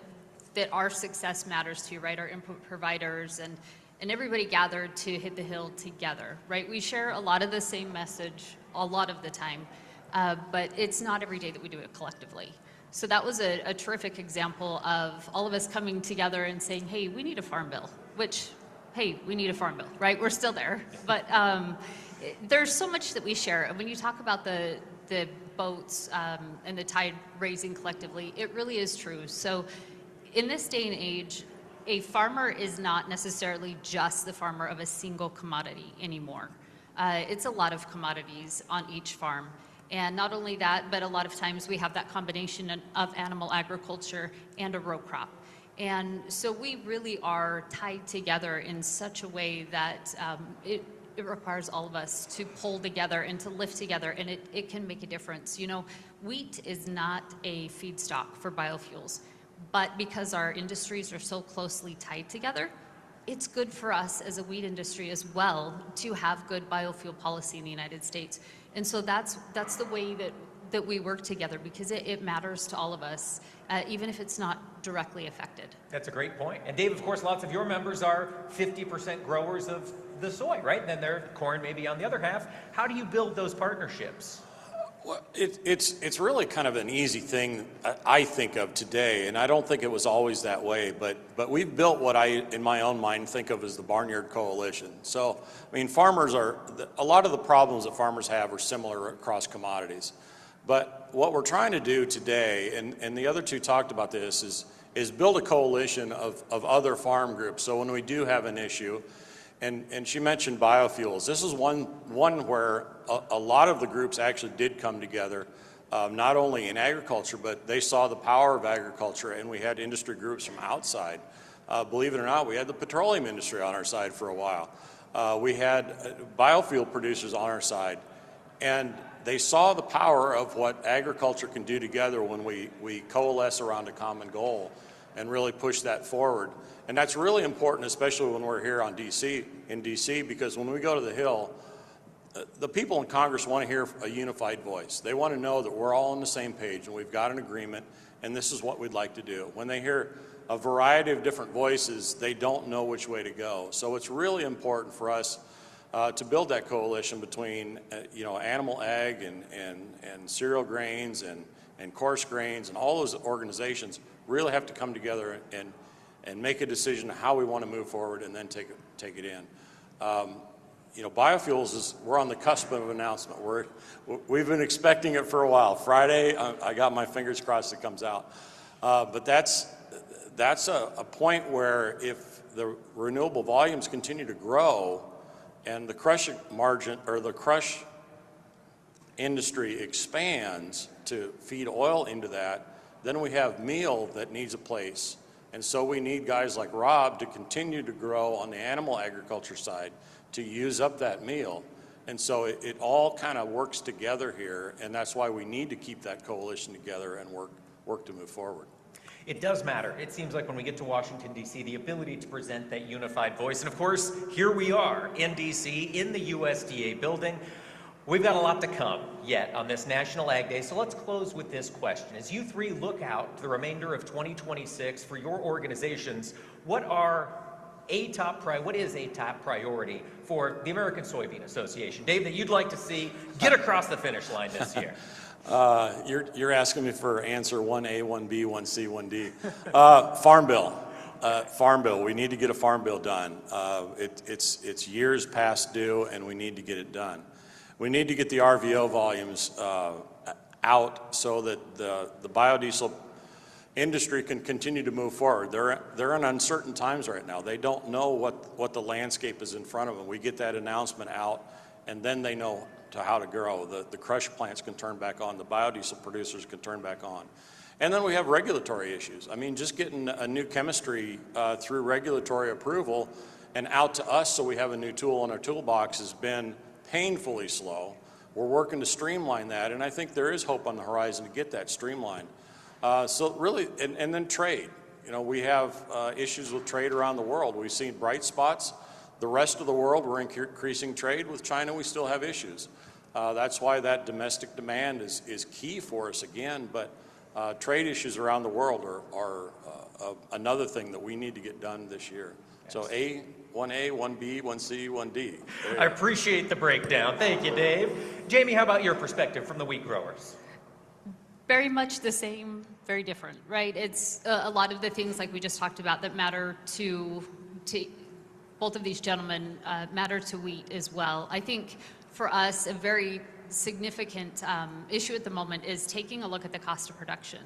our success matters to, right? Our input providers and everybody gathered to hit the hill together, right? We share a lot of the same message a lot of the time, but it's not every day that we do it collectively. So that was a terrific example of all of us coming together and saying, hey, we need a farm bill, which, hey, we need a farm bill, right? We're still there. But there's so much that we share. And when you talk about the boats and the tide raising collectively, it really is true. So in this day and age, a farmer is not necessarily just the farmer of a single commodity anymore. It's a lot of commodities on each farm. And not only that, but a lot of times we have that combination of animal agriculture and a row crop. And so we really are tied together in such a way that it requires all of us to pull together and to lift together, and it can make a difference. You know, wheat is not a feedstock for biofuels, but because our industries are so closely tied together, it's good for us as a wheat industry as well to have good biofuel policy in the United States. And so that's the way that we work together, because it matters to all of us, even if it's not directly affected. That's a great point. And Dave, of course, lots of your members are 50% growers of the soy, right? And then their corn maybe on the other half. How do you build those partnerships? Well, it's really kind of an easy thing I think of today, and I don't think it was always that way, but we've built what I, in my own mind, think of as the Barnyard Coalition. So, I mean, a lot of the problems that farmers have are similar across commodities. But what we're trying to do today, and the other two talked about this, is build a coalition of other farm groups. So when we do have an issue, and she mentioned biofuels. This is one where a lot of the groups actually did come together, not only in agriculture, but they saw the power of agriculture, and we had industry groups from outside. Believe it or not, we had the petroleum industry on our side for a while. We had biofuel producers on our side, and they saw the power of what agriculture can do together when we coalesce around a common goal and really push that forward. And that's really important, especially when we're here in DC, because when we go to the Hill, the people in Congress want to hear a unified voice. They want to know that we're all on the same page and we've got an agreement and this is what we'd like to do. When they hear a variety of different voices, they don't know which way to go. So it's really important for us to build that coalition between animal ag and cereal grains and coarse grains, and all those organizations really have to come together and make a decision how we want to move forward and then take it in. Biofuels we're on the cusp of an announcement. We've been expecting it for a while. Friday, I got my fingers crossed it comes out. But that's a point where if the renewable volumes continue to grow and the crush margin or the crush industry expands to feed oil into that, then we have meal that needs a place. And so we need guys like Rob to continue to grow on the animal agriculture side to use up that meal. And so it all kind of works together here, and that's why we need to keep that coalition together and work to move forward. It does matter. It seems like when we get to Washington, D.C., the ability to present that unified voice. And of course, here we are in D.C., in the USDA building. We've got a lot to come yet on this National Ag Day, so let's close with this question. As you three look out to the remainder of 2026 for your organizations, what is a top priority for the American Soybean Association, Dave, that you'd like to see get across the finish line this year? You're asking me for answer 1A, 1B, 1C, 1D. Farm Bill. Farm Bill. We need to get a Farm Bill done. It's years past due, and we need to get it done. We need to get the RVO volumes out so that the biodiesel industry can continue to move forward. They're in uncertain times right now. They don't know what the landscape is in front of them. We get that announcement out, and then they know how to grow. The crush plants can turn back on. The biodiesel producers can turn back on. And then we have regulatory issues. I mean, just getting a new chemistry through regulatory approval and out to us so we have a new tool in our toolbox has been painfully slow. We're working to streamline that, and I think there is hope on the horizon to get that streamlined. So really, and then trade. We have issues with trade around the world. We've seen bright spots. The rest of the world, we're increasing trade. With China, we still have issues. That's why that domestic demand is key for us again, but trade issues around the world are another thing that we need to get done this year. So 1A, 1B, 1C, 1D. I appreciate the breakdown. Thank you, Dave. Jamie, how about your perspective from the wheat growers? Very much the same, very different, right? It's a lot of the things like we just talked about that matter to both of these gentlemen matter to wheat as well. I think for us, a very significant issue at the moment is taking a look at the cost of production.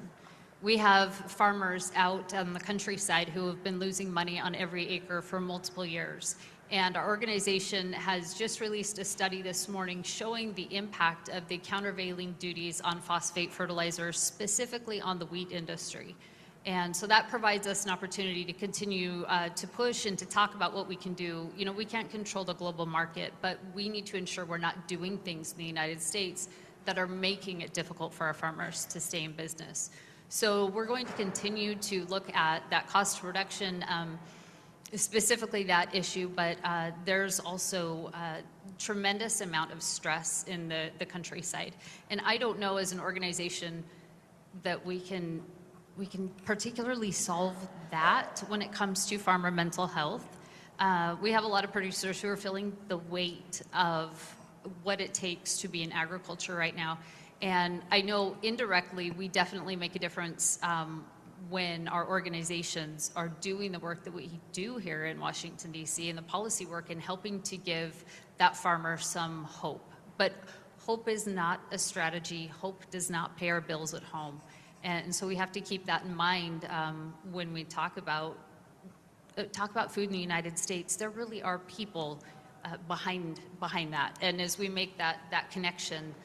We have farmers out on the countryside who have been losing money on every acre for multiple years. And our organization has just released a study this morning showing the impact of the countervailing duties on phosphate fertilizers, specifically on the wheat industry. And so that provides us an opportunity to continue to push and to talk about what we can do. We can't control the global market, but we need to ensure we're not doing things in the United States that are making it difficult for our farmers to stay in business. So we're going to continue to look at that cost of production, specifically that issue, but there's also a tremendous amount of stress in the countryside. And I don't know as an organization that we can particularly solve that when it comes to farmer mental health. We have a lot of producers who are feeling the weight of what it takes to be in agriculture right now. And I know indirectly we definitely make a difference when our organizations are doing the work that we do here in Washington, D.C., and the policy work and helping to give that farmer some hope. But hope is not a strategy. Hope does not pay our bills at home. And so we have to keep that in mind when we talk about food in the United States. There really are people behind that. And as we make that connection,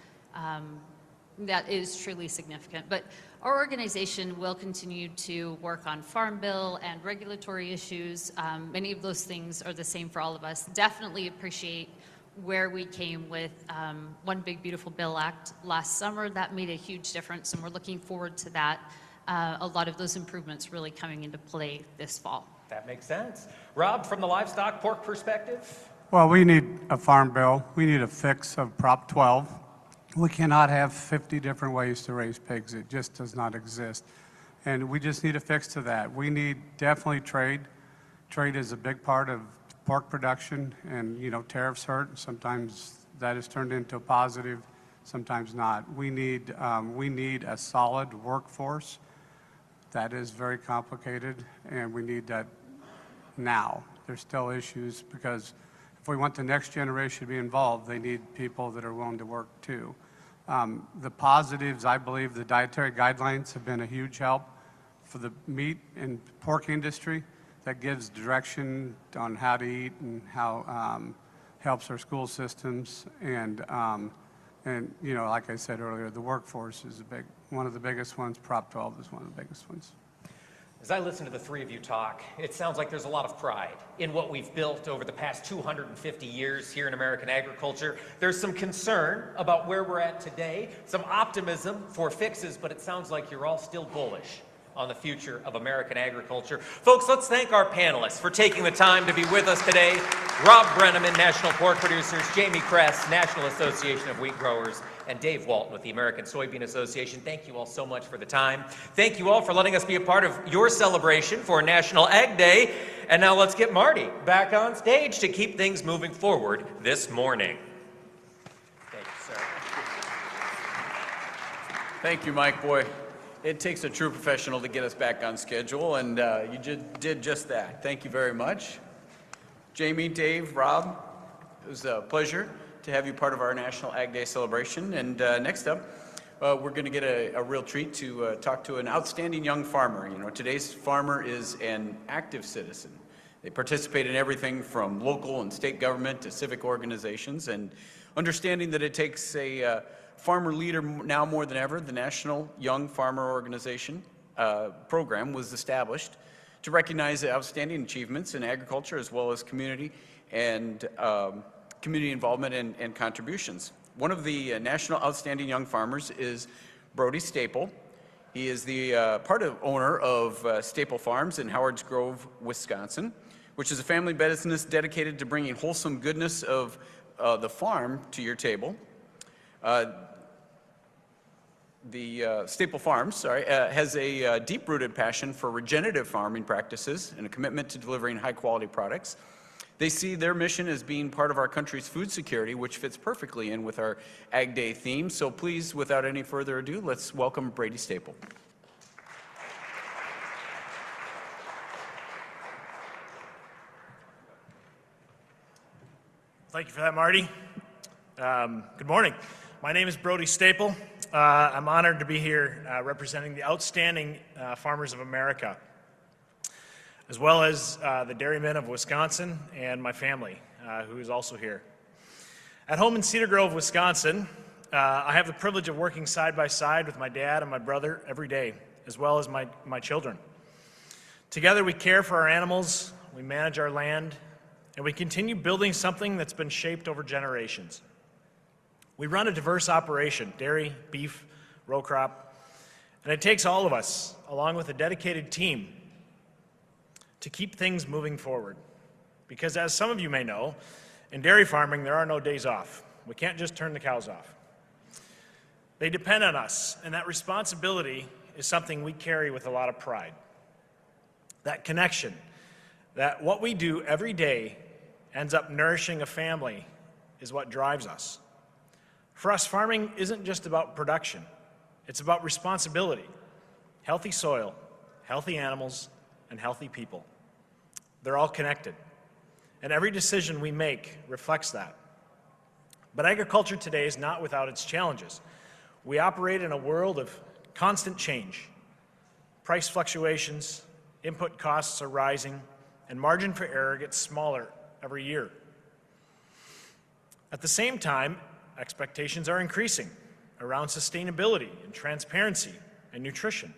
that is truly significant. But our organization will continue to work on Farm Bill and regulatory issues. Many of those things are the same for all of us. Definitely appreciate where we came with One Big Beautiful Bill Act last summer. That made a huge difference, and we're looking forward to that. A lot of those improvements really coming into play this fall. That makes sense. Rob, from the livestock pork perspective? Well, we need a farm bill. We need a fix of Prop 12. We cannot have 50 different ways to raise pigs. It just does not exist. And we just need a fix to that. We need definitely trade. Trade is a big part of pork production, and tariffs hurt. Sometimes that is turned into a positive, sometimes not. We need a solid workforce. That is very complicated, and we need that now. There's still issues because if we want the next generation to be involved, they need people that are willing to work too. The positives, I believe the dietary guidelines have been a huge help for the meat and pork industry. That gives direction on how to eat and how helps our school systems. And like I said earlier, the workforce is one of the biggest ones. Prop 12 is one of the biggest ones. As I listen to the three of you talk, it sounds like there's a lot of pride in what we've built over the past 250 years here in American agriculture. There's some concern about where we're at today, some optimism for fixes, but it sounds like you're all still bullish on the future of American agriculture. Folks, let's thank our panelists for taking the time to be with us today. Rob Brenneman, National Pork Producers, Jamie Kress, National Association of Wheat Growers, and Dave Walton with the American Soybean Association. Thank you all so much for the time. Thank you all for letting us be a part of your celebration for National Ag Day. And now let's get Marty back on stage to keep things moving forward this morning. Thank you, sir. Thank you, Mike. Boy, it takes a true professional to get us back on schedule, and you did just that. Thank you very much. Jamie, Dave, Rob, it was a pleasure to have you part of our National Ag Day celebration. And next up, we're going to get a real treat to talk to an outstanding young farmer. Today's farmer is an active citizen. They participate in everything from local and state government to civic organizations, and understanding that it takes a farmer leader now more than ever. The National Young Farmer Organization program was established to recognize the outstanding achievements in agriculture as well as community and community involvement and contributions. One of the national outstanding young farmers is Brody Staple. He is the owner of Staple Farms in Howards Grove, Wisconsin, which is a family business dedicated to bringing wholesome goodness of the farm to your table. The Staple Farms, has a deep-rooted passion for regenerative farming practices and a commitment to delivering high-quality products. They see their mission as being part of our country's food security, which fits perfectly in with our Ag Day theme. So please, without any further ado, let's welcome Brady Staple. Thank you for that, Marty. Good morning. My name is Brody Staple. I'm honored to be here representing the outstanding farmers of America, as well as the dairymen of Wisconsin and my family, who is also here. At home in Cedar Grove, Wisconsin, I have the privilege of working side by side with my dad and my brother every day, as well as my children. Together we care for our animals, we manage our land, and we continue building something that's been shaped over generations. We run a diverse operation, dairy, beef, row crop, and it takes all of us, along with a dedicated team, to keep things moving forward. Because as some of you may know, in dairy farming, there are no days off. We can't just turn the cows off. They depend on us, and that responsibility is something we carry with a lot of pride. That connection, that what we do every day ends up nourishing a family, is what drives us. For us, farming isn't just about production. It's about responsibility, healthy soil, healthy animals, and healthy people. They're all connected, and every decision we make reflects that. But agriculture today is not without its challenges. We operate in a world of constant change. Price fluctuations, input costs are rising, and margin for error gets smaller every year. At the same time, expectations are increasing around sustainability and transparency and nutrition.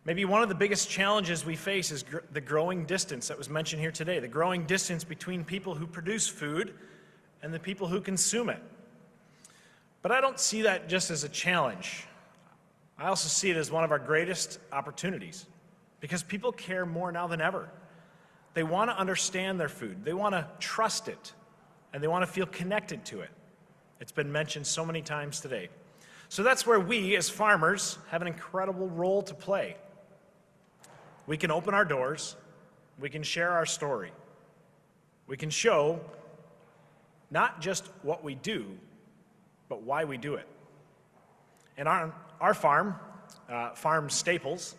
Maybe one of the biggest challenges we face is the growing distance that was mentioned here today, the growing distance between people who produce food and the people who consume it. But I don't see that just as a challenge. I also see it as one of our greatest opportunities because people care more now than ever. They want to understand their food, they want to trust it, and they want to feel connected to it. It's been mentioned so many times today. So that's where we, as farmers, have an incredible role to play. We can open our doors, we can share our story, we can show not just what we do, but why we do it. And our farm, Farm Staples,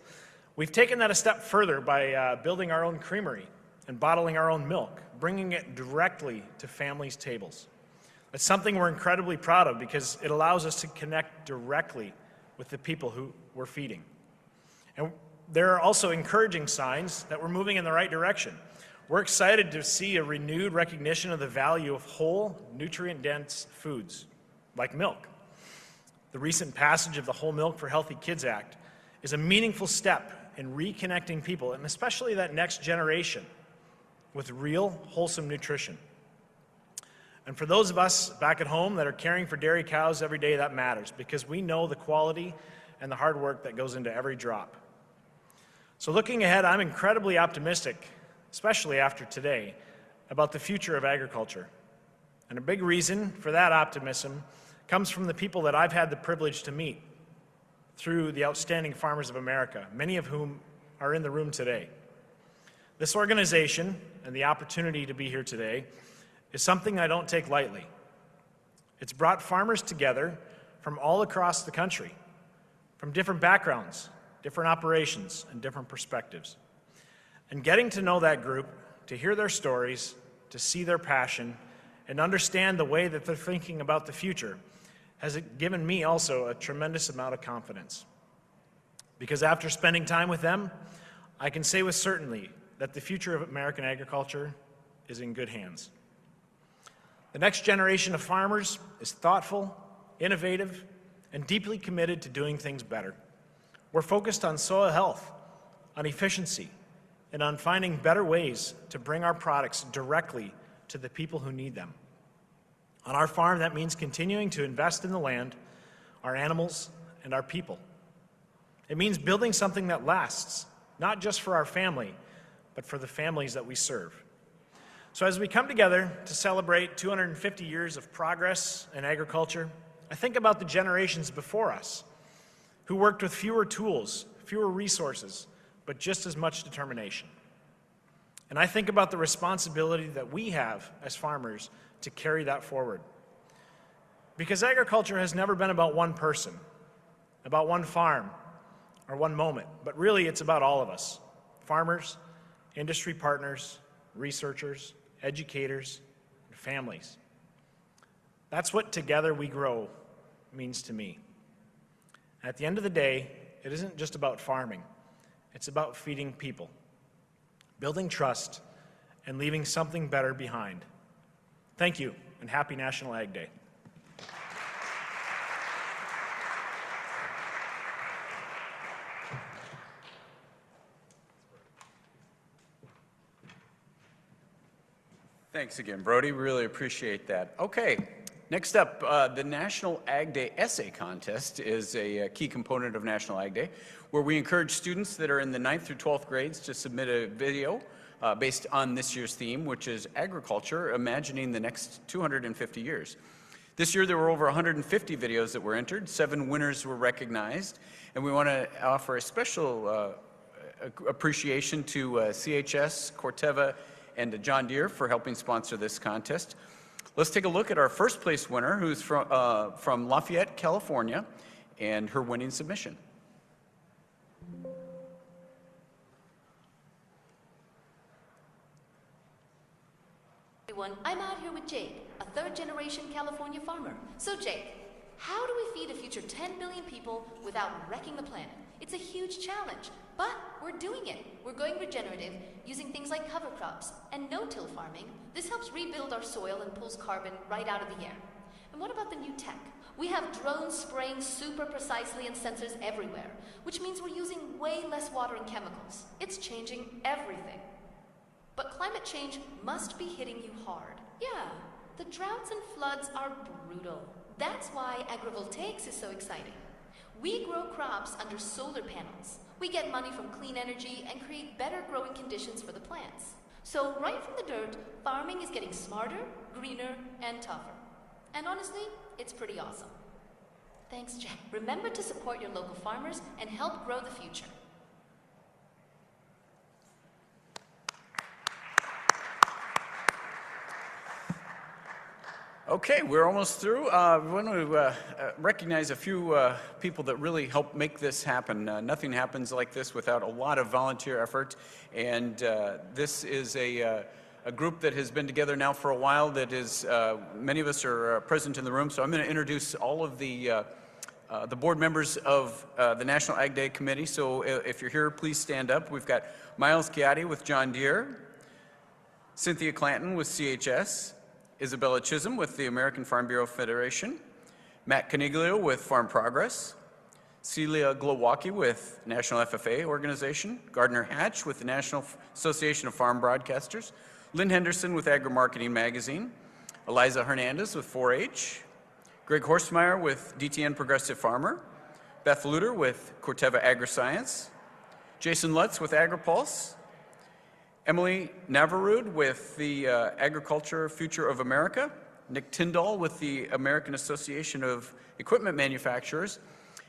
we've taken that a step further by building our own creamery and bottling our own milk, bringing it directly to families' tables. It's something we're incredibly proud of because it allows us to connect directly with the people who we're feeding. And there are also encouraging signs that we're moving in the right direction. We're excited to see a renewed recognition of the value of whole, nutrient-dense foods, like milk. The recent passage of the Whole Milk for Healthy Kids Act is a meaningful step in reconnecting people, and especially that next generation, with real, wholesome nutrition. And for those of us back at home that are caring for dairy cows every day, that matters because we know the quality and the hard work that goes into every drop. So looking ahead, I'm incredibly optimistic, especially after today, about the future of agriculture. And a big reason for that optimism comes from the people that I've had the privilege to meet through the Outstanding Farmers of America, many of whom are in the room today. This organization and the opportunity to be here today is something I don't take lightly. It's brought farmers together from all across the country, from different backgrounds, different operations, and different perspectives. And getting to know that group, to hear their stories, to see their passion, and understand the way that they're thinking about the future has given me also a tremendous amount of confidence. Because after spending time with them, I can say with certainty that the future of American agriculture is in good hands. The next generation of farmers is thoughtful, innovative, and deeply committed to doing things better. We're focused on soil health, on efficiency, and on finding better ways to bring our products directly to the people who need them. On our farm, that means continuing to invest in the land, our animals, and our people. It means building something that lasts, not just for our family, but for the families that we serve. So as we come together to celebrate 250 years of progress in agriculture, I think about the generations before us who worked with fewer tools, fewer resources, but just as much determination. And I think about the responsibility that we have as farmers to carry that forward. Because agriculture has never been about one person, about one farm, or one moment, but really it's about all of us, farmers, industry partners, researchers, educators, and families. That's what Together We Grow means to me. At the end of the day, it isn't just about farming. It's about feeding people, building trust, and leaving something better behind. Thank you, and happy National Ag Day. Thanks again, Brody. Really appreciate that. Okay, next up, the National Ag Day Essay Contest is a key component of National Ag Day, where we encourage students that are in the 9th through 12th grades to submit a video based on this year's theme, which is agriculture, imagining the next 250 years. This year there were over 150 videos that were entered, 7 winners were recognized, and we want to offer a special appreciation to CHS, Corteva, and John Deere for helping sponsor this contest. Let's take a look at our first place winner, who's from Lafayette, California, and her winning submission. Everyone, I'm out here with Jake, a third-generation California farmer. So Jake, how do we feed a future 10 billion people without wrecking the planet? It's a huge challenge, but we're doing it. We're going regenerative, using things like cover crops and no-till farming. This helps rebuild our soil and pulls carbon right out of the air. And what about the new tech? We have drones spraying super precisely and sensors everywhere, which means we're using way less water and chemicals. It's changing everything. But climate change must be hitting you hard. Yeah, The droughts and floods are brutal. That's why agrivoltaics is so exciting. We grow crops under solar panels. We get money from clean energy and create better growing conditions for the plants. So right from the dirt, farming is getting smarter, greener, and tougher. And honestly, it's pretty awesome. Thanks, Jack. Remember to support your local farmers and help grow the future. Okay, we're almost through. We want to recognize a few people that really help make this happen. Nothing happens like this without a lot of volunteer effort, and this is a group that has been together now for a while. That is, many of us are present in the room, so I'm going to introduce all of the board members of the National Ag Day Committee. So if you're here, please stand up. We've got Miles Chiatti with John Deere, Cynthia Clanton with CHS, Isabella Chisholm with the American Farm Bureau Federation, Matt Caniglio with Farm Progress, Celia Glowacki with National FFA Organization, Gardner Hatch with the National Association of Farm Broadcasters, Lynn Henderson with Agri-Marketing Magazine, Eliza Hernandez with 4-H, Greg Horstmeyer with DTN Progressive Farmer, Beth Luter with Corteva AgriScience, Jason Lutz with AgriPulse, Emily Navarud with the Agriculture Future of America, Nick Tyndall with the American Association of Equipment Manufacturers,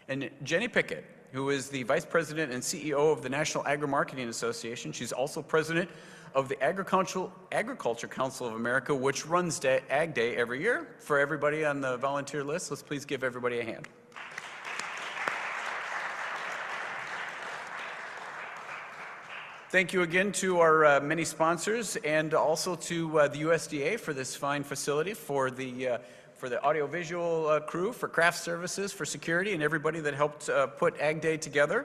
and Jenny Pickett, who is the Vice President and CEO of the National Agri-Marketing Association. She's also President of the Agriculture Council of America, which runs Ag Day every year. For everybody on the volunteer list, let's please give everybody a hand. Thank you again to our many sponsors, and also to the USDA for this fine facility, for the audiovisual crew, for craft services, for security, and everybody that helped put Ag Day together.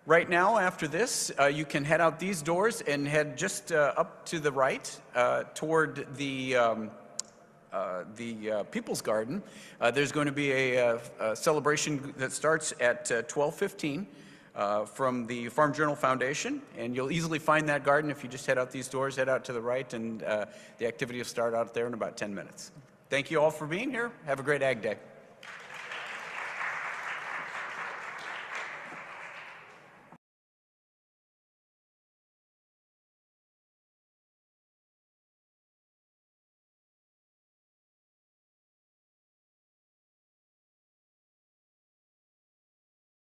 Right now, after this, you can head out these doors and head just up to the right toward the People's Garden. There's going to be a celebration that starts at 12:15. From the Farm Journal Foundation, and you'll easily find that garden if you just head out these doors, head out to the right, and the activity will start out there in about 10 minutes. Thank you all for being here. Have a great Ag Day.